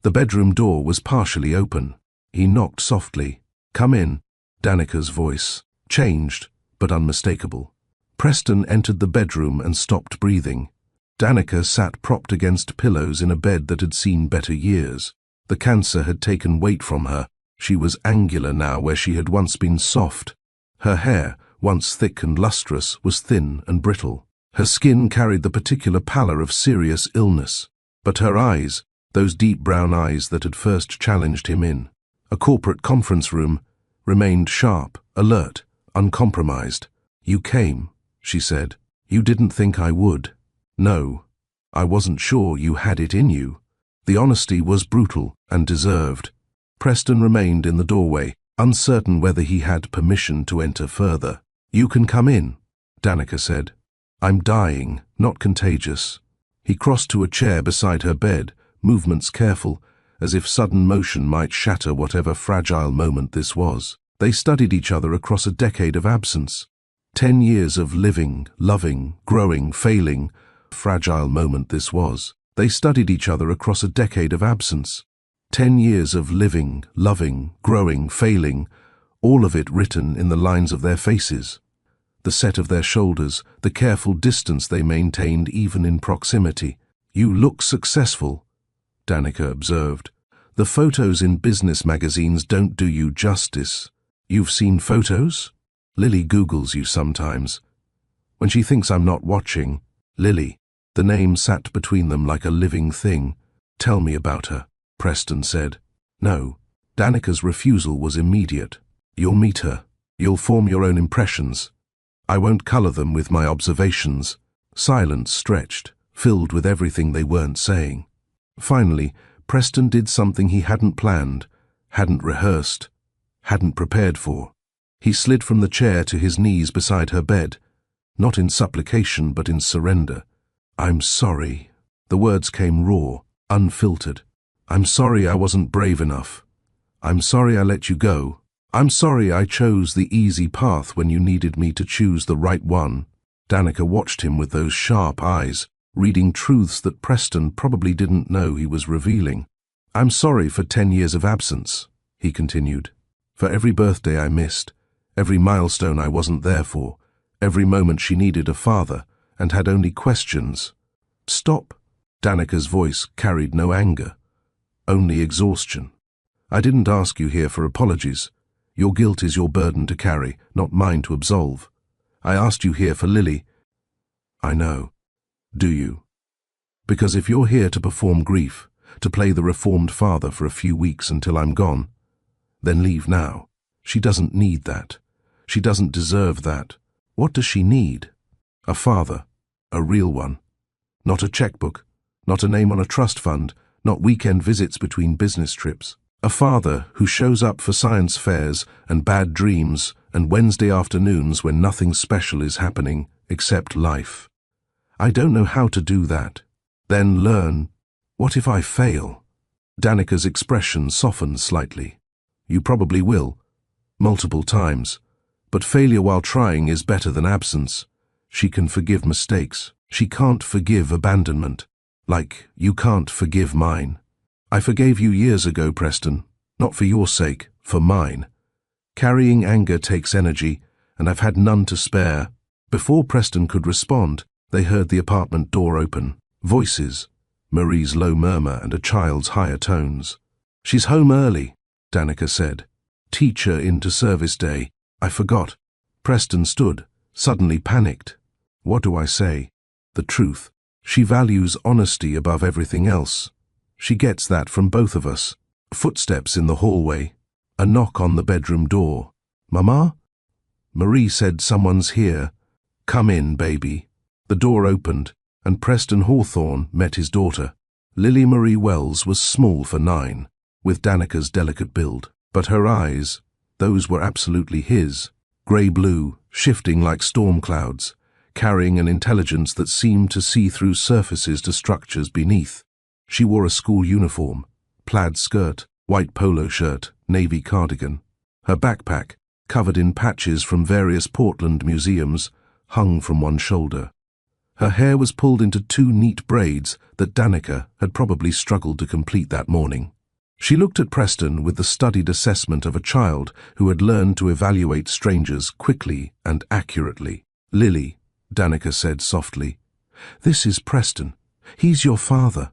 The bedroom door was partially open. He knocked softly. Come in. Danica's voice, changed but unmistakable. Preston entered the bedroom and stopped breathing. Danica sat propped against pillows in a bed that had seen better years. The cancer had taken weight from her. She was angular now where she had once been soft. Her hair, once thick and lustrous, was thin and brittle. Her skin carried the particular pallor of serious illness. But her eyes, those deep brown eyes that had first challenged him in a corporate conference room, remained sharp, alert, uncompromised. You came, she said. You didn't think I would. No, I wasn't sure you had it in you. The honesty was brutal and deserved. Preston remained in the doorway, uncertain whether he had permission to enter further. You can come in, Danica said. I'm dying, not contagious. He crossed to a chair beside her bed, movements careful, as if sudden motion might shatter whatever fragile moment this was. They studied each other across a decade of absence. 10 years of living, loving, growing, failing. Fragile moment this was. They studied each other across a decade of absence. 10 years of living, loving, growing, failing, all of it written in the lines of their faces. The set of their shoulders, the careful distance they maintained even in proximity. "You look successful," Danica observed. "The photos in business magazines don't do you justice." "You've seen photos?" "Lily Googles you sometimes. When she thinks I'm not watching." "Lily." The name sat between them like a living thing. "Tell me about her," Preston said. "No." Danica's refusal was immediate. "You'll meet her. You'll form your own impressions. I won't color them with my observations." Silence stretched, filled with everything they weren't saying. Finally, Preston did something he hadn't planned, hadn't rehearsed, hadn't prepared for. He slid from the chair to his knees beside her bed, not in supplication but in surrender. "I'm sorry." The words came raw, unfiltered. "I'm sorry I wasn't brave enough. I'm sorry I let you go. I'm sorry I chose the easy path when you needed me to choose the right one." Danica watched him with those sharp eyes, reading truths that Preston probably didn't know he was revealing. "I'm sorry for 10 years of absence," he continued. "For every birthday I missed, every milestone I wasn't there for, every moment she needed a father and had only questions." "Stop." Danica's voice carried no anger, only exhaustion. "I didn't ask you here for apologies. Your guilt is your burden to carry, not mine to absolve. I asked you here for Lily." "I know. Do you? Because if you're here to perform grief, to play the reformed father for a few weeks until I'm gone, then leave now. She doesn't need that. She doesn't deserve that. What does she need? A father, a real one. Not a checkbook, not a name on a trust fund, not weekend visits between business trips. A father who shows up for science fairs and bad dreams and Wednesday afternoons when nothing special is happening except life. I don't know how to do that." "Then learn." "What if I fail?" Danica's expression softened slightly. "You probably will, multiple times. But failure while trying is better than absence. She can forgive mistakes. She can't forgive abandonment. Like you can't forgive mine. I forgave you years ago, Preston. Not for your sake, for mine. Carrying anger takes energy, and I've had none to spare." Before Preston could respond, they heard the apartment door open. Voices, Marie's low murmur and a child's higher tones. "She's home early," Danica said. "Teacher into service day. I forgot." Preston stood, suddenly panicked. "What do I say?" "The truth. She values honesty above everything else. She gets that from both of us." Footsteps in the hallway. A knock on the bedroom door. "Mama?" Marie said, "Someone's here." "Come in, baby." The door opened, and Preston Hawthorne met his daughter. Lily Marie Wells was small for 9, with Danica's delicate build. But her eyes, those were absolutely his. Grey-blue, shifting like storm clouds, carrying an intelligence that seemed to see through surfaces to structures beneath. She wore a school uniform, plaid skirt, white polo shirt, navy cardigan. Her backpack, covered in patches from various Portland museums, hung from one shoulder. Her hair was pulled into 2 neat braids that Danica had probably struggled to complete that morning. She looked at Preston with the studied assessment of a child who had learned to evaluate strangers quickly and accurately. "Lily," Danica said softly, "this is Preston. He's your father."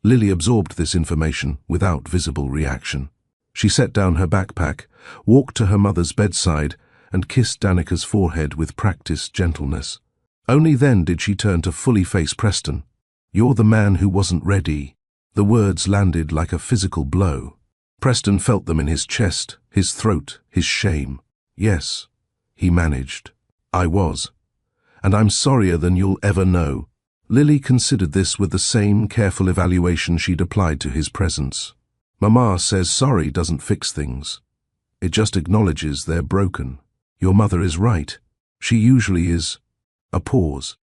Lily absorbed this information without visible reaction. She set down her backpack, walked to her mother's bedside, and kissed Danica's forehead with practiced gentleness. Only then did she turn to fully face Preston. "You're the man who wasn't ready." The words landed like a physical blow. Preston felt them in his chest, his throat, his shame. "Yes," he managed. "I was. And I'm sorrier than you'll ever know." Lily considered this with the same careful evaluation she'd applied to his presence. "Mama says sorry doesn't fix things. It just acknowledges they're broken. Your mother is right. She usually is." A pause.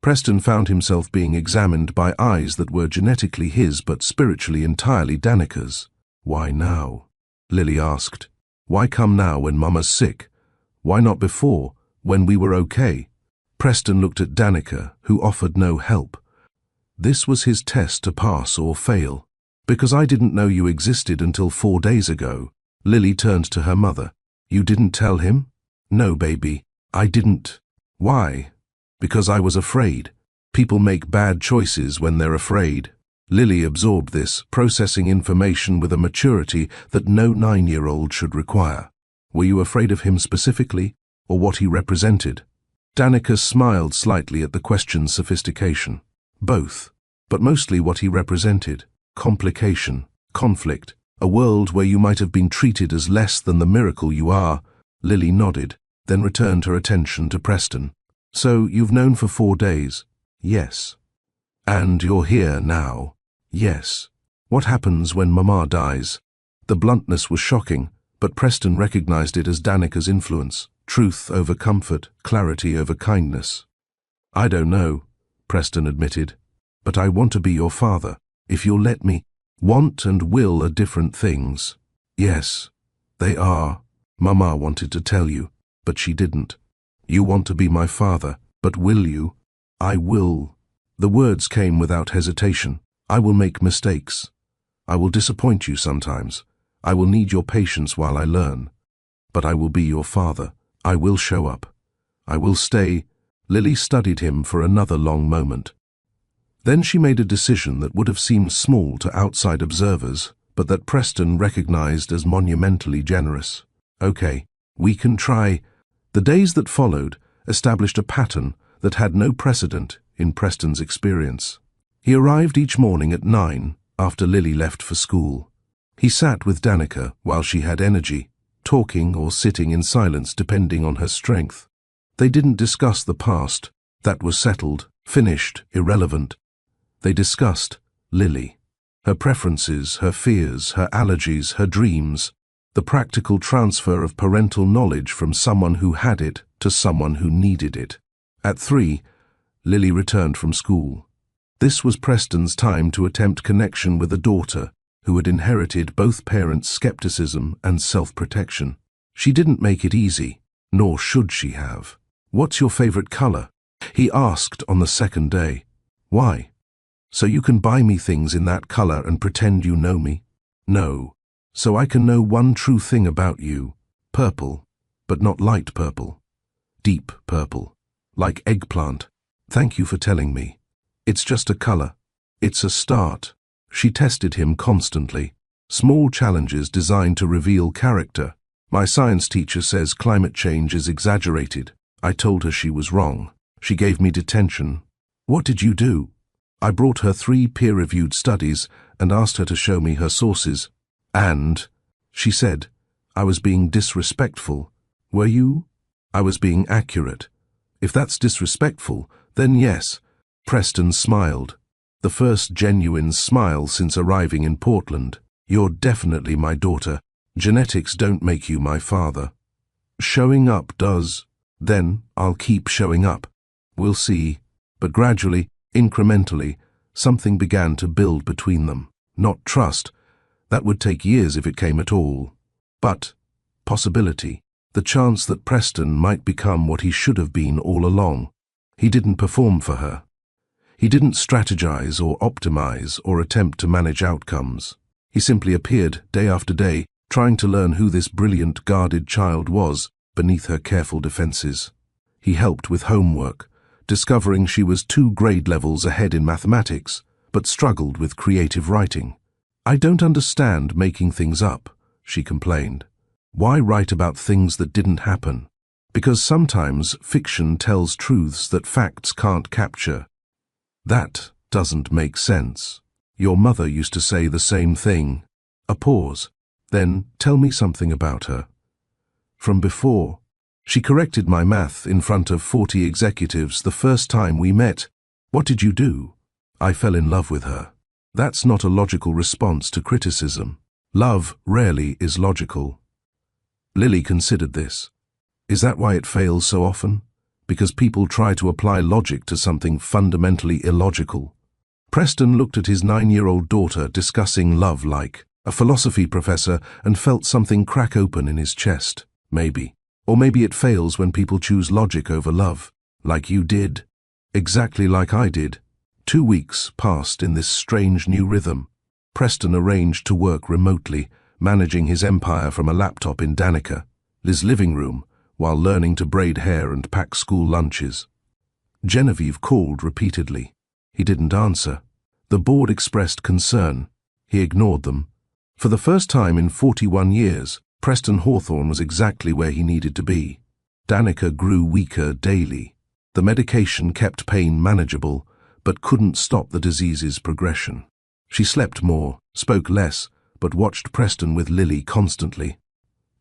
Preston found himself being examined by eyes that were genetically his but spiritually entirely Danica's. "Why now?" Lily asked. "Why come now when Mama's sick? Why not before, when we were okay?" Preston looked at Danica, who offered no help. "This was his test to pass or fail. Because I didn't know you existed until 4 days ago." Lily turned to her mother. "You didn't tell him?" "No, baby, I didn't." Why? Because I was afraid. People make bad choices when they're afraid. Lily absorbed this, processing information with a maturity that no 9-year-old should require. Were you afraid of him specifically, or what he represented? Danica smiled slightly at the question's sophistication. Both, but mostly what he represented. Complication, conflict, a world where you might have been treated as less than the miracle you are. Lily nodded, then returned her attention to Preston. So, you've known for 4 days? Yes. And you're here now? Yes. What happens when Mama dies? The bluntness was shocking, but Preston recognized it as Danica's influence. Truth over comfort, clarity over kindness. I don't know, Preston admitted, but I want to be your father, if you'll let me. Want and will are different things. Yes, they are. Mama wanted to tell you, but she didn't. You want to be my father, but will you? I will. The words came without hesitation. I will make mistakes. I will disappoint you sometimes. I will need your patience while I learn. But I will be your father. I will show up. I will stay. Lily studied him for another long moment. Then she made a decision that would have seemed small to outside observers, but that Preston recognized as monumentally generous. Okay, we can try. The days that followed established a pattern that had no precedent in Preston's experience. He arrived each morning at 9 after Lily left for school. He sat with Danica while she had energy, talking or sitting in silence depending on her strength. They didn't discuss the past. That was settled, finished, irrelevant. They discussed Lily, her preferences, her fears, her allergies, her dreams, the practical transfer of parental knowledge from someone who had it to someone who needed it. At 3, Lily returned from school. This was Preston's time to attempt connection with a daughter who had inherited both parents' skepticism and self-protection. She didn't make it easy, nor should she have. What's your favorite color? He asked on the second day. Why? So you can buy me things in that color and pretend you know me? No. So I can know one true thing about you. Purple, but not light purple. Deep purple, like eggplant. Thank you for telling me. It's just a color. It's a start. She tested him constantly. Small challenges designed to reveal character. My science teacher says climate change is exaggerated. I told her she was wrong. She gave me detention. What did you do? I brought her 3 peer-reviewed studies and asked her to show me her sources. And, she said, I was being disrespectful. Were you? I was being accurate. If that's disrespectful, then yes. Preston smiled. The first genuine smile since arriving in Portland. You're definitely my daughter. Genetics don't make you my father. Showing up does. Then I'll keep showing up. We'll see. But gradually, incrementally, something began to build between them. Not trust. That would take years if it came at all. But possibility. The chance that Preston might become what he should have been all along. He didn't perform for her. He didn't strategize or optimize or attempt to manage outcomes. He simply appeared day after day, trying to learn who this brilliant, guarded child was beneath her careful defenses. He helped with homework, discovering she was 2 grade levels ahead in mathematics, but struggled with creative writing. I don't understand making things up, she complained. Why write about things that didn't happen? Because sometimes fiction tells truths that facts can't capture. That doesn't make sense. Your mother used to say the same thing. A pause. Then, tell me something about her. From before. She corrected my math in front of 40 executives the first time we met. What did you do? I fell in love with her. That's not a logical response to criticism. Love rarely is logical. Lily considered this. Is that why it fails so often? Because people try to apply logic to something fundamentally illogical. Preston looked at his 9-year-old daughter discussing love like a philosophy professor and felt something crack open in his chest. Maybe. Or maybe it fails when people choose logic over love, like you did. Exactly like I did. 2 weeks passed in this strange new rhythm. Preston arranged to work remotely, managing his empire from a laptop in Danica, Liz's living room, while learning to braid hair and pack school lunches. Genevieve called repeatedly. He didn't answer. The board expressed concern. He ignored them. For the first time in 41 years, Preston Hawthorne was exactly where he needed to be. Danica grew weaker daily. The medication kept pain manageable, but couldn't stop the disease's progression. She slept more, spoke less, but watched Preston with Lily constantly,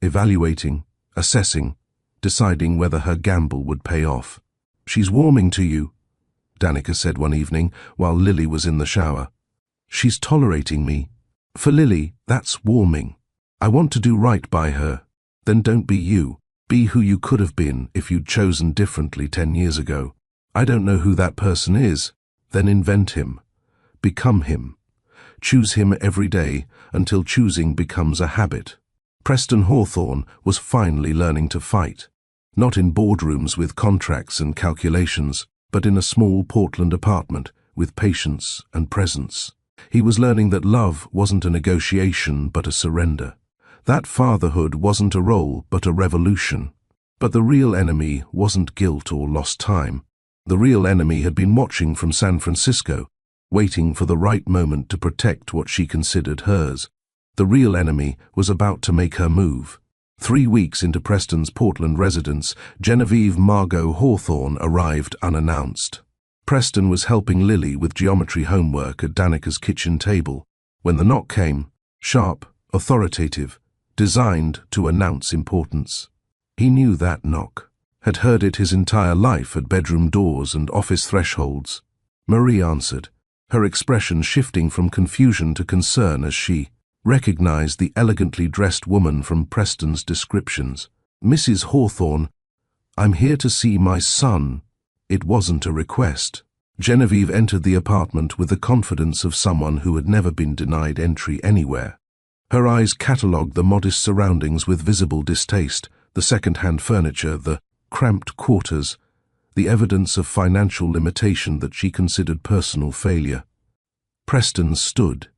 evaluating, assessing, deciding whether her gamble would pay off. "She's warming to you," Danica said one evening while Lily was in the shower. "She's tolerating me. For Lily, that's warming. I want to do right by her. Then don't be you. Be who you could have been if you'd chosen differently 10 years ago. I don't know who that person is. Then invent him. Become him. Choose him every day until choosing becomes a habit." Preston Hawthorne was finally learning to fight. Not in boardrooms with contracts and calculations, but in a small Portland apartment with patience and presence. He was learning that love wasn't a negotiation but a surrender. That fatherhood wasn't a role but a revolution. But the real enemy wasn't guilt or lost time. The real enemy had been watching from San Francisco, waiting for the right moment to protect what she considered hers. The real enemy was about to make her move. 3 weeks into Preston's Portland residence, Genevieve Margot Hawthorne arrived unannounced. Preston was helping Lily with geometry homework at Danica's kitchen table when the knock came, sharp, authoritative, designed to announce importance. He knew that knock, had heard it his entire life at bedroom doors and office thresholds. Marie answered, her expression shifting from confusion to concern as she recognized the elegantly dressed woman from Preston's descriptions. "Mrs. Hawthorne, I'm here to see my son." It wasn't a request. Genevieve entered the apartment with the confidence of someone who had never been denied entry anywhere. Her eyes catalogued the modest surroundings with visible distaste, the second-hand furniture, the cramped quarters, the evidence of financial limitation that she considered personal failure. Preston stood,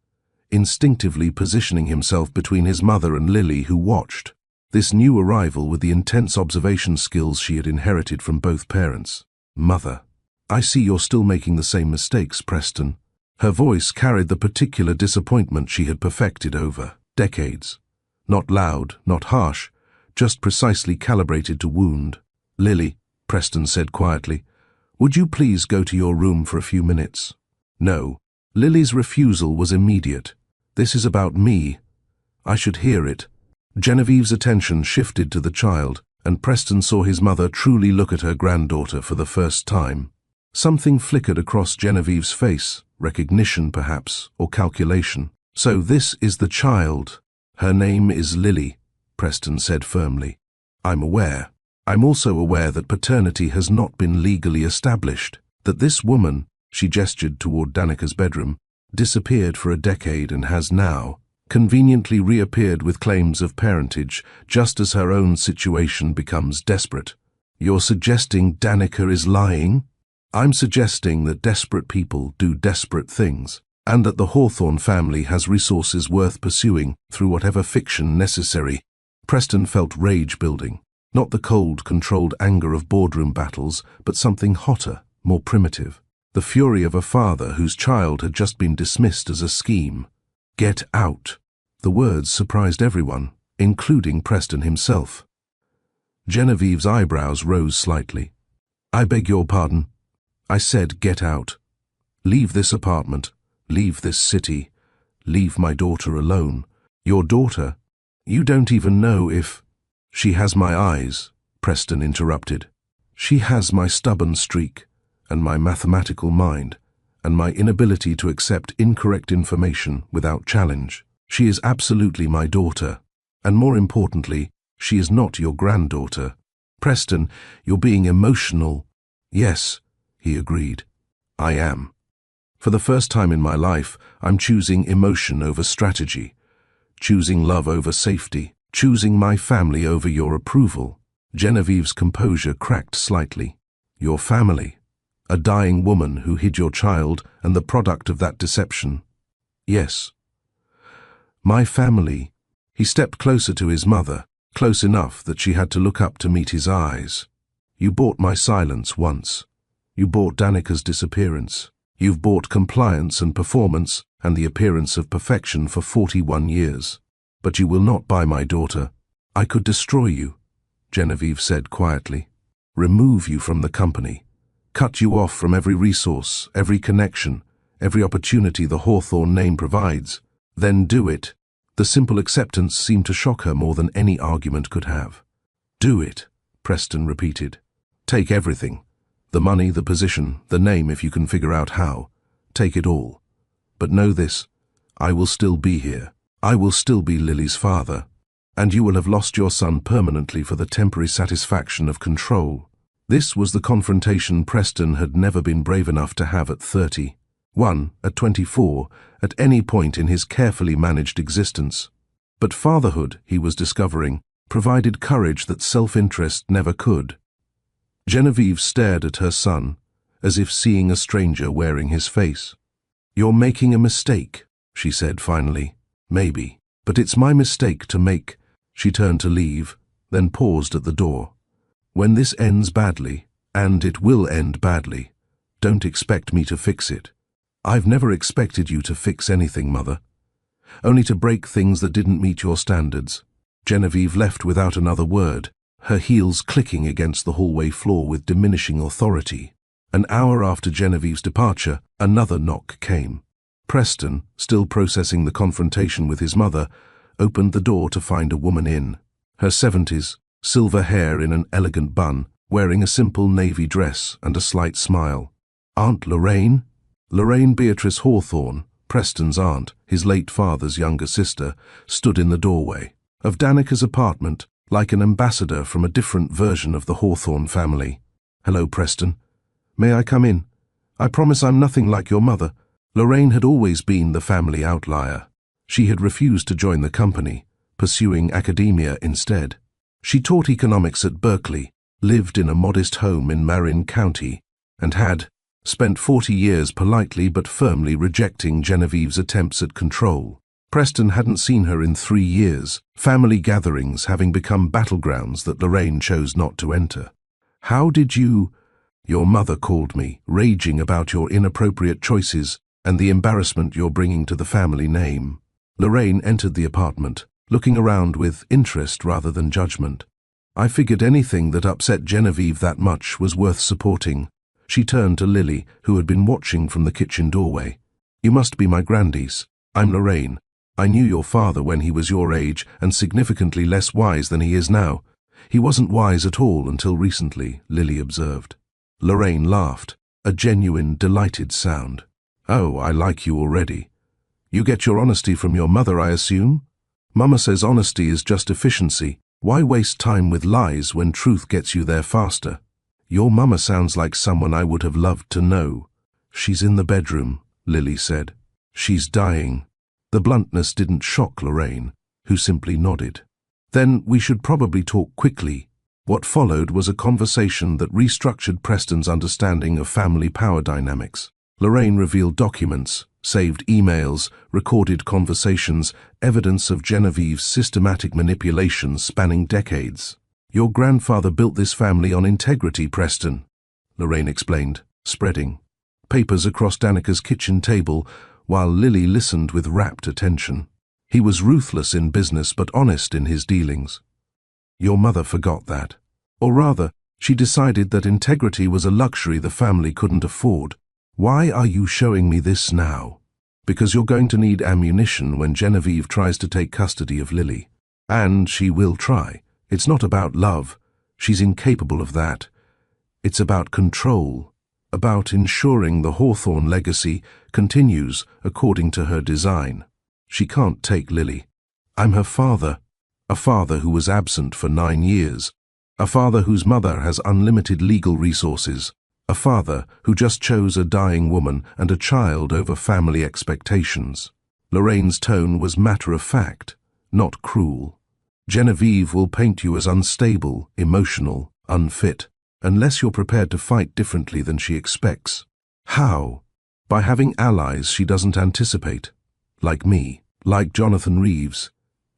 instinctively positioning himself between his mother and Lily, who watched. This new arrival with the intense observation skills she had inherited from both parents. "Mother, I see you're still making the same mistakes, Preston." Her voice carried the particular disappointment she had perfected over decades. Not loud, not harsh, just precisely calibrated to wound. "Lily," Preston said quietly, "would you please go to your room for a few minutes?" No. Lily's refusal was immediate. "This is about me. I should hear it." Genevieve's attention shifted to the child, and Preston saw his mother truly look at her granddaughter for the first time. Something flickered across Genevieve's face, recognition perhaps, or calculation. "So this is the child. Her name is Lily," Preston said firmly. "I'm aware. I'm also aware that paternity has not been legally established, that this woman," she gestured toward Danica's bedroom, "disappeared for a decade and has now conveniently reappeared with claims of parentage just as her own situation becomes desperate." "You're suggesting Danica is lying?" "I'm suggesting that desperate people do desperate things, and that the Hawthorne family has resources worth pursuing through whatever fiction necessary." Preston felt rage building, not the cold, controlled anger of boardroom battles, but something hotter, more primitive. The fury of a father whose child had just been dismissed as a scheme. "Get out." The words surprised everyone, including Preston himself. Genevieve's eyebrows rose slightly. "I beg your pardon. I said get out. Leave this apartment. Leave this city. Leave my daughter alone." "Your daughter? You don't even know if—" "She has my eyes," Preston interrupted. "She has my stubborn streak, and my mathematical mind, and my inability to accept incorrect information without challenge. She is absolutely my daughter, and more importantly, she is not your granddaughter." "Preston, you're being emotional." "Yes," he agreed. "I am. For the first time in my life, I'm choosing emotion over strategy, choosing love over safety, choosing my family over your approval." Genevieve's composure cracked slightly. "Your family? A dying woman who hid your child and the product of that deception?" "Yes." "My family." He stepped closer to his mother, close enough that she had to look up to meet his eyes. You bought my silence once. You bought Danica's disappearance. You've bought compliance and performance and the appearance of perfection for 41 years. But you will not buy my daughter. I could destroy you, Genevieve said quietly. Remove you from the company. Cut you off from every resource, every connection, every opportunity the Hawthorne name provides. Then do it. The simple acceptance seemed to shock her more than any argument could have. Do it, Preston repeated. Take everything. The money, the position, the name if you can figure out how. Take it all. But know this, I will still be here. I will still be Lily's father. And you will have lost your son permanently for the temporary satisfaction of control. This was the confrontation Preston had never been brave enough to have at 30. At 24, at any point in his carefully managed existence. But fatherhood, he was discovering, provided courage that self-interest never could. Genevieve stared at her son, as if seeing a stranger wearing his face. You're making a mistake, she said finally. Maybe, but it's my mistake to make. She turned to leave, then paused at the door. When this ends badly, and it will end badly, don't expect me to fix it. I've never expected you to fix anything, Mother. Only to break things that didn't meet your standards. Genevieve left without another word, her heels clicking against the hallway floor with diminishing authority. An hour after Genevieve's departure, another knock came. Preston, still processing the confrontation with his mother, opened the door to find a woman in. Her 70s, silver hair in an elegant bun, wearing a simple navy dress and a slight smile. Aunt Lorraine? Lorraine Beatrice Hawthorne, Preston's aunt, his late father's younger sister, stood in the doorway of Danica's apartment, like an ambassador from a different version of the Hawthorne family. Hello, Preston. May I come in? I promise I'm nothing like your mother. Lorraine had always been the family outlier. She had refused to join the company, pursuing academia instead. She taught economics at Berkeley, lived in a modest home in Marin County, and had spent 40 years politely but firmly rejecting Genevieve's attempts at control. Preston hadn't seen her in 3 years, family gatherings having become battlegrounds that Lorraine chose not to enter. How did you... Your mother called me, raging about your inappropriate choices and the embarrassment you're bringing to the family name. Lorraine entered the apartment, looking around with interest rather than judgment. I figured anything that upset Genevieve that much was worth supporting. She turned to Lily, who had been watching from the kitchen doorway. You must be my grandies. I'm Lorraine. I knew your father when he was your age and significantly less wise than he is now. He wasn't wise at all until recently, Lily observed. Lorraine laughed, a genuine, delighted sound. Oh, I like you already. You get your honesty from your mother, I assume? Mama says honesty is just efficiency. Why waste time with lies when truth gets you there faster? Your mama sounds like someone I would have loved to know. She's in the bedroom, Lily said. She's dying. The bluntness didn't shock Lorraine, who simply nodded. Then we should probably talk quickly. What followed was a conversation that restructured Preston's understanding of family power dynamics. Lorraine revealed documents, saved emails, recorded conversations, evidence of Genevieve's systematic manipulations spanning decades. Your grandfather built this family on integrity, Preston, Lorraine explained, spreading papers across Danica's kitchen table while Lily listened with rapt attention. He was ruthless in business but honest in his dealings. Your mother forgot that. Or rather, she decided that integrity was a luxury the family couldn't afford. Why are you showing me this now? Because you're going to need ammunition when Genevieve tries to take custody of Lily. And she will try. It's not about love. She's incapable of that. It's about control. About ensuring the Hawthorne legacy continues according to her design. She can't take Lily. I'm her father. A father who was absent for 9 years. A father whose mother has unlimited legal resources. A father who just chose a dying woman and a child over family expectations. Lorraine's tone was matter-of-fact, not cruel. Genevieve will paint you as unstable, emotional, unfit, unless you're prepared to fight differently than she expects. How? By having allies she doesn't anticipate. Like me, like Jonathan Reeves.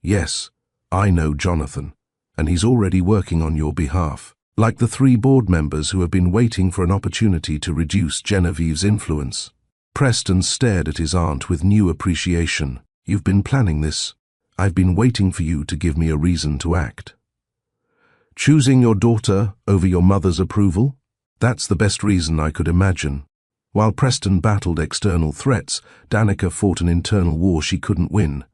Yes, I know Jonathan, and he's already working on your behalf. Like the 3 board members who have been waiting for an opportunity to reduce Genevieve's influence. Preston stared at his aunt with new appreciation. You've been planning this. I've been waiting for you to give me a reason to act. Choosing your daughter over your mother's approval? That's the best reason I could imagine. While Preston battled external threats, Danica fought an internal war she couldn't win.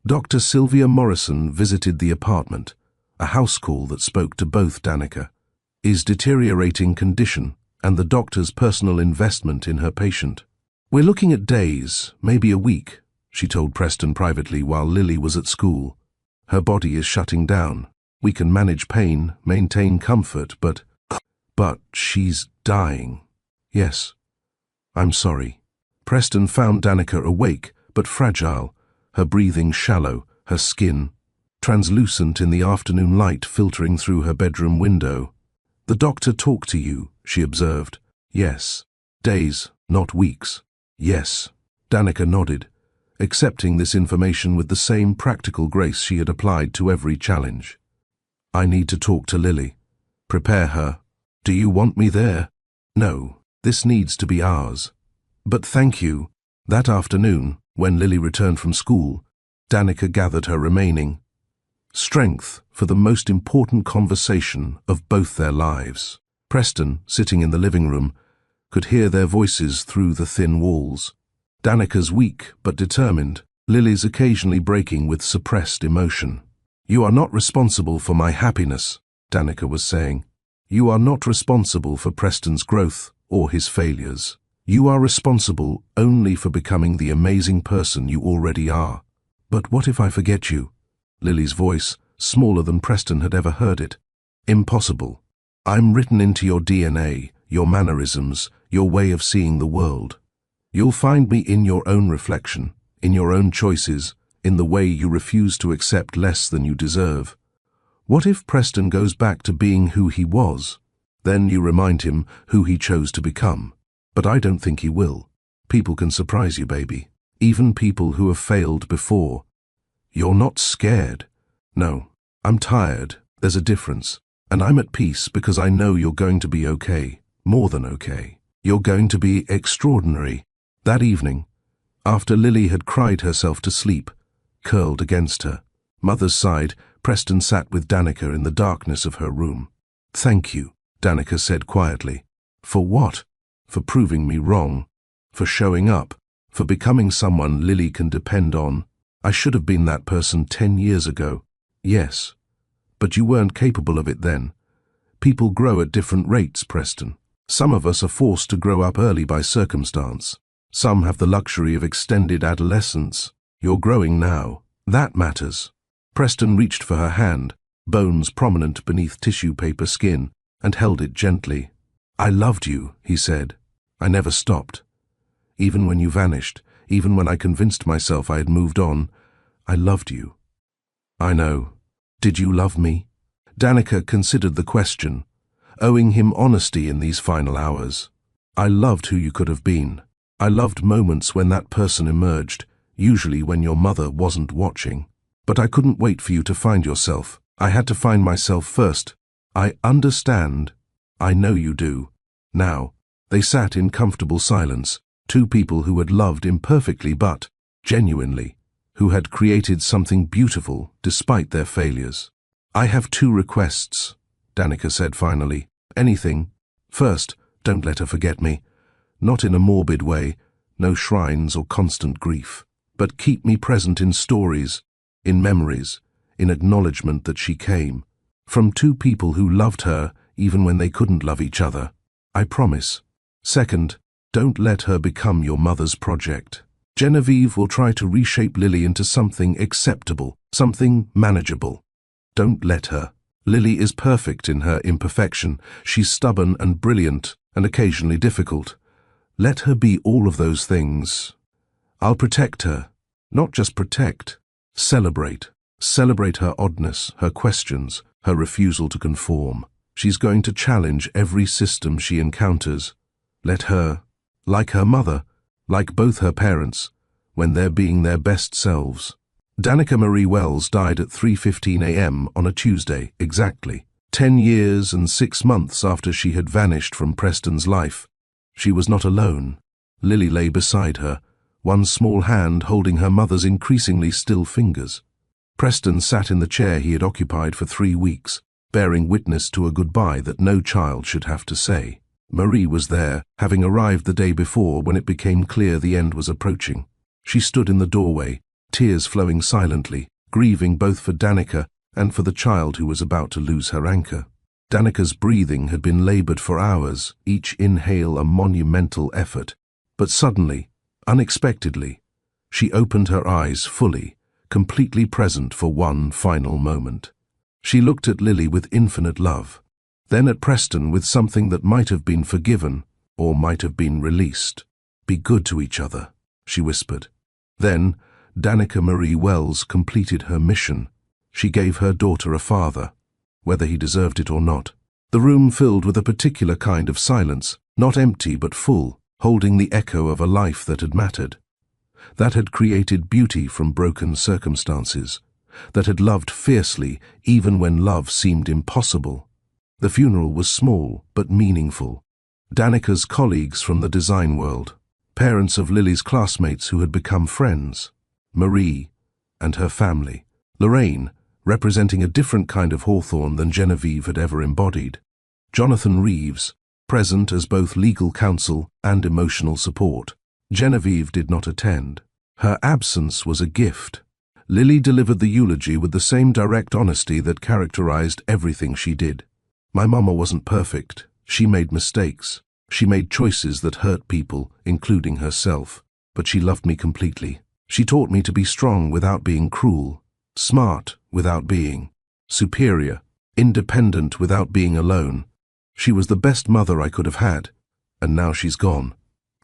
Dr. Sylvia Morrison visited the apartment, a house call that spoke to both Danica's deteriorating condition and the doctor's personal investment in her patient. We're looking at days, maybe a week, she told Preston privately while Lily was at school. Her body is shutting down. We can manage pain, maintain comfort, but she's dying. Yes, I'm sorry. Preston found Danica awake, but fragile, her breathing shallow, her skin translucent in the afternoon light filtering through her bedroom window. The doctor talked to you, she observed. Yes. Days, not weeks. Yes. Danica nodded, accepting this information with the same practical grace she had applied to every challenge. I need to talk to Lily. Prepare her. Do you want me there? No, this needs to be ours. But thank you. That afternoon, when Lily returned from school, Danica gathered her remaining strength for the most important conversation of both their lives. Preston, sitting in the living room, could hear their voices through the thin walls. Danica's weak but determined, Lily's occasionally breaking with suppressed emotion. You are not responsible for my happiness, Danica was saying. You are not responsible for Preston's growth or his failures. You are responsible only for becoming the amazing person you already are. But what if I forget you? Lily's voice, smaller than Preston had ever heard it. Impossible. I'm written into your DNA, your mannerisms, your way of seeing the world. You'll find me in your own reflection, in your own choices, in the way you refuse to accept less than you deserve. What if Preston goes back to being who he was? Then you remind him who he chose to become. But I don't think he will. People can surprise you, baby. Even people who have failed before. You're not scared. No, I'm tired. There's a difference. And I'm at peace because I know you're going to be okay. More than okay. You're going to be extraordinary. That evening, after Lily had cried herself to sleep, curled against her mother's side, Preston sat with Danica in the darkness of her room. Thank you, Danica said quietly. For what? For proving me wrong. For showing up. For becoming someone Lily can depend on. I should have been that person 10 years ago. Yes. But you weren't capable of it then. People grow at different rates, Preston. Some of us are forced to grow up early by circumstance. Some have the luxury of extended adolescence. You're growing now. That matters. Preston reached for her hand, bones prominent beneath tissue paper skin, and held it gently. I loved you, he said. I never stopped. Even when you vanished, even when I convinced myself I had moved on, I loved you. I know. Did you love me? Danica considered the question, owing him honesty in these final hours. I loved who you could have been. I loved moments when that person emerged, usually when your mother wasn't watching. But I couldn't wait for you to find yourself. I had to find myself first. I understand. I know you do. Now, they sat in comfortable silence, two people who had loved imperfectly but genuinely, who had created something beautiful despite their failures. I have 2 requests, Danica said finally. Anything. First, don't let her forget me. Not in a morbid way, no shrines or constant grief. But keep me present in stories, in memories, in acknowledgement that she came. From 2 people who loved her even when they couldn't love each other. I promise. Second, don't let her become your mother's project. Genevieve will try to reshape Lily into something acceptable, something manageable. Don't let her. Lily is perfect in her imperfection. She's stubborn and brilliant and occasionally difficult. Let her be all of those things. I'll protect her. Not just protect. Celebrate. Celebrate her oddness, her questions, her refusal to conform. She's going to challenge every system she encounters. Let her, like her mother, like both her parents, when they're being their best selves. Danica Marie Wells died at 3:15 a.m. on a Tuesday, exactly 10 years and 6 months after she had vanished from Preston's life. She was not alone. Lily lay beside her, one small hand holding her mother's increasingly still fingers. Preston sat in the chair he had occupied for 3 weeks, bearing witness to a goodbye that no child should have to say. Marie was there, having arrived the day before when it became clear the end was approaching. She stood in the doorway, tears flowing silently, grieving both for Danica and for the child who was about to lose her anchor. Danica's breathing had been labored for hours, each inhale a monumental effort. But suddenly, unexpectedly, she opened her eyes fully, completely present for one final moment. She looked at Lily with infinite love, then at Preston with something that might have been forgiven or might have been released. "Be good to each other," she whispered. Then, Danica Marie Wells completed her mission. She gave her daughter a father, whether he deserved it or not. The room filled with a particular kind of silence, not empty but full, holding the echo of a life that had mattered, that had created beauty from broken circumstances, that had loved fiercely even when love seemed impossible. The funeral was small but meaningful. Danica's colleagues from the design world, parents of Lily's classmates who had become friends, Marie and her family, Lorraine, representing a different kind of Hawthorne than Genevieve had ever embodied, Jonathan Reeves, present as both legal counsel and emotional support. Genevieve did not attend. Her absence was a gift. Lily delivered the eulogy with the same direct honesty that characterized everything she did. "My mama wasn't perfect. She made mistakes. She made choices that hurt people, including herself. But she loved me completely. She taught me to be strong without being cruel, smart without being superior, independent without being alone. She was the best mother I could have had, and now she's gone.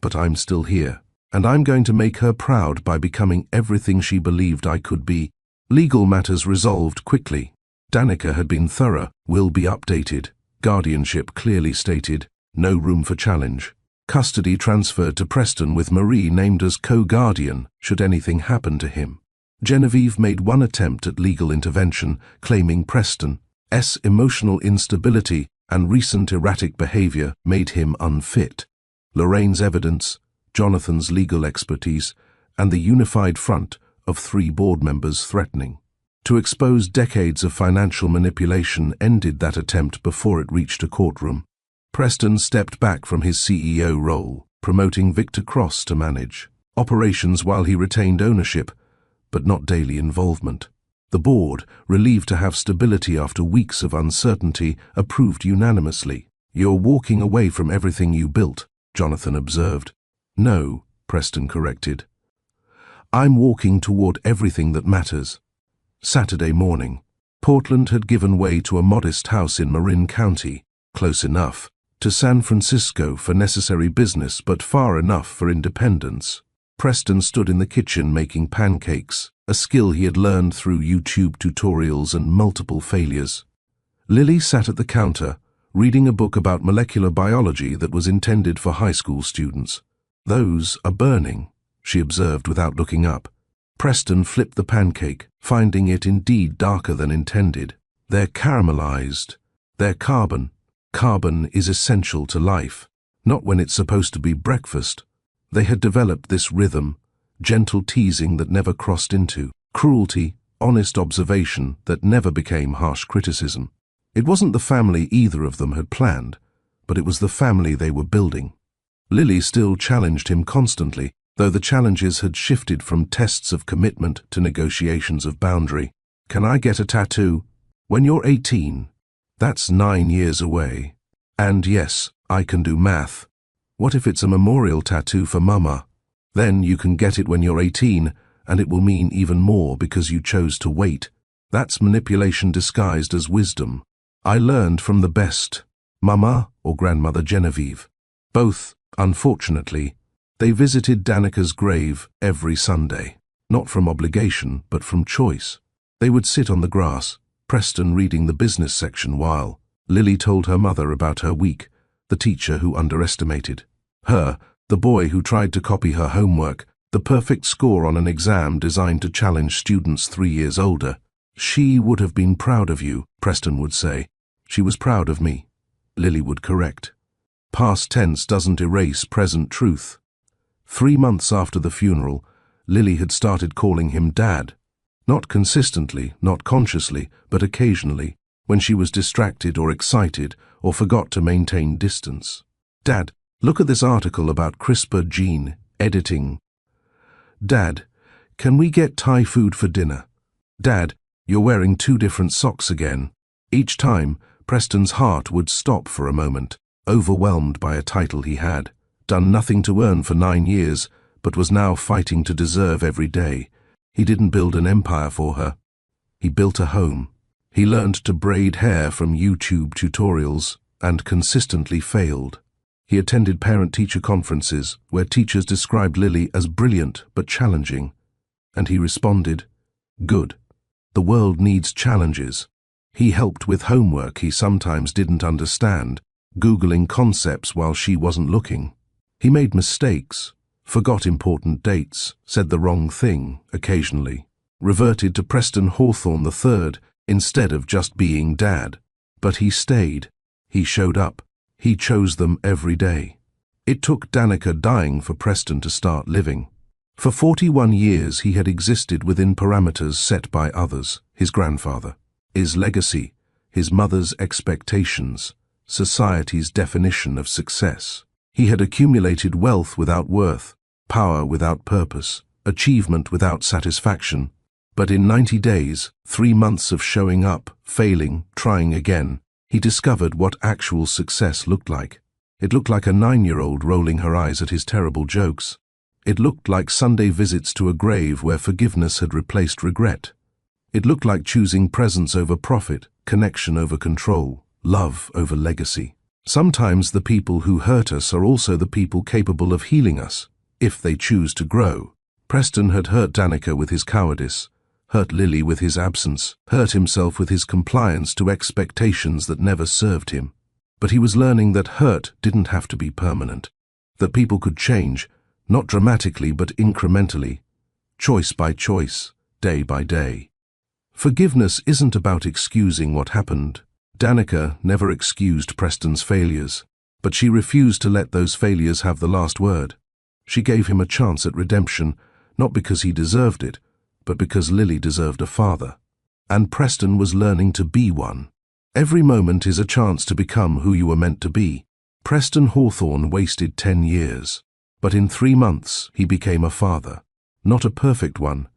But I'm still here, and I'm going to make her proud by becoming everything she believed I could be." Legal matters resolved quickly. Danica had been thorough, will be updated, guardianship clearly stated, no room for challenge. Custody transferred to Preston with Marie named as co-guardian should anything happen to him. Genevieve made one attempt at legal intervention, claiming Preston's emotional instability and recent erratic behavior made him unfit. Lorraine's evidence, Jonathan's legal expertise, and the unified front of 3 board members threatening to expose decades of financial manipulation ended that attempt before it reached a courtroom. Preston stepped back from his CEO role, promoting Victor Cross to manage operations while he retained ownership, but not daily involvement. The board, relieved to have stability after weeks of uncertainty, approved unanimously. "You're walking away from everything you built," Jonathan observed. "No," Preston corrected. "I'm walking toward everything that matters." Saturday morning, Portland had given way to a modest house in Marin County, close enough to San Francisco for necessary business but far enough for independence. Preston stood in the kitchen making pancakes, a skill he had learned through YouTube tutorials and multiple failures. Lily sat at the counter, reading a book about molecular biology that was intended for high school students. "Those are burning," she observed without looking up. Preston flipped the pancake, finding it indeed darker than intended. "They're caramelized. They're carbon. Carbon is essential to life, not when it's supposed to be breakfast." They had developed this rhythm, gentle teasing that never crossed into cruelty, honest observation that never became harsh criticism. It wasn't the family either of them had planned, but it was the family they were building. Lily still challenged him constantly, though the challenges had shifted from tests of commitment to negotiations of boundary. "Can I get a tattoo?" "When you're 18. That's 9 years away. And yes, I can do math. What if it's a memorial tattoo for Mama? Then you can get it when you're 18, and it will mean even more because you chose to wait." That's manipulation disguised as wisdom. I learned from the best, Mama or Grandmother Genevieve. Both, unfortunately, they visited Danica's grave every Sunday, not from obligation, but from choice. They would sit on the grass, Preston reading the business section while Lily told her mother about her week, the teacher who underestimated her, the boy who tried to copy her homework, the perfect score on an exam designed to challenge students 3 years older. "She would have been proud of you," Preston would say. "She was proud of me," Lily would correct. Past tense doesn't erase present truth. 3 months after the funeral, Lily had started calling him Dad. Not consistently, not consciously, but occasionally, when she was distracted or excited or forgot to maintain distance. "Dad, look at this article about CRISPR gene editing." "Dad, can we get Thai food for dinner?" "Dad, you're wearing 2 different socks again." Each time, Preston's heart would stop for a moment, overwhelmed by a title he had done nothing to earn for 9 years, but was now fighting to deserve every day. He didn't build an empire for her. He built a home. He learned to braid hair from YouTube tutorials and consistently failed. He attended parent-teacher conferences where teachers described Lily as brilliant but challenging, and he responded, "Good. The world needs challenges." He helped with homework he sometimes didn't understand, Googling concepts while she wasn't looking. He made mistakes, forgot important dates, said the wrong thing occasionally, reverted to Preston Hawthorne III instead of just being Dad. But he stayed. He showed up. He chose them every day. It took Danica dying for Preston to start living. For 41 years he had existed within parameters set by others, his grandfather, his legacy, his mother's expectations, society's definition of success. He had accumulated wealth without worth, power without purpose, achievement without satisfaction. But in 90 days, 3 months of showing up, failing, trying again, he discovered what actual success looked like. It looked like a 9-year-old rolling her eyes at his terrible jokes. It looked like Sunday visits to a grave where forgiveness had replaced regret. It looked like choosing presence over profit, connection over control, love over legacy. Sometimes the people who hurt us are also the people capable of healing us, if they choose to grow. Preston had hurt Danica with his cowardice, hurt Lily with his absence, hurt himself with his compliance to expectations that never served him. But he was learning that hurt didn't have to be permanent, that people could change, not dramatically but incrementally, choice by choice, day by day. Forgiveness isn't about excusing what happened. Danica never excused Preston's failures, but she refused to let those failures have the last word. She gave him a chance at redemption, not because he deserved it, but because Lily deserved a father. And Preston was learning to be one. Every moment is a chance to become who you were meant to be. Preston Hawthorne wasted 10 years, but in 3 months he became a father. Not a perfect one.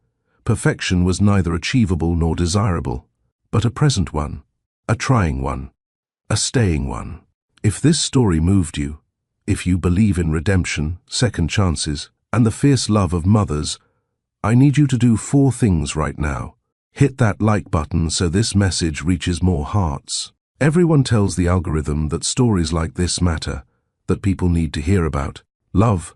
Perfection was neither achievable nor desirable, but a present one. A trying one, a staying one. If this story moved you, if you believe in redemption, second chances, and the fierce love of mothers, I need you to do 4 things right now. Hit that like button so this message reaches more hearts. Everyone tells the algorithm that stories like this matter, that people need to hear about. Love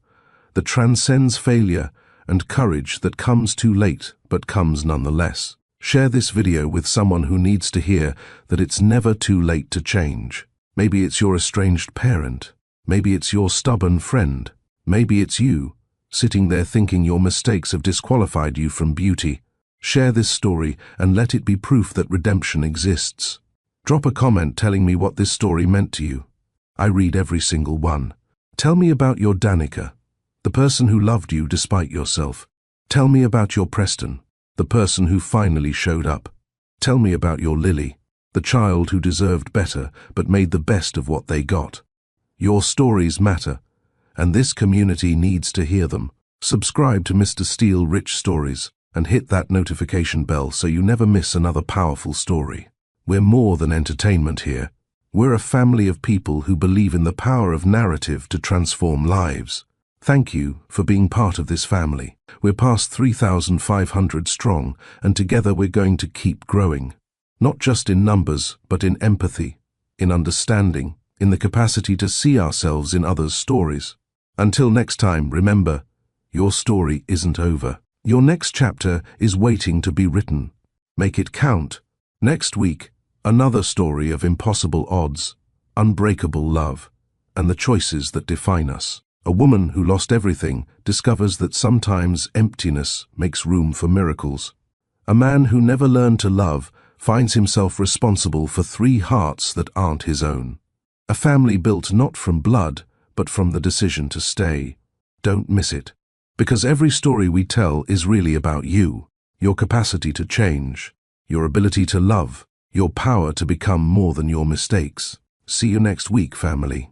that transcends failure and courage that comes too late but comes nonetheless. Share this video with someone who needs to hear that it's never too late to change. Maybe it's your estranged parent. Maybe it's your stubborn friend. Maybe it's you, sitting there thinking your mistakes have disqualified you from beauty. Share this story and let it be proof that redemption exists. Drop a comment telling me what this story meant to you. I read every single one. Tell me about your Danica, the person who loved you despite yourself. Tell me about your Preston, the person who finally showed up. Tell me about your Lily, the child who deserved better but made the best of what they got. Your stories matter, and this community needs to hear them. Subscribe to Mr. Steele Rich Stories and hit that notification bell so you never miss another powerful story. We're more than entertainment here. We're a family of people who believe in the power of narrative to transform lives. Thank you for being part of this family. We're past 3,500 strong, and together we're going to keep growing. Not just in numbers, but in empathy, in understanding, in the capacity to see ourselves in others' stories. Until next time, remember, your story isn't over. Your next chapter is waiting to be written. Make it count. Next week, another story of impossible odds, unbreakable love, and the choices that define us. A woman who lost everything discovers that sometimes emptiness makes room for miracles. A man who never learned to love finds himself responsible for 3 hearts that aren't his own. A family built not from blood, but from the decision to stay. Don't miss it. Because every story we tell is really about you, your capacity to change, your ability to love, your power to become more than your mistakes. See you next week, family.